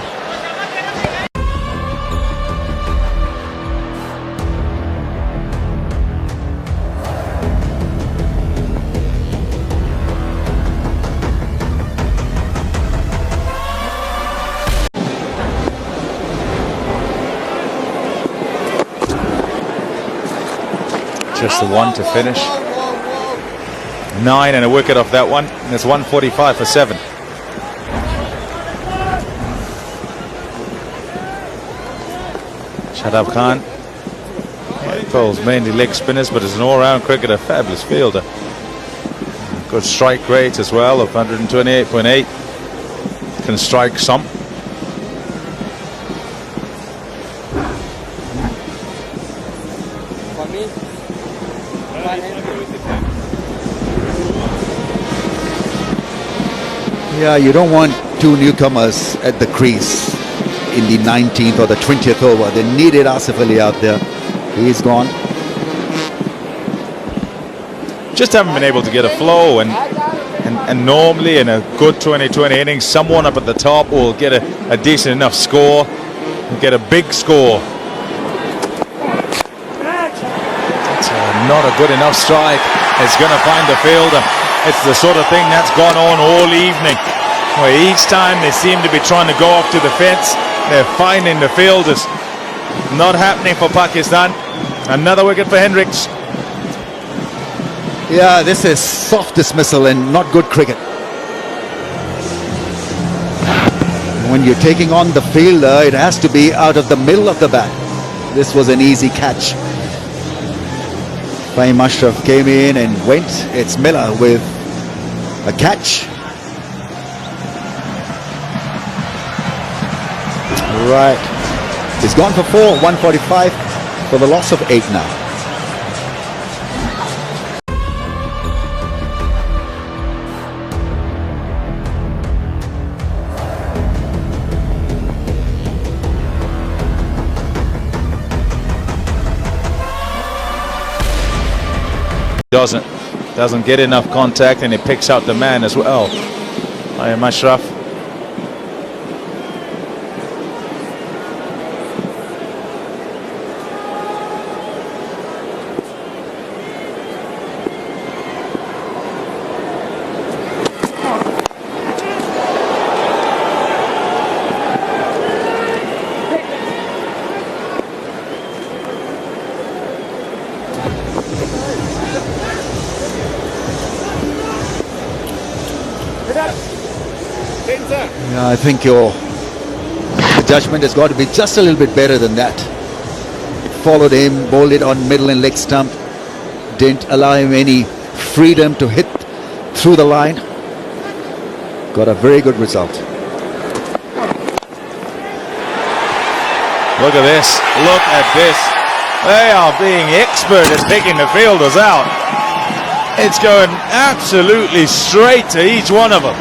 Just the one to finish. 9 and a wicket off that one. And it's 145 for 7. Shadab Khan. Bowls mainly leg spinners, but is an all-round cricketer, fabulous fielder. Good strike rate as well of 128.8. Can strike some.
Yeah, you don't want two newcomers at the crease in the 19th or the 20th over. They needed Asif Ali out there. He's gone.
Just haven't been able to get a flow, and normally in a good 2020 innings, someone up at the top will get a decent enough score. get a big score. It's not a good enough strike. It's going to find the fielder. It's the sort of thing that's gone on all evening, where each time they seem to be trying to go up to the fence, they're finding the fielders. Not happening for Pakistan. Another wicket for Hendricks.
Yeah, this is soft dismissal and not good cricket. When you're taking on the fielder, it has to be out of the middle of the bat. This was an easy catch. Fahim Ashraf came in and went. It's Miller with a catch. Right. He's gone for 4, 145 for the loss of 8 now.
Doesn't get enough contact, and he picks out the man as well. Fahim Ashraf.
Yeah, I think your judgment has got to be just a little bit better than that. It followed him, bowled it on middle and leg stump, didn't allow him any freedom to hit through the line. Got a very good result.
Look at this. Look at this. They are being expert at picking the fielders out. It's going absolutely straight to each one of them.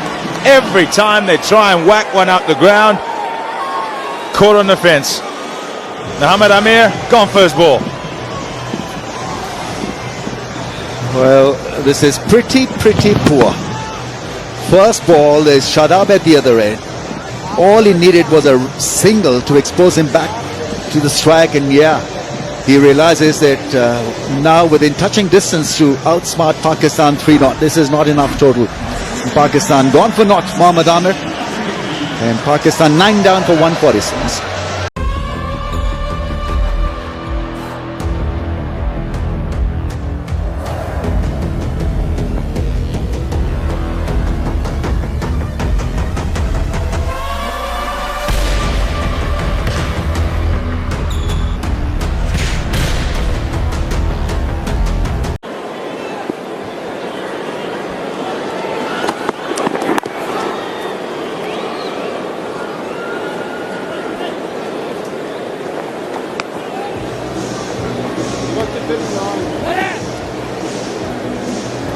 Every time they try and whack one up the ground, caught on the fence. Mohammad Amir, gone first ball.
Well, this is pretty poor. First ball, there's Shadab at the other end. All he needed was a single to expose him back to the strike, and yeah, he realizes that now within touching distance to outsmart Pakistan 3-0. This is not enough total. Pakistan gone for naught, Mohammad Amir, and Pakistan 9 down for 146.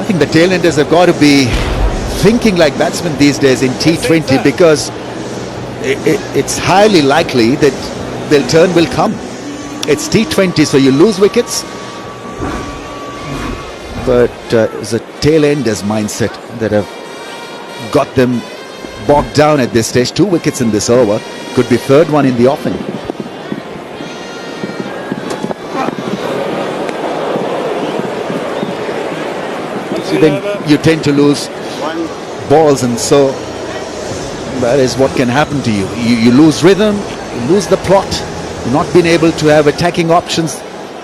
I think the tailenders have got to be thinking like batsmen these days in T20, because it's highly likely that their turn will come. It's T20, so you lose wickets, but it's a tailenders mindset that have got them bogged down at this stage. 2 wickets in this over, could be third one in the offing. Then you tend to lose balls, and so that is what can happen to you. You lose rhythm, you lose the plot, you're not being able to have attacking options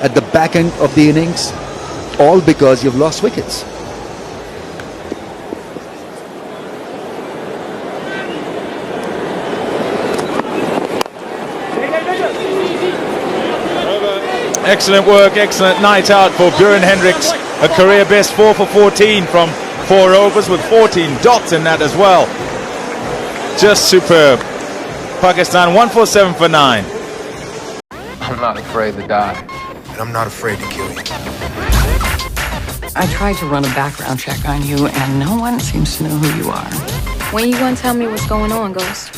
at the back end of the innings, all because you've lost wickets.
Excellent work, excellent night out for Bjorn Hendricks. A career best 4 for 14 from 4 overs, with 14 dots in that as well. Just superb. Pakistan 147 for 9.
I'm not afraid to die.
And I'm not afraid to kill you.
I tried to run a background check on you, and no one seems to know who you are.
When you gonna tell me what's going on, Ghost?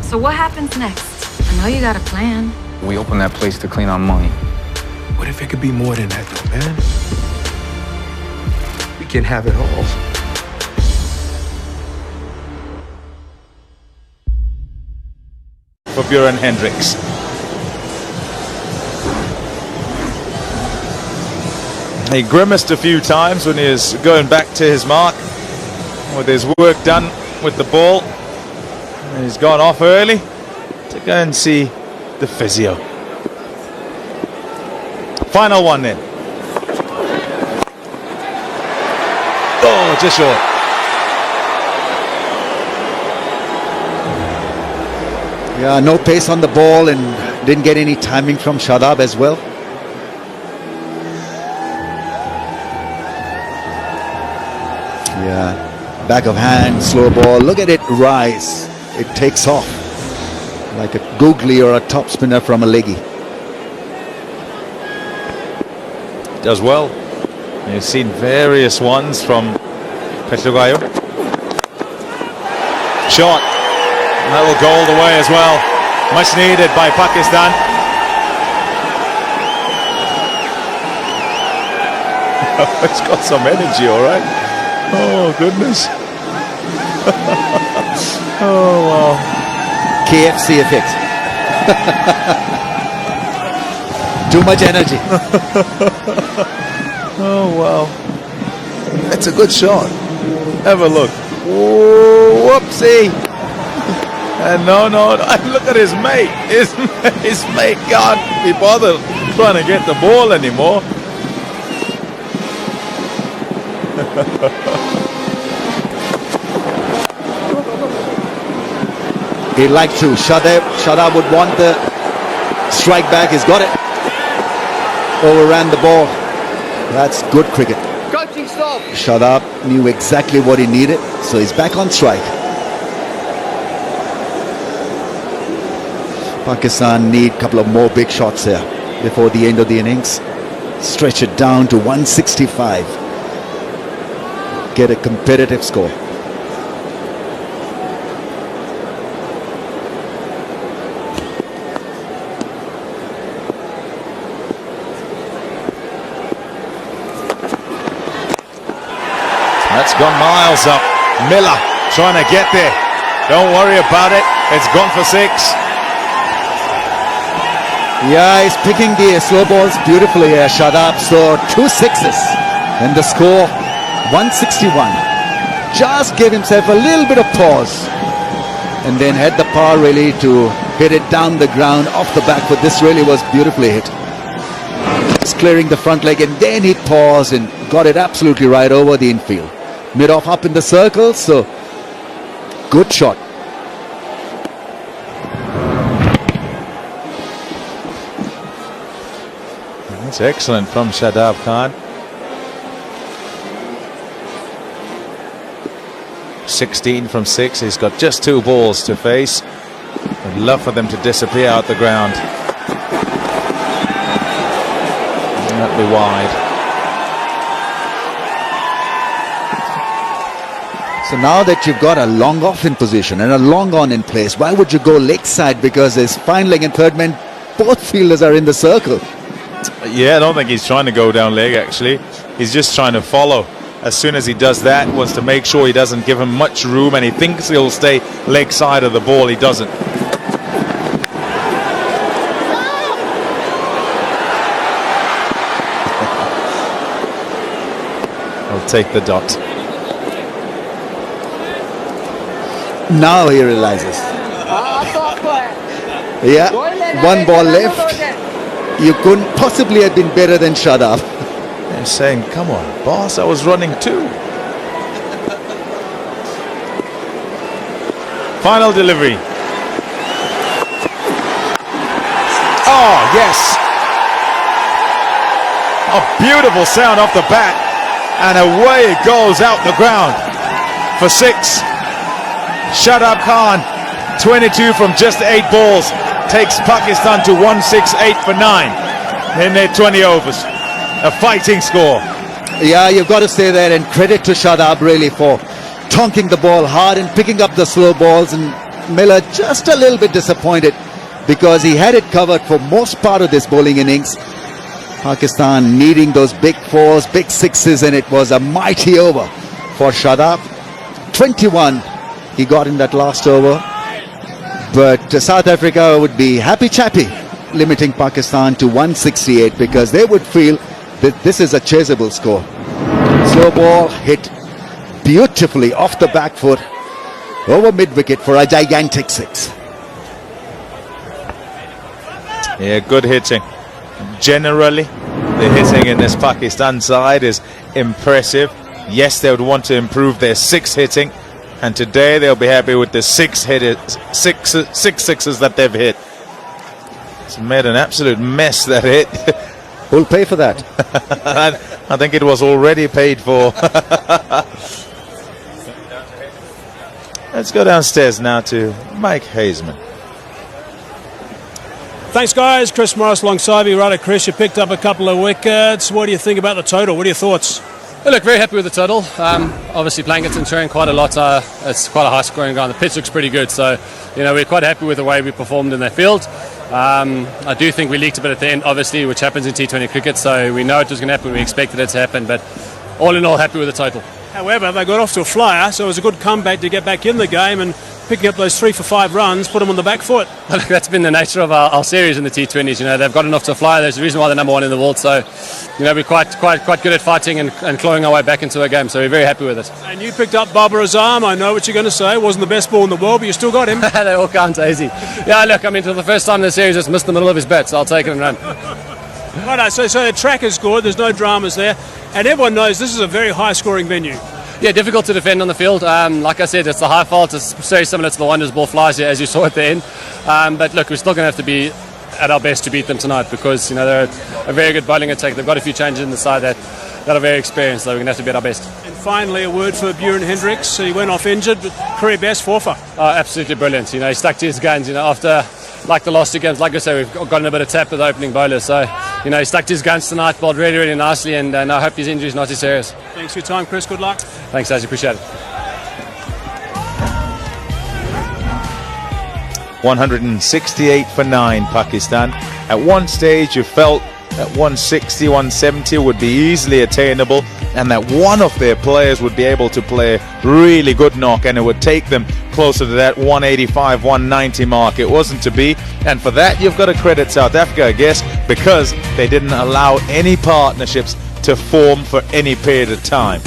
So what happens next? I know you got a plan.
We opened that place to clean our money.
What if it could be more than that, though, man? We can have it all.
for Buren Hendricks. He grimaced a few times when he was going back to his mark with his work done with the ball. And he's gone off early to go and see the physio. Final one then. Oh, just short.
Yeah, no pace on the ball and didn't get any timing from Shadab as well. Yeah, back of hand, slow ball. Look at it rise. It takes off like a googly or a top spinner from a leggy.
Does well. You've seen various ones from Petrugayo. Shot. And that will go all the way as well. Much needed by Pakistan. It's got some energy, all right. Oh, goodness. Oh, wow.
KFC effect. Too much energy.
Oh, wow. That's a good shot. Have a look. Whoopsie. And no, look at his mate. His mate can't be bothered trying to get the ball anymore.
He'd like to. Shadab would want the strike back. He's got it. Overran the ball. That's good cricket.
Coaching stop.
Shadab knew exactly what he needed, so he's back on strike. Pakistan need a couple of more big shots here before the end of the innings. Stretch it down to 165. Get a competitive score.
That's gone miles up. Miller trying to get there. Don't worry about it. It's gone for 6.
Yeah, he's picking the slow balls beautifully here, Shadab. So 2 sixes and the score 161. Just gave himself a little bit of pause and then had the power really to hit it down the ground off the back foot. This really was beautifully hit. Just clearing the front leg and then he paused and got it absolutely right over the infield. Mid-off up in the circle, so good shot.
That's excellent from Shadab Khan. 16 from 6. He's got just 2 balls to face. I'd love for them to disappear out the ground. That'd be wide.
So now that you've got a long off in position and a long on in place, why would you go leg side? Because there's fine leg and third man, both fielders are in the circle.
Yeah, I don't think he's trying to go down leg actually. He's just trying to follow. As soon as he does that, wants to make sure he doesn't give him much room, and he thinks he'll stay leg side of the ball. He doesn't. I'll take the dot.
Now he realizes. Yeah, 1 ball left. You couldn't possibly have been better than Shadab.
They're saying, come on, boss, I was running 2. Final delivery. Oh, yes. A beautiful sound off the bat. And away it goes out the ground for 6. Shadab Khan, 22 from just 8 balls, takes Pakistan to 168 for 9 in their 20 overs. A fighting score.
Yeah, you've got to say that, and credit to Shadab really for tonking the ball hard and picking up the slow balls. And Miller just a little bit disappointed because he had it covered for most part of this bowling innings. Pakistan needing those big 4s, big 6s, and it was a mighty over for Shadab. 21 he got in that last over. But South Africa would be happy chappy limiting Pakistan to 168 because they would feel that this is a chaseable score. Slow ball hit beautifully off the back foot over mid-wicket for a gigantic 6.
Yeah, good hitting. Generally, the hitting in this Pakistan side is impressive. Yes, they would want to improve their 6 hitting, and today they'll be happy with the 6 sixes that they've hit. It's made an absolute mess, that hit.
Who'll pay for that?
I think it was already paid for. Let's go downstairs now to Mike Hazeman.
Thanks, guys. Chris Morris alongside me. Right, Chris, you picked up a couple of wickets. What do you think about the total? What are your thoughts?
Well, look, very happy with the total. Obviously, playing at Centurion quite a lot. It's quite a high-scoring ground. The pitch looks pretty good, so we're quite happy with the way we performed in that field. I do think we leaked a bit at the end, obviously, which happens in T20 cricket. So we know it was going to happen. We expected it to happen, but all in all, happy with the total.
However, they got off to a flyer, so it was a good comeback to get back in the game and picking up those 3 for 5 runs, put them on the back foot.
That's been the nature of our series in the T20s. They've gotten off to a flyer. There's a reason why they're number 1 in the world. So, we're quite good at fighting and clawing our way back into a game. So we're very happy with it.
And you picked up Babar Azam. I know what you're going to say. Wasn't the best ball in the world, but you still got him.
They all count easy. Yeah, look, for the first time in the series, just missed the middle of his bat, so I'll take it and run.
Right, so the track is good. There's no dramas there, and everyone knows this is a very high-scoring venue.
Yeah, difficult to defend on the field. Like I said, it's the high fault. It's very similar to the Wonders ball flies here, as you saw at the end. But look, we're still going to have to be at our best to beat them tonight because they're a very good bowling attack. They've got a few changes in the side that are very experienced, so we're going to have to be at our best.
And finally, a word for Buren Hendricks. He went off injured, but career best 4 for.
Oh, absolutely brilliant. He stuck to his guns. After like the last 2 games, like I say, we've gotten a bit of tap with the opening bowlers. So he stuck to his guns tonight, bowled really, really nicely, and I hope his injury is not too serious.
Thanks for your time, Chris. Good luck.
Thanks, Aj. Appreciate it.
168 for 9, Pakistan. At one stage, you felt that 160, 170 would be easily attainable, and that one of their players would be able to play a really good knock, and it would take them closer to that 185, 190 mark. It wasn't to be, and for that, you've got to credit South Africa, I guess, because they didn't allow any partnerships to form for any period of time.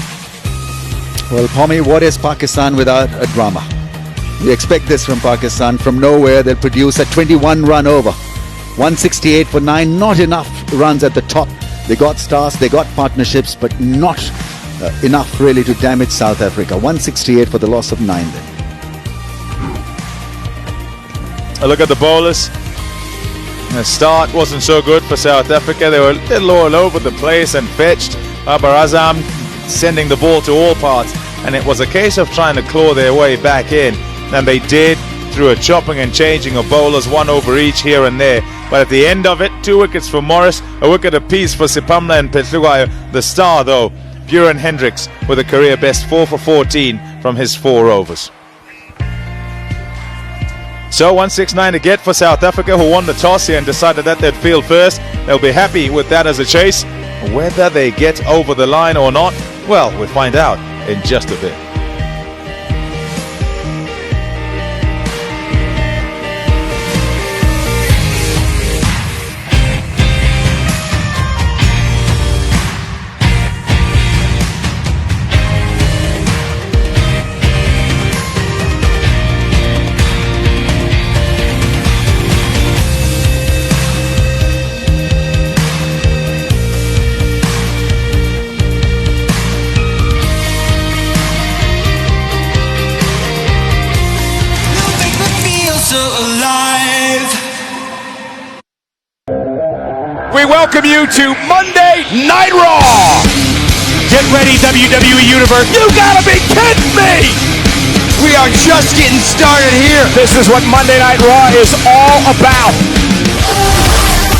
Well, Pommy, what is Pakistan without a drama? We expect this from Pakistan. From nowhere, they'll produce a 21-run over. 168 for 9, not enough runs at the top. They got stars, they got partnerships, but not enough really to damage South Africa. 168 for the loss of 9 then.
A look at the bowlers. The start wasn't so good for South Africa. They were a little all over the place and fetched. Babar Azam sending the ball to all parts, and it was a case of trying to claw their way back in, and they did through a chopping and changing of bowlers, 1 over each here and there. But at the end of it, 2 wickets for Morris, a wicket apiece for Sipamla and Petlugayo. The star, though, Buren Hendricks, with a career best 4 for 14 from his 4 overs. So 169 to get for South Africa, who won the toss here and decided that they'd field first. They'll be happy with that as a chase. Whether they get over the line or not, well, we'll find out in just a bit.
We welcome you to Monday Night Raw! Get ready, WWE Universe. You gotta be kidding me! We are just getting started here. This is what Monday Night Raw is all about.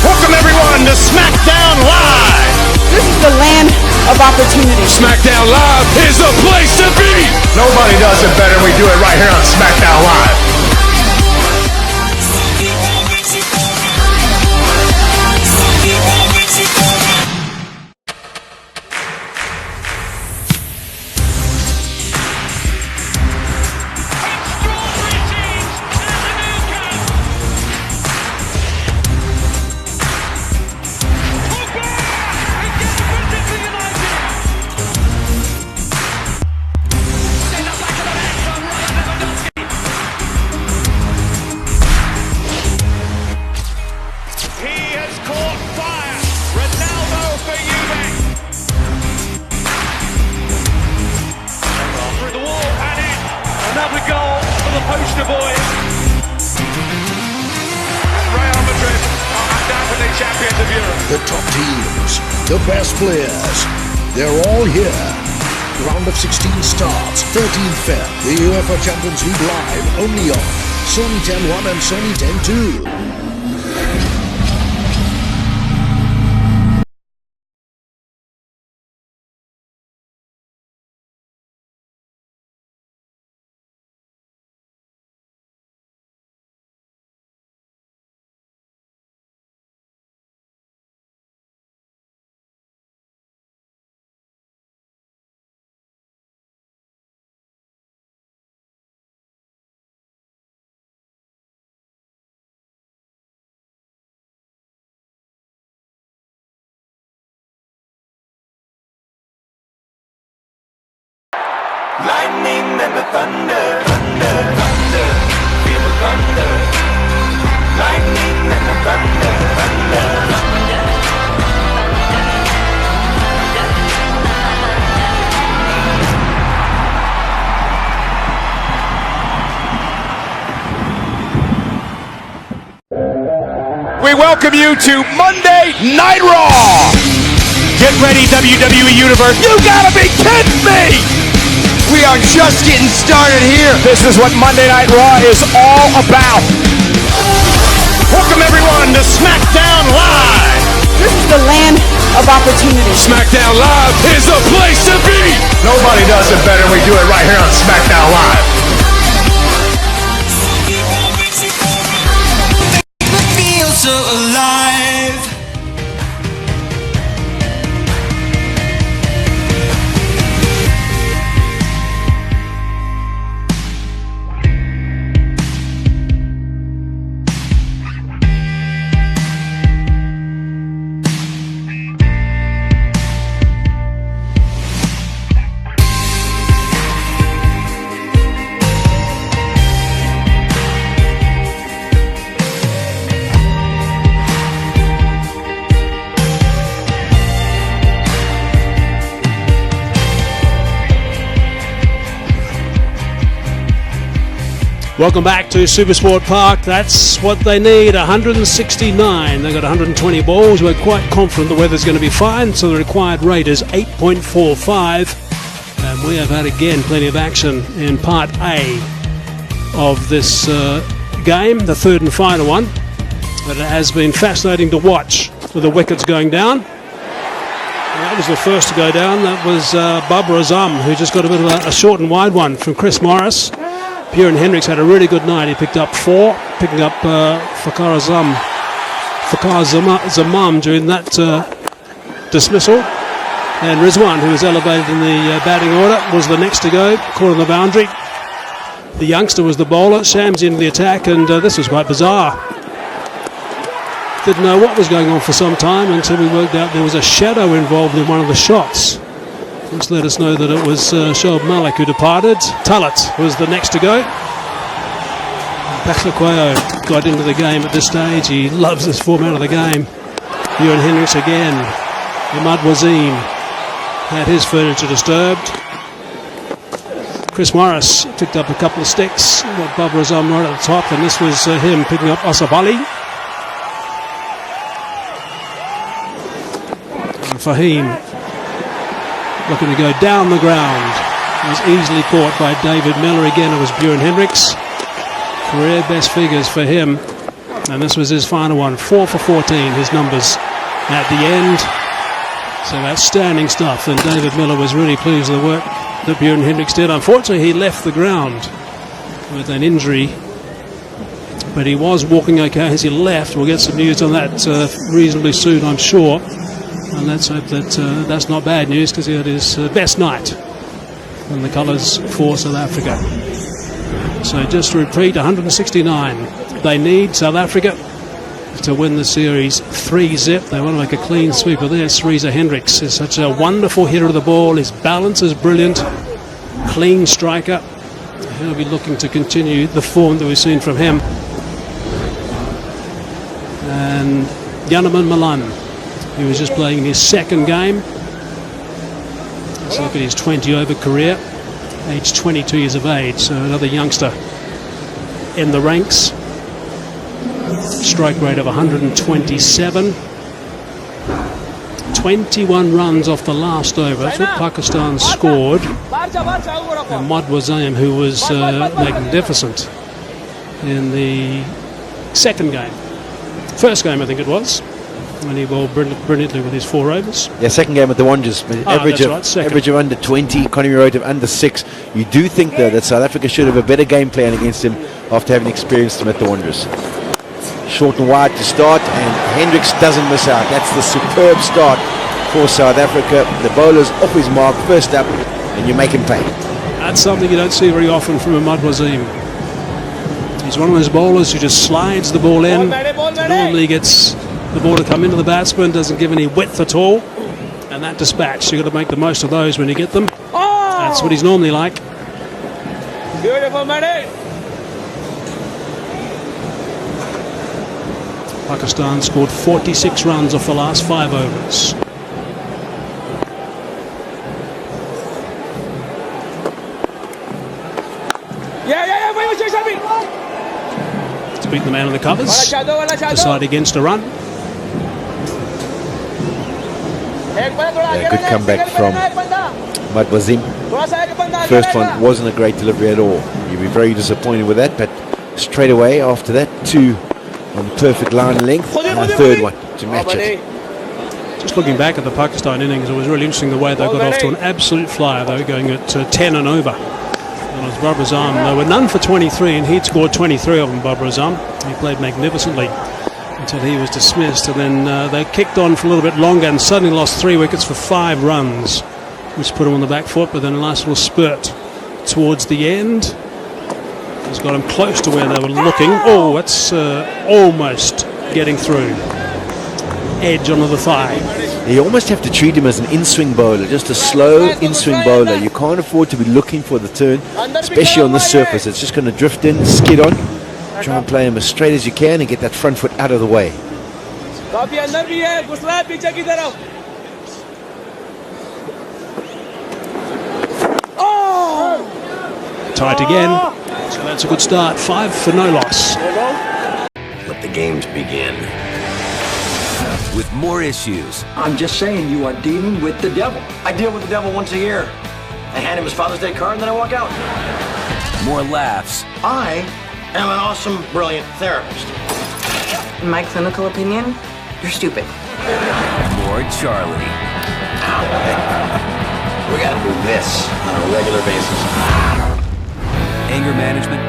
Welcome everyone to SmackDown Live.
This is the land of opportunity.
SmackDown Live is the place to be. Nobody does it better than we do it right here on SmackDown Live. Manchester boys. Real Madrid are undoubtedly champions of Europe.
The top teams, the best players, they're all here. Round of 16 starts, 13th Feb. The UEFA Champions League live only on Sony 10-1 and Sony 10-2.
Lightning and the thunder, thunder, thunder, feel the thunder. Lightning and the thunder, thunder, thunder. We welcome you to Monday Night Raw. Get ready, WWE Universe. You gotta be kidding me! We are just getting started here. This is what Monday Night Raw is all about. Welcome everyone to SmackDown Live.
This is the land of opportunity.
SmackDown Live is the place to be. Nobody does it better. We do it right here on SmackDown Live.
Feel so alive.
Welcome back to Supersport Park. That's what they need, 169. They've got 120 balls. We're quite confident the weather's going to be fine, so the required rate is 8.45. And we have had, again, plenty of action in Part A of this game, the third and final one. But it has been fascinating to watch with the wickets going down. That was the first to go down. That was Babar Azam, who just got a bit of a short and wide one from Chris Morris. Bjorn Hendricks had a really good night. He picked up 4, picking up Fakhar Zaman during that dismissal. And Rizwan, who was elevated in the batting order, was the next to go, caught on the boundary. The youngster was the bowler, Shams into the attack, and this was quite bizarre. Didn't know what was going on for some time until we worked out there was a shadow involved in one of the shots, which let us know that it was Shoaib Malik who departed. Talat was the next to go. Baklakwayo got into the game at this stage. He loves this format of the game. Bjorn Hendricks again. Imad Wazim had his furniture disturbed. Chris Morris picked up a couple of sticks. Got Babar Azam right at the top, and this was him picking up Asaf Ali. And Fahim looking to go down the ground. He was easily caught by David Miller. Again, it was Bjorn Hendricks. Career best figures for him. And this was his final one. 4 for 14, his numbers at the end. So outstanding stuff. And David Miller was really pleased with the work that Bjorn Hendricks did. Unfortunately, he left the ground with an injury. But he was walking okay as he left. We'll get some news on that reasonably soon, I'm sure. And let's hope that that's not bad news, because he had his best night in the colours for South Africa. So just to repeat, 169. They need South Africa to win the series 3-0. They want to make a clean sweep of this. Reza Hendricks is such a wonderful hitter of the ball. His balance is brilliant. Clean striker. He'll be looking to continue the form that we've seen from him. And Yanaman Malan, he was just playing in his second game. Let's look at his 20 over career, age 22 years of age, so another youngster in the ranks. Strike rate of 127. 21 runs off the last over. That's what Pakistan scored. And Ahmad Wasim, who was magnificent in the second game. First game, I think it was, when he bowled brilliantly with his 4 overs.
Yeah, second game at the Wanderers. Average of under 20, Connie Road of under 6. You do think, though, that South Africa should have a better game plan against him after having experienced him at the Wanderers. Short and wide to start, and Hendricks doesn't miss out. That's the superb start for South Africa. The bowler's off his mark, first up, and you make him pay.
That's something you don't see very often from Ahmad Wasim. He's one of those bowlers who just slides the ball in. Normally gets the ball to come into the batsman, doesn't give any width at all. And that dispatch, you've got to make the most of those when you get them. That's what he's normally like.
Beautiful, Mane.
Pakistan scored 46 runs off the last 5 overs. To beat the man on the covers. Decide against a run.
Yeah, good comeback from Ahmad Wasim. First one wasn't a great delivery at all. You'd be very disappointed with that, but straight away after that, 2 on the perfect line length, and a third one to match it.
Just looking back at the Pakistan innings, it was really interesting the way they got off to an absolute flyer. They were going at 10 and over. And it was Babar Azam. They were none for 23, and he'd scored 23 of them, Babar Azam. He played magnificently until he was dismissed. And then they kicked on for a little bit longer and suddenly lost 3 wickets for 5 runs, which put him on the back foot. But then a nice little spurt towards the end has got him close to where they were looking. Oh, it's almost getting through. Edge onto the thigh.
You almost have to treat him as an in-swing bowler, just a slow in-swing bowler. You can't afford to be looking for the turn, especially on the surface. It's just going to drift in, skid on. Try and play him as straight as you can and get that front foot out of the way.
Tight again. So that's a good start. 5 for no loss.
Let the games begin. With more issues.
I'm just saying, you are dealing with the devil. I deal with the devil once a year. I hand him his Father's Day card and then I walk out.
More laughs.
I am an awesome, brilliant therapist.
In my clinical opinion, you're stupid.
More Charlie.
We gotta do this on a regular basis.
Anger management.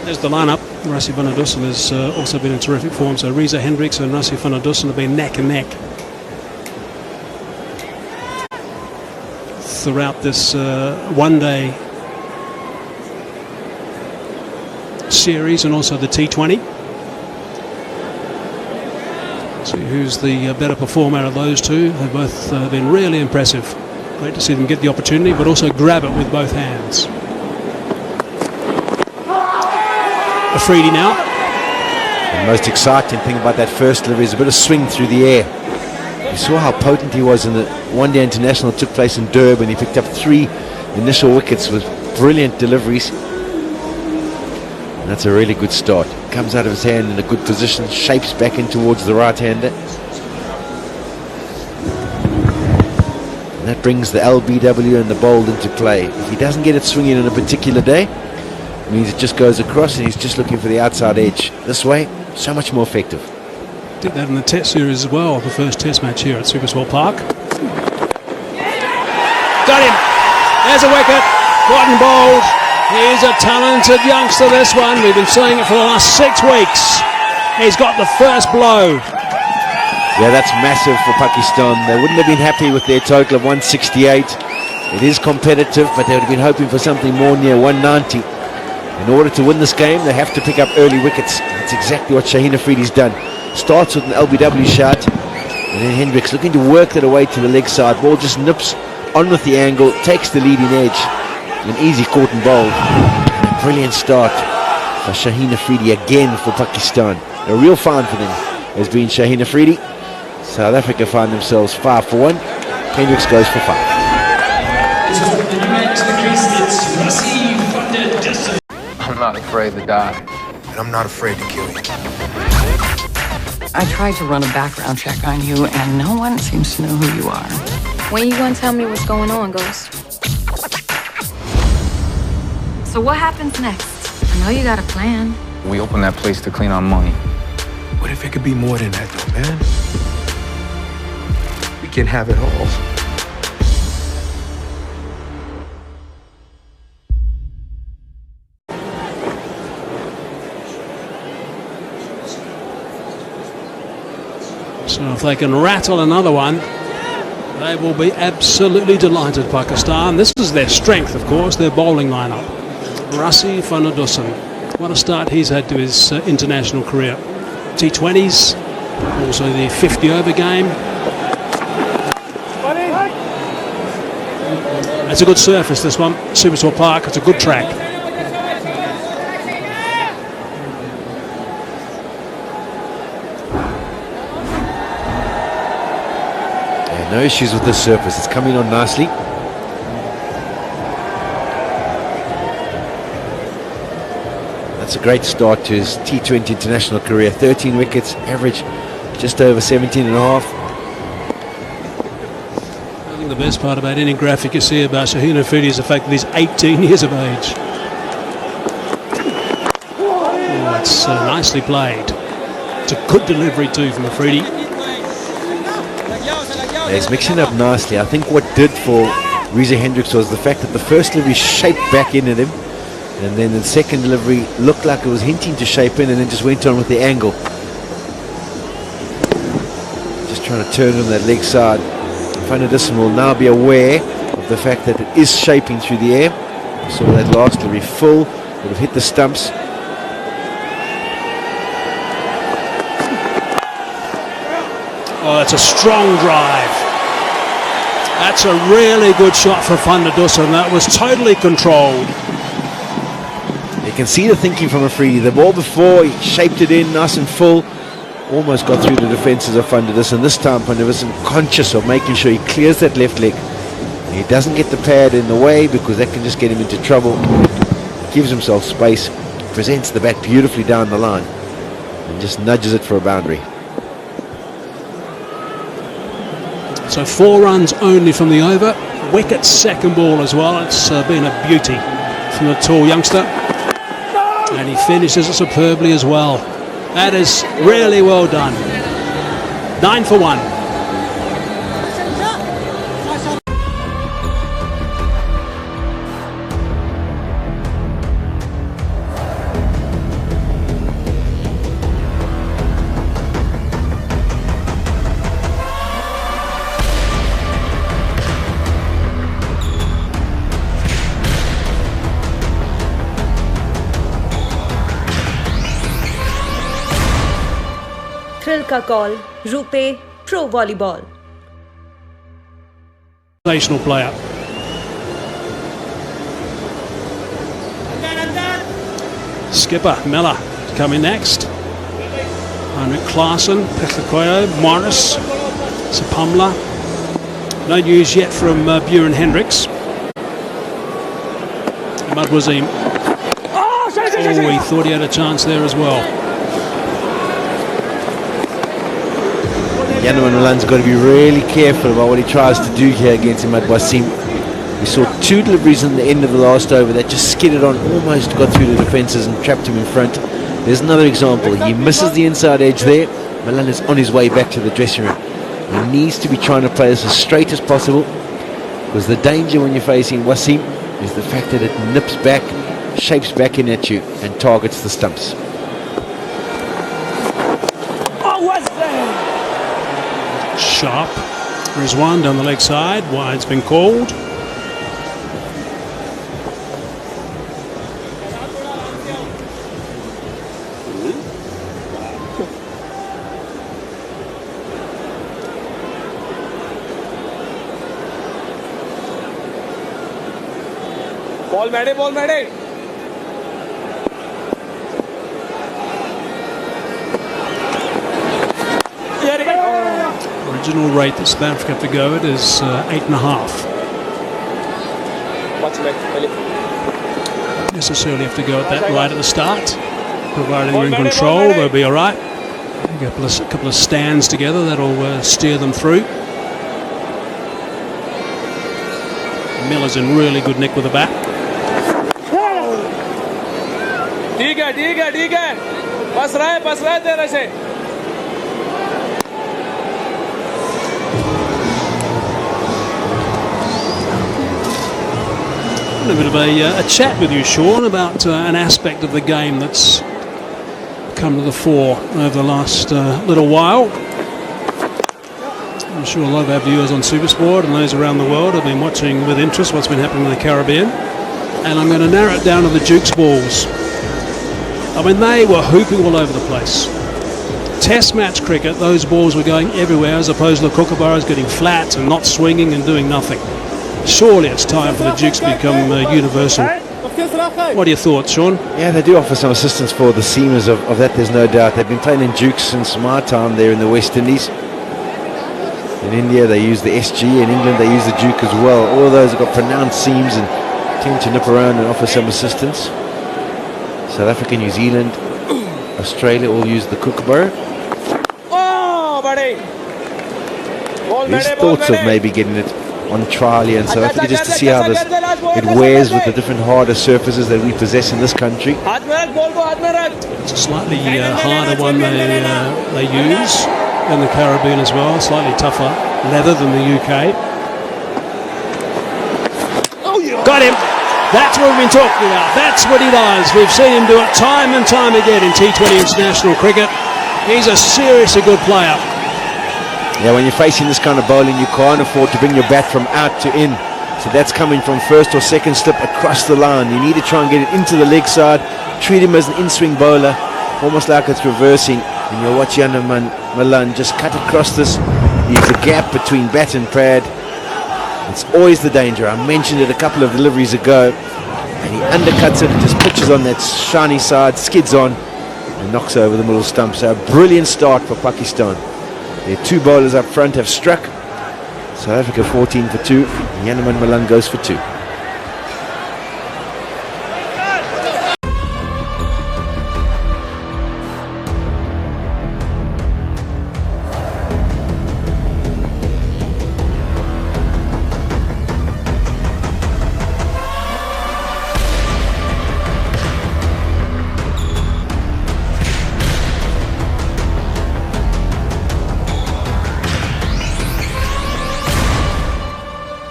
There's the lineup. Rassie van der Dussen has also been in terrific form. So Reza Hendricks and Rassie van der Dussen have been neck and neck throughout this one-day series and also the T20. See who's the better performer of those two. They've both been really impressive. Great to see them get the opportunity, but also grab it with both hands. Afridi now.
The most exciting thing about that first delivery is a bit of swing through the air. You saw how potent he was in the one-day international that took place in Durban. He picked up 3 initial wickets with brilliant deliveries. And that's a really good start. Comes out of his hand in a good position, shapes back in towards the right-hander. And that brings the LBW and the bowled into play. If he doesn't get it swinging on a particular day, it means it just goes across and he's just looking for the outside edge. This way, so much more effective.
Did that in the Test series as well, the first Test match here at Superswell Park. Got him! There's a wicket. Cotton bowled. He's a talented youngster, this one. We've been saying it for the last 6 weeks. He's got the first blow.
Yeah, that's massive for Pakistan. They wouldn't have been happy with their total of 168. It is competitive, but they would have been hoping for something more near 190. In order to win this game, they have to pick up early wickets. That's exactly what Shaheen Afridi's done. Starts with an LBW shot, and then Hendricks looking to work that away to the leg side. Ball just nips on with the angle, takes the leading edge. An easy caught and bowled. And a brilliant start for Shaheen Afridi again for Pakistan. A real find for them has been Shaheen Afridi. South Africa find themselves 5 for 1. Hendricks goes for 5.
I'm not afraid to die.
And I'm not afraid to kill you.
I tried to run a background check on you, and no one seems to know who you are.
When you gonna tell me what's going on, Ghost? So what happens next? I know you got a plan.
We opened that place to clean our money.
What if it could be more than that, though, man? We can have it all.
So if they can rattle another one, they will be absolutely delighted, Pakistan. This is their strength, of course, their bowling lineup. Rassie van der Dussen. What a start he's had to his international career. T20s, also the 50-over game. It's a good surface, this one. Supersport Park, it's a good track.
No issues with this surface, it's coming on nicely. That's a great start to his T20 international career. 13 wickets, average just over 17 and a half.
I think the best part about any graphic you see about Shaheen Afridi is the fact that he's 18 years of age. Oh, it's nicely played. It's a good delivery too from Afridi.
He's mixing up nicely. I think what did for Reza Hendricks was the fact that the first delivery shaped back in at him, and then the second delivery looked like it was hinting to shape in and then just went on with the angle. Just trying to turn on that leg side. Van der Dussen will now be aware of the fact that it is shaping through the air. So that last delivery full would have hit the stumps.
Oh, that's a strong drive. That's a really good shot for Van der Dussen. That was totally controlled.
You can see the thinking from Afridi. The ball before, he shaped it in nice and full. Almost got through the defences of Van der Dussen. This time Van der Dussen conscious of making sure he clears that left leg. He doesn't get the pad in the way because that can just get him into trouble. Gives himself space. Presents the bat beautifully down the line. And just nudges it for a boundary.
So 4 runs only from the over. Wicket second ball as well. It's been a beauty from the tall youngster. And he finishes it superbly as well. That is really well done. 9 for 1.
Thrill का call RuPay pro volleyball
Sensational player. Skipper Miller coming next. Heinrich Klaassen, Pekkakoyo, Morris, Sapumla. No news yet from Buren Hendricks. Ahmad Wasim. Oh, he thought he had a chance there as well.
Yanniman Malan's got to be really careful about what he tries to do here against Ahmad Wasim. We saw 2 deliveries in the end of the last over that just skidded on, almost got through the defences and trapped him in front. There's another example. He misses the inside edge there. Malan is on his way back to the dressing room. He needs to be trying to play this as straight as possible, because the danger when you're facing Wasim is the fact that it nips back, shapes back in at you and targets the stumps.
Sharp. Rizwan down the leg side. Wide's been called.
Ball ready, ball ready.
original rate that South Africa have to go at is 8.5. Don't necessarily have to go at that right at the start. Provided you're in control, they'll be all right. A couple of stands together, that'll steer them through. Miller's in really good nick with the bat. A bit of a chat with you, Sean, about an aspect of the game that's come to the fore over the last little while. I'm sure a lot of our viewers on Supersport and those around the world have been watching with interest what's been happening in the Caribbean. And I'm going to narrow it down to the Dukes balls. I mean, they were hooping all over the place. Test match cricket, those balls were going everywhere, as opposed to the Kookaburras getting flat and not swinging and doing nothing. Surely it's time for the Dukes to become universal. What are your thoughts, Sean?
Yeah, they do offer some assistance for the seamers of that, there's no doubt. They've been playing in Dukes since my time there in the West Indies. In India they use the SG, in England they use the Duke as well. All of those have got pronounced seams and tend to nip around and offer some assistance. South Africa, New Zealand, Australia all use the Kookaburra. There's thoughts of maybe getting it on trial here in South Africa just to see how it wears with the different harder surfaces that we possess in this country.
It's a slightly harder one they use in the Caribbean as well, slightly tougher leather than the UK. Got him! That's what we've been talking about. That's what he does. We've seen him do it time and time again in T20 international cricket. He's a seriously good player.
Yeah, when you're facing this kind of bowling, you can't afford to bring your bat from out to in. So that's coming from first or second slip across the line. You need to try and get it into the leg side, treat him as an in-swing bowler, almost like it's reversing. And you'll watch Janneman Malan just cut across this. There's a gap between bat and pad. It's always the danger. I mentioned it a couple of deliveries ago. And he undercuts it and just pitches on that shiny side, skids on, and knocks over the middle stump. So a brilliant start for Pakistan. Their two bowlers up front have struck. South Africa 14 for 2. Janneman Malan goes for 2.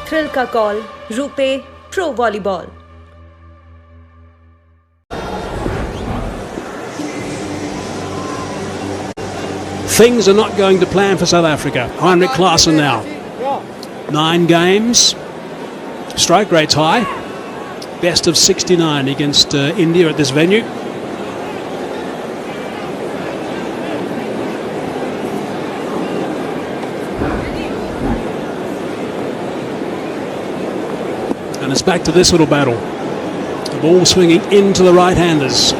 Thrill का call RuPay pro volleyball.
Things are not going to plan for South Africa. Heinrich Klaasen now. 9 games. Strike rate's high. Best of 69 against India at this venue. And it's back to this little battle. The ball swinging into the right-handers.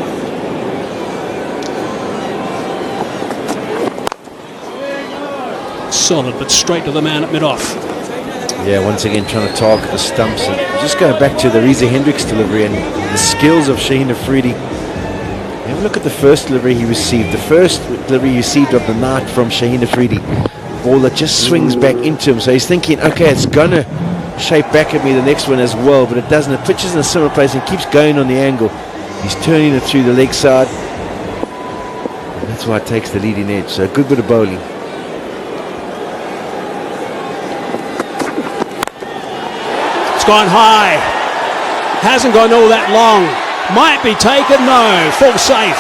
Solid, but straight to the man at mid-off.
Yeah, once again trying to target the stumps. And just going back to the Reza Hendricks delivery and the skills of Shaheen Afridi. Have a look at the first delivery he received. The first delivery he received of the night from Shaheen Afridi. Ball that just swings back into him. So he's thinking, okay, it's going to shape back at me the next one as well, but it doesn't. It pitches in a similar place and keeps going on the angle. He's turning it through the leg side. And that's why it takes the leading edge. So a good bit of bowling.
Gone high, hasn't gone all that long, might be taken, no, full safe.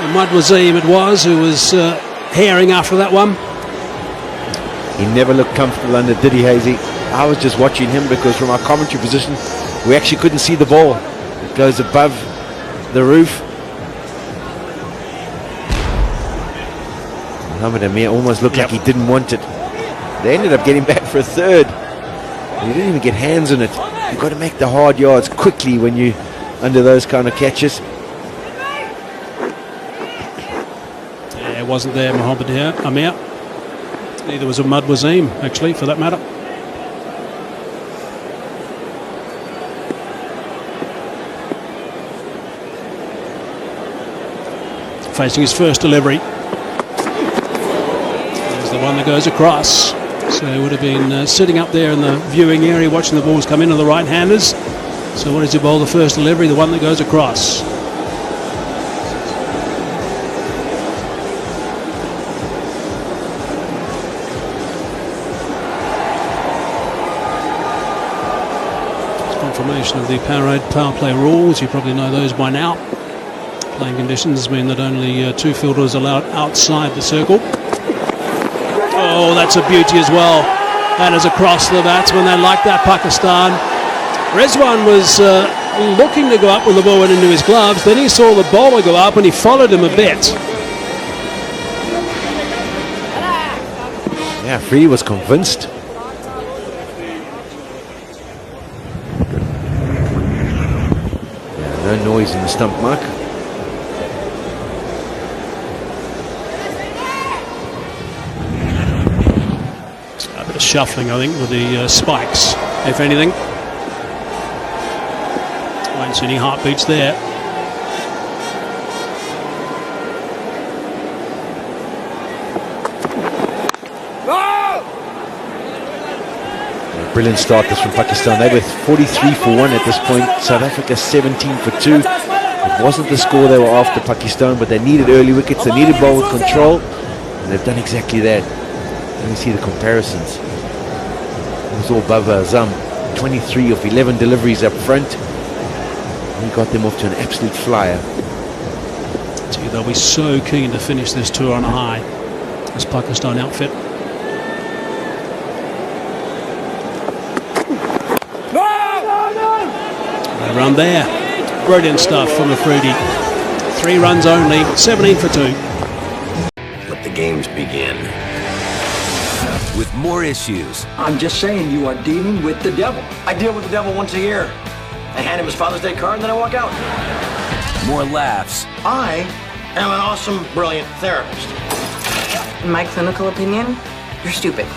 Ahmad Wasim it was who was herring after that one.
He never looked comfortable under, did he, Hazy? I was just watching him because from our commentary position we actually couldn't see the ball. It goes above the roof. Mohamed Amir almost looked like he didn't want it. They ended up getting back for a third. He didn't even get hands on it. You've got to make the hard yards quickly when you're under those kind of catches.
Yeah, wasn't there, Mohammed Amir. Neither was Ahmad Wasim, actually, for that matter. Facing his first delivery. There's the one that goes across. So he would have been sitting up there in the viewing area watching the balls come in on the right-handers. So what does he bowl the first delivery? The one that goes across. Confirmation of the power play rules. You probably know those by now. Playing conditions mean that only 2 fielders are allowed outside the circle. Oh, that's a beauty as well. That is across the batsman. They like that, Pakistan. Rizwan was looking to go up when the ball went into his gloves. Then he saw the bowler go up and he followed him a bit.
Yeah, Free was convinced. Yeah, no noise in the stump mark.
A bit of shuffling, I think, with the spikes, if anything. I don't see any heartbeats there.
Brilliant start this from Pakistan. They were 43 for 1 at this point. South Africa 17 for 2. It wasn't the score they were after, Pakistan, but they needed early wickets. They needed ball with control, and they've done exactly that. Let me see the comparisons. It was all Baba Azam. 23 of 11 deliveries up front. He got them off to an absolute flyer.
Gee, they'll be so keen to finish this tour on a high, this Pakistan outfit. Run there. Brilliant stuff from Afridi. 3 runs only, 17 for 2.
Let the games begin. With more issues.
I'm just saying, you are dealing with the devil. I deal with the devil once a year. I hand him his Father's Day card and then I walk out.
More laughs.
I am an awesome, brilliant therapist.
In my clinical opinion, you're stupid.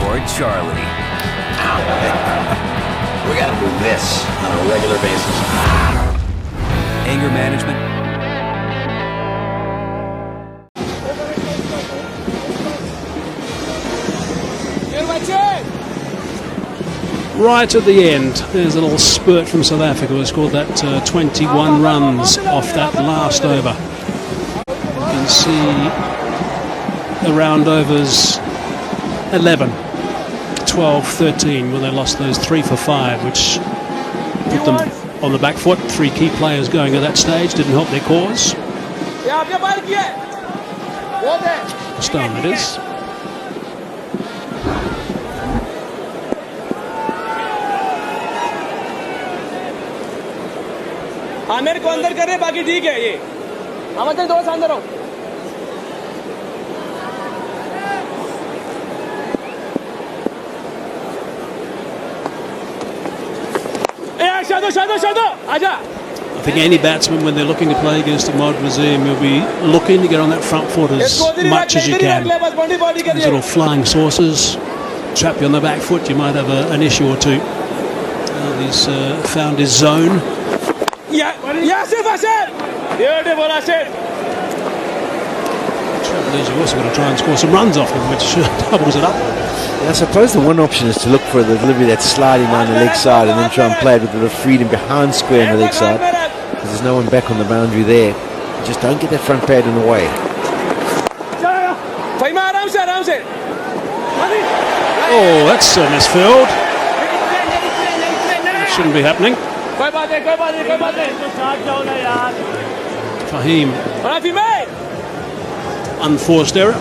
More Charlie.
We gotta do this on a regular basis.
Anger management.
Right at the end, there's a little spurt from South Africa who scored that 21 runs off that last over. You can see the round overs 11. 12, 13 when they lost those 3 for 5, which put them on the back foot. 3 key players going at that stage didn't help their cause. Pakistan, that is.
Aamir को अंदर कर रहे, बाकी ठीक है ये। हम अंदर 2 अंदर हो।
I think any batsman, when they're looking to play against Ahmad Wasim, you'll be looking to get on that front foot as much as you can. These little flying saucers trap you on the back foot, you might have an issue or two. He's found his zone. Trouble is, you've also got to try and score some runs off him, which doubles it up.
I suppose the one option is to look for the delivery that's sliding down the leg side and then try and play it with a bit of freedom behind square on the leg side, because there's no one back on the boundary there. You just don't get that front pad in the way.
Oh, that's a misfield. That shouldn't be happening. Fahim. Unforced error.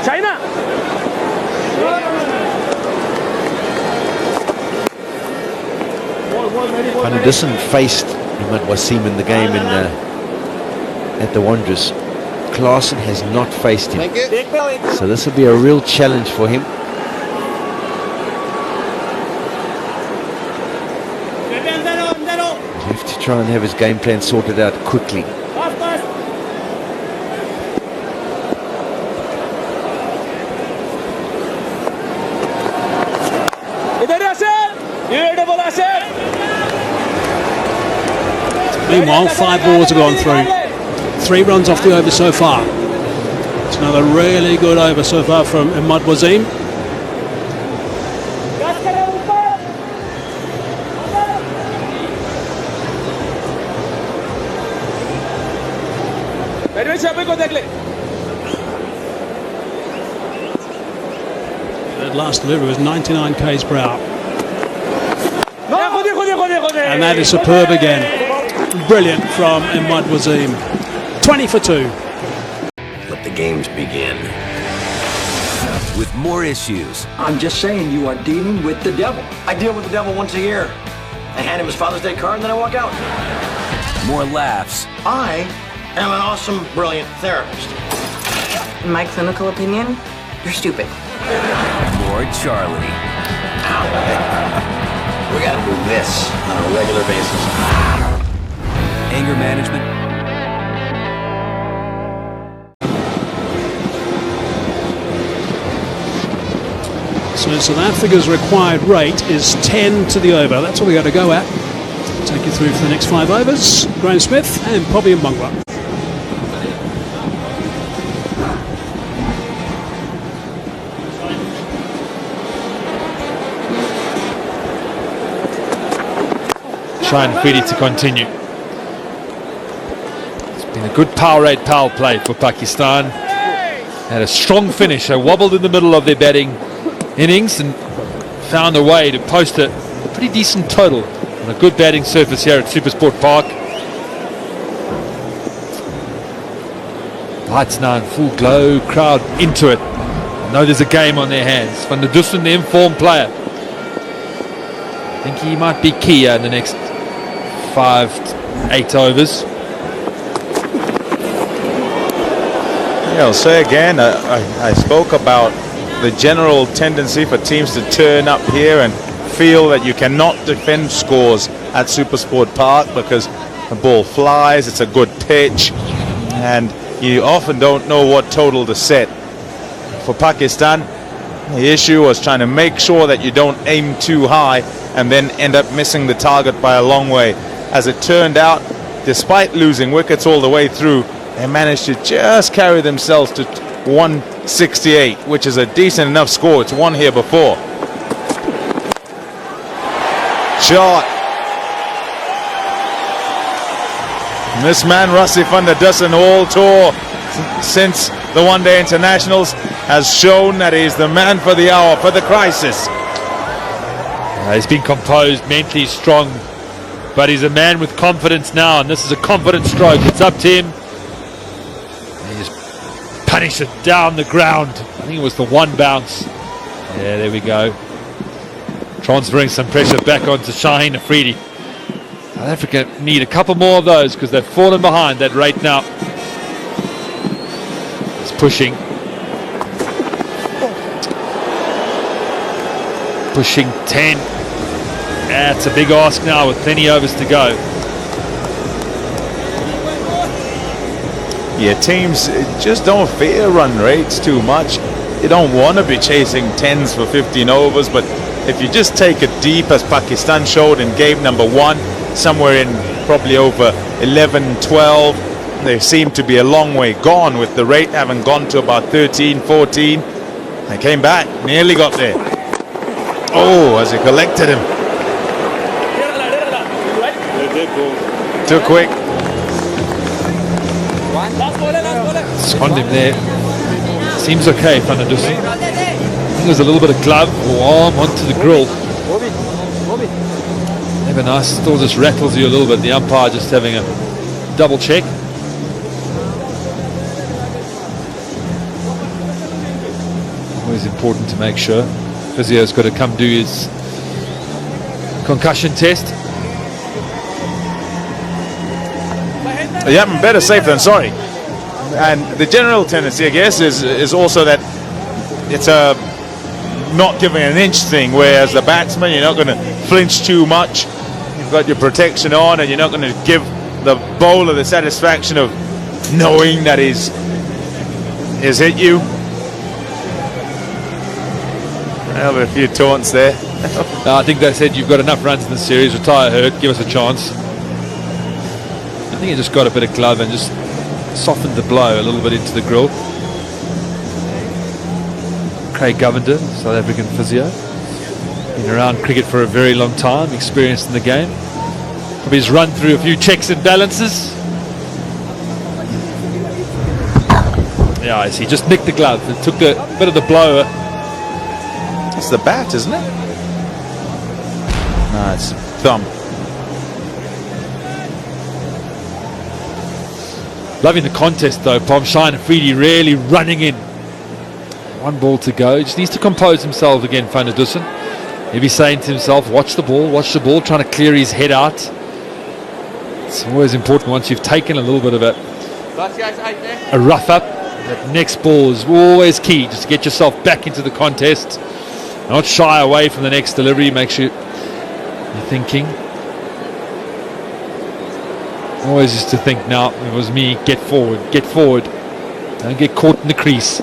China.
Van Dussen faced Ahmad Wasim in the game in at the Wanderers. Klaasen has not faced him, so this will be a real challenge for him. He'll have to try and have his game plan sorted out quickly.
Meanwhile, 5 balls have gone through. 3 runs off the over so far. It's another really good over so far from Ahmad Wasim. That last delivery was 99 k's per hour. And that is superb again. Brilliant from Ahmad Wasim. 20 for 2.
Let the games begin. With more issues.
I'm just saying, you are dealing with the devil. I deal with the devil once a year. I hand him his Father's Day card and then I walk out.
More laughs.
I am an awesome, brilliant therapist.
In my clinical opinion, you're stupid.
More Charlie.
We gotta do this on a regular basis.
Anger management.
So South Africa's required rate is 10 to the over. That's what we got to go at. Take you through for the next 5 overs. Graham Smith and Poppy Mbangwa.
Shine Freedy to continue. It's been a good power rate power play for Pakistan. Had a strong finish. They wobbled in the middle of their batting innings and found a way to post a pretty decent total on a good batting surface here at Supersport Park. Lights now in full glow, crowd into it. I know there's a game on their hands. Van der Dussen, the informed player. I think he might be key in the next 5 to 8 overs.
Yeah, I'll say again, I spoke about the general tendency for teams to turn up here and feel that you cannot defend scores at Supersport Park because the ball flies, it's a good pitch, and you often don't know what total to set. For Pakistan, the issue was trying to make sure that you don't aim too high and then end up missing the target by a long way. As it turned out, despite losing wickets all the way through, they managed to just carry themselves to 168, which is a decent enough score. It's won here before. Shot. And this man, Rassie van der Dussen, all tour since the one-day internationals, has shown that he's the man for the hour, for the crisis.
He's been composed, mentally strong, but he's a man with confidence now, and this is a confident stroke. It's up to him. He just punished it down the ground. I think it was the one bounce. Yeah, there we go. Transferring some pressure back onto Shaheen Afridi. South Africa need a couple more of those because they've fallen behind that rate now. It's pushing. Pushing 10. That's a big ask now with plenty overs to go.
Yeah, teams just don't fear run rates too much. You don't want to be chasing 10s for 15 overs, but if you just take it deep, as Pakistan showed in game number 1, somewhere in probably over 11, 12, they seem to be a long way gone, with the rate having gone to about 13, 14. They came back, nearly got there. Oh, as he collected him. Too quick.
Sconned him there. Seems okay, Van der Dussen. I think there's a little bit of glove or arm onto the grill. Never nice. Still just rattles you a little bit. The umpire just having a double check. Always important to make sure. Physio's got to come do his concussion test.
Yeah, better safe than sorry. And the general tendency, I guess, is also that it's a not giving an inch thing, whereas the batsman, you're not going to flinch too much. You've got your protection on, and you're not going to give the bowler the satisfaction of knowing that he's hit you. Well, a few taunts there.
I think they said you've got enough runs in the series, retire Hurt, give us a chance. I think he just got a bit of glove and just softened the blow a little bit into the grill. Craig Govender, South African physio. Been around cricket for a very long time, experienced in the game. Probably has run through a few checks and balances. Yeah, I see. Just nicked the glove. It took a bit of the blow.
It's the bat, isn't it? No, it's thumb.
Loving the contest though. Pom Shine Afridi really running in. One ball to go. He just needs to compose himself again, Van der Dussen. He'll be saying to himself, watch the ball, trying to clear his head out. It's always important once you've taken a little bit of a rough up. That next ball is always key, just to get yourself back into the contest. Not shy away from the next delivery. Make sure you're thinking. Always used to think, now it was me, get forward. Don't get caught in the crease.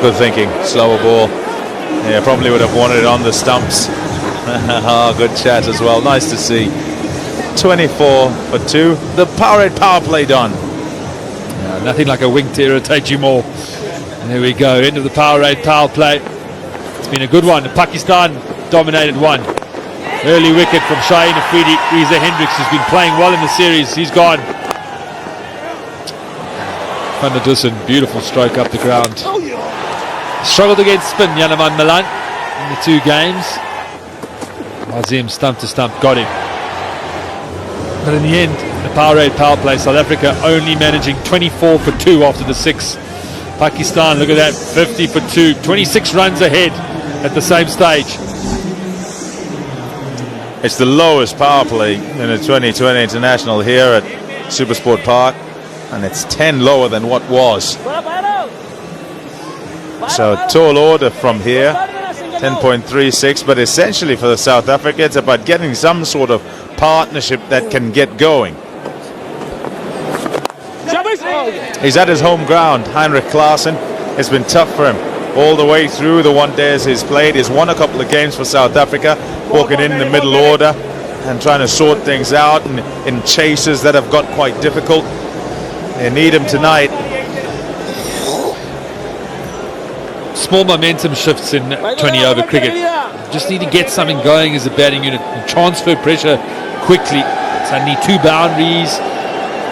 Good thinking, slower ball. Yeah, probably would have wanted it on the stumps. Oh, good chat as well. Nice to see. 24 for 2. The Powerade power play done.
Nothing like a wing to irritate you more. And there we go, end of the Powerade power play. It's been a good one. Pakistan dominated one. Early wicket from Shaheen Afridi. Riza Hendricks has been playing well in the series. He's gone. Van der Dussen, beautiful stroke up the ground. Struggled against spin, Janavan Milan, in the 2 games. Azim stump to stump, got him. But in the end, the Powerade power play, South Africa only managing 24 for 2 after the 6. Pakistan, look at that, 50 for 2, 26 runs ahead at the same stage.
It's the lowest power play in the 2020 International here at Supersport Park, and it's 10 lower than what was. So tall order from here, 10.36, but essentially for the South Africa, it's about getting some sort of partnership that can get going. He's at his home ground, Heinrich Klaasen. It's been tough for him all the way through the 1 days he's played. He's won a couple of games for South Africa, walking in the middle order and trying to sort things out in chases that have got quite difficult. They need him tonight.
Small momentum shifts in 20 over cricket. Just need to get something going as a batting unit. Transfer pressure quickly. Suddenly 2 boundaries.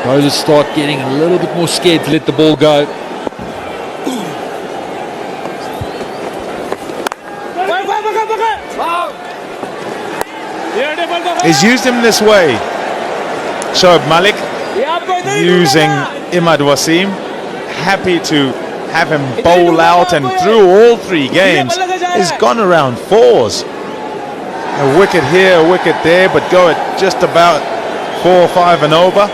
Bowlers start getting a little bit more scared to let the ball go.
He's used him this way. Shoaib Malik using Imad Wasim. Happy to have him bowl out, and through all 3 games he's gone around 4s. A wicket here, a wicket there, but go at just about 4, 5 and over.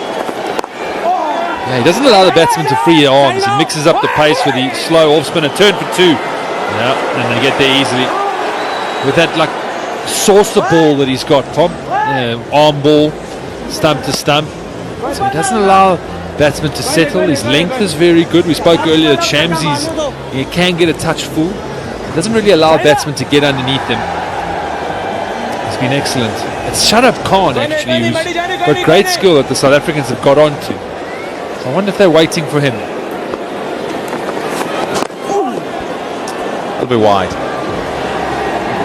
Yeah, he doesn't allow the batsman to free their arms. He mixes up the pace with the slow off spinner. Turn for 2. Yeah, and they get there easily with that like saucer ball that he's got, Tom. Arm ball, stump to stump. So he doesn't allow batsman to settle. His length is very good. We spoke earlier that Shamsi's, he can get a touch full. He doesn't really allow batsmen to get underneath them. He's been excellent. It's Sharaf Khan actually, who's got great skill that the South Africans have got onto. So I wonder if they're waiting for him.
A little bit wide.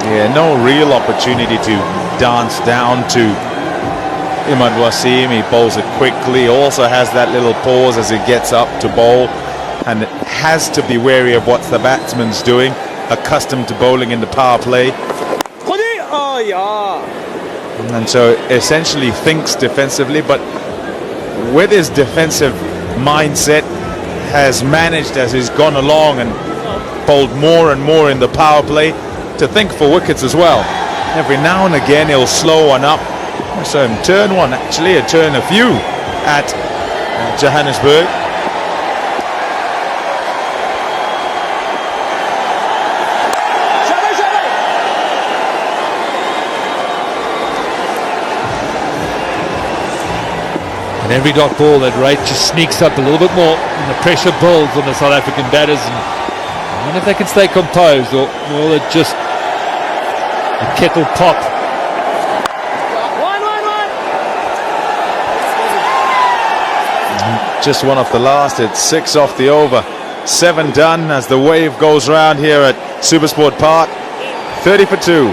Yeah, no real opportunity to dance down to Imad Wasim. He bowls it quickly, also has that little pause as he gets up to bowl, and has to be wary of what the batsman's doing, accustomed to bowling in the power play, and so essentially thinks defensively, but with his defensive mindset has managed as he's gone along and called more and more in the power play to think for wickets as well. Every now and again he'll slow one up. I saw him turn one, actually, a turn a few at Johannesburg.
And every dot ball that rate just sneaks up a little bit more and the pressure builds on the South African batters. And I wonder if they can stay composed, or will it just a kettle pop?
Just one off the last, it's 6 off the over. 7 done as the wave goes round here at Supersport Park. 30 for 2.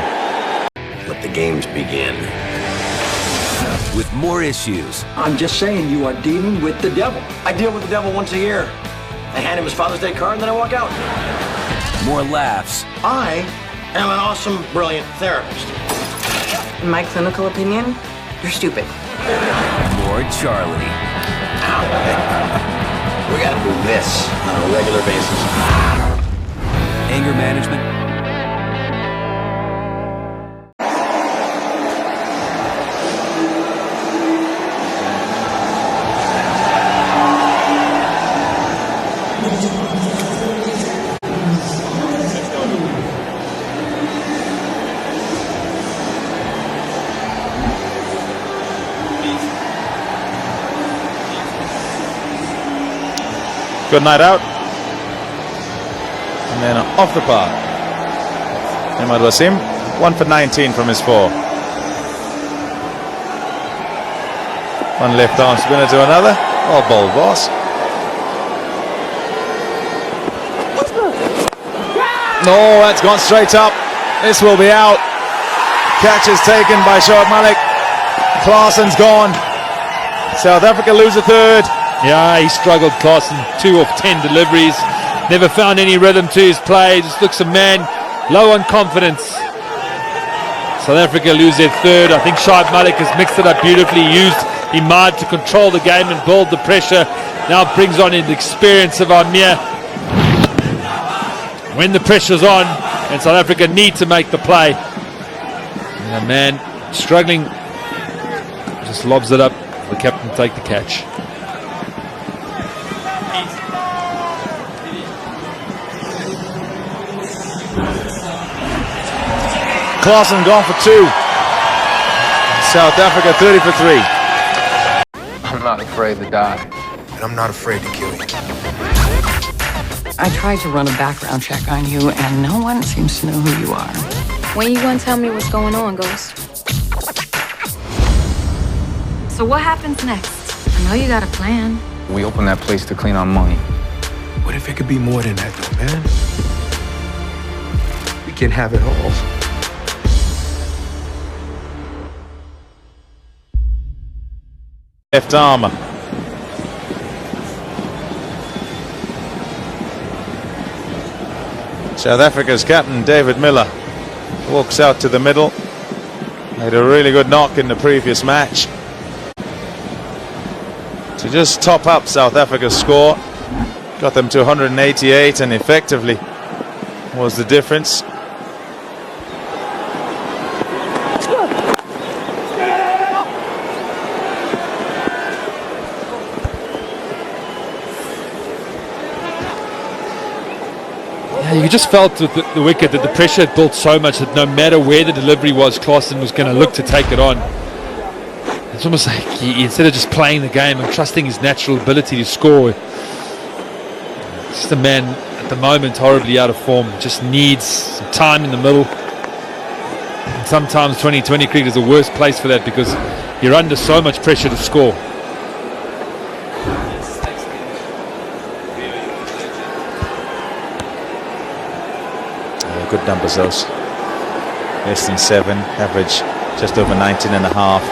Let the games begin. With more issues.
I'm just saying, you are dealing with the devil. I deal with the devil once a year. I hand him his Father's Day card and then I walk out.
More laughs.
I am an awesome, brilliant therapist.
In my clinical opinion, you're stupid.
More Charlie.
We gotta do this on a regular basis.
Anger management.
Good night out. And then off the park. Ahmed Wasim, 1 for 19 from his 4. One left arm spinner to another. Oh, bold boss. No, that's gone straight up. This will be out. Catch is taken by Shoaib Malik. Klaasen's gone. South Africa lose a third.
Yeah, he struggled, Klaasen. 2 of 10 deliveries. Never found any rhythm to his play. Just looks a man low on confidence. South Africa lose their third. I think Shoaib Malik has mixed it up beautifully. Used Imad to control the game and build the pressure. Now brings on the experience of Amir. When the pressure's on and South Africa need to make the play. And a man struggling just lobs it up. The captain take the catch.
Klaasen gone for 2. South Africa 30 for 3.
I'm not afraid to die.
And I'm not afraid to kill you.
I tried to run a background check on you, and no one seems to know who you are.
When you gonna tell me what's going on, Ghost? So what happens next? I know you got a plan.
We opened that place to clean our money.
What if it could be more than that, though, man? We can have it all.
Left arm. South Africa's captain, David Miller, walks out to the middle. Made a really good knock in the previous match to just top up South Africa's score. Got them to 188 and effectively was the difference.
You just felt with the wicket that the pressure had built so much that no matter where the delivery was, Klaasen was going to look to take it on. It's almost like he, instead of just playing the game and trusting his natural ability to score, just a man at the moment horribly out of form, just needs some time in the middle. And sometimes 2020 cricket is the worst place for that because you're under so much pressure to score.
Good numbers those. Less than 7, average just over 19.5.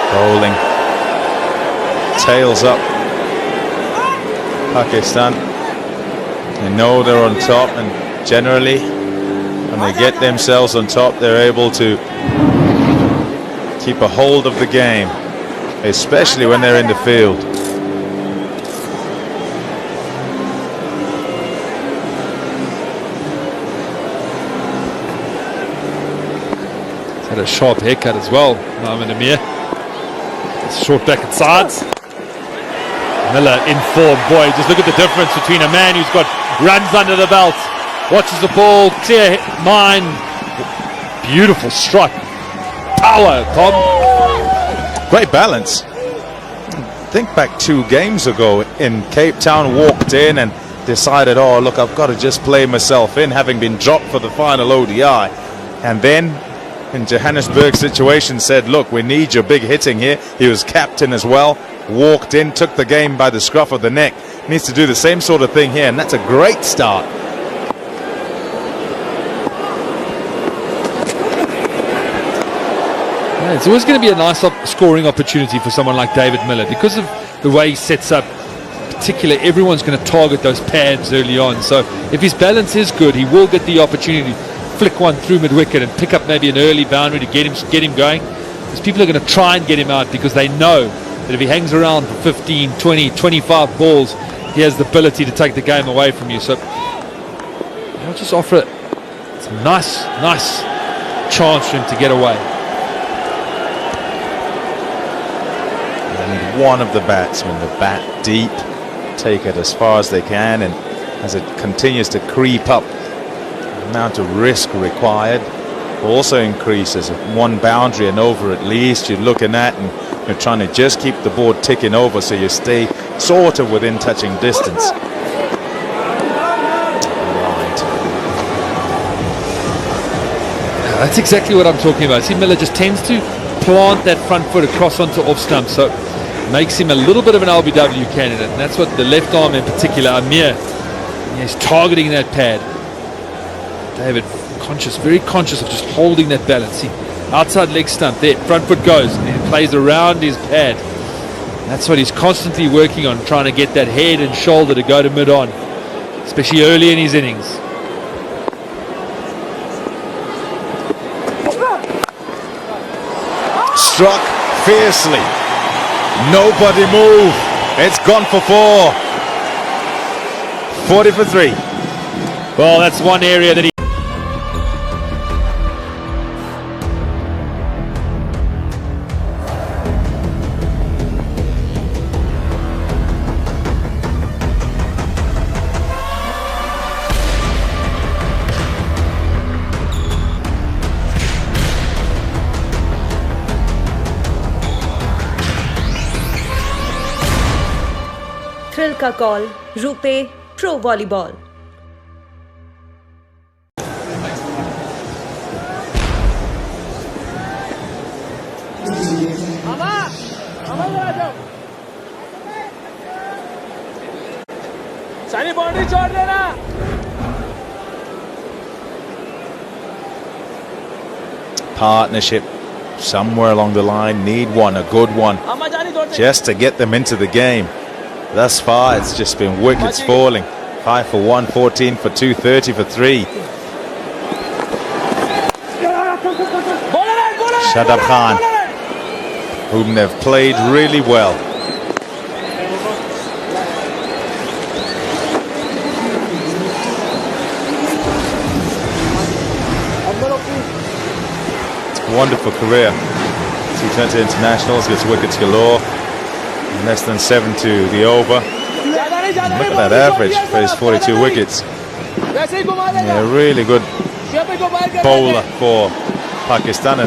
Bowling. Tails up. Pakistan. They know they're on top, and generally when they get themselves on top they're able to keep a hold of the game, especially when they're in the field.
Had a sharp haircut as well, Mohamed Amir. Short back and sides. Miller in form. Boy, just look at the difference between a man who's got runs under the belt, watches the ball, clear mind, beautiful strike. Power, Tom.
Great balance. Think back 2 games ago in Cape Town, walked in and decided, oh look, I've got to just play myself in, having been dropped for the final ODI. And then in Johannesburg situation said, look, we need your big hitting here. He was captain as well, walked in, took the game by the scruff of the neck. Needs to do the same sort of thing here, and that's a great start.
Yeah, it's always going to be a nice scoring opportunity for someone like David Miller because of the way he sets up. Particularly, everyone's going to target those pads early on. So if his balance is good, he will get the opportunity to flick one through mid-wicket and pick up maybe an early boundary to get him going. Because people are going to try and get him out because they know that if he hangs around for 15, 20, 25 balls, he has the ability to take the game away from you. So I'll just offer it. It's a nice chance for him to get away.
And one of the batsmen, the bat deep, take it as far as they can, and as it continues to creep up, the amount of risk required also increases. One boundary and over at least you're looking at, and you're trying to just keep the board ticking over so you stay sort of within touching distance.
That's exactly what I'm talking about. See, Miller just tends to plant that front foot across onto off stump, so makes him a little bit of an LBW candidate, and that's what the left arm in particular, Amir, is targeting that pad. David very conscious of just holding that balance. See, outside leg stump there, front foot goes and he plays around his pad. That's what he's constantly working on, trying to get that head and shoulder to go to mid on, especially early in his innings.
Struck fiercely. Nobody move. It's gone for 4. 40 for 3.
Well, that's one area that he...
thrill का call RuPay pro volleyball.
सारी boundary छोड़ देना।
Partnership somewhere along the line, need one, a good one, just to get them into the game. Thus far it's just been wickets falling. 5 for 1, 14 for 2, 30 for 3. Shadab Khan, whom they've played really well. Wonderful career. T20 internationals, gets wickets galore. Less than 7 to the over. Look at that average for his 42 wickets. Yeah, really good bowler for Pakistan. And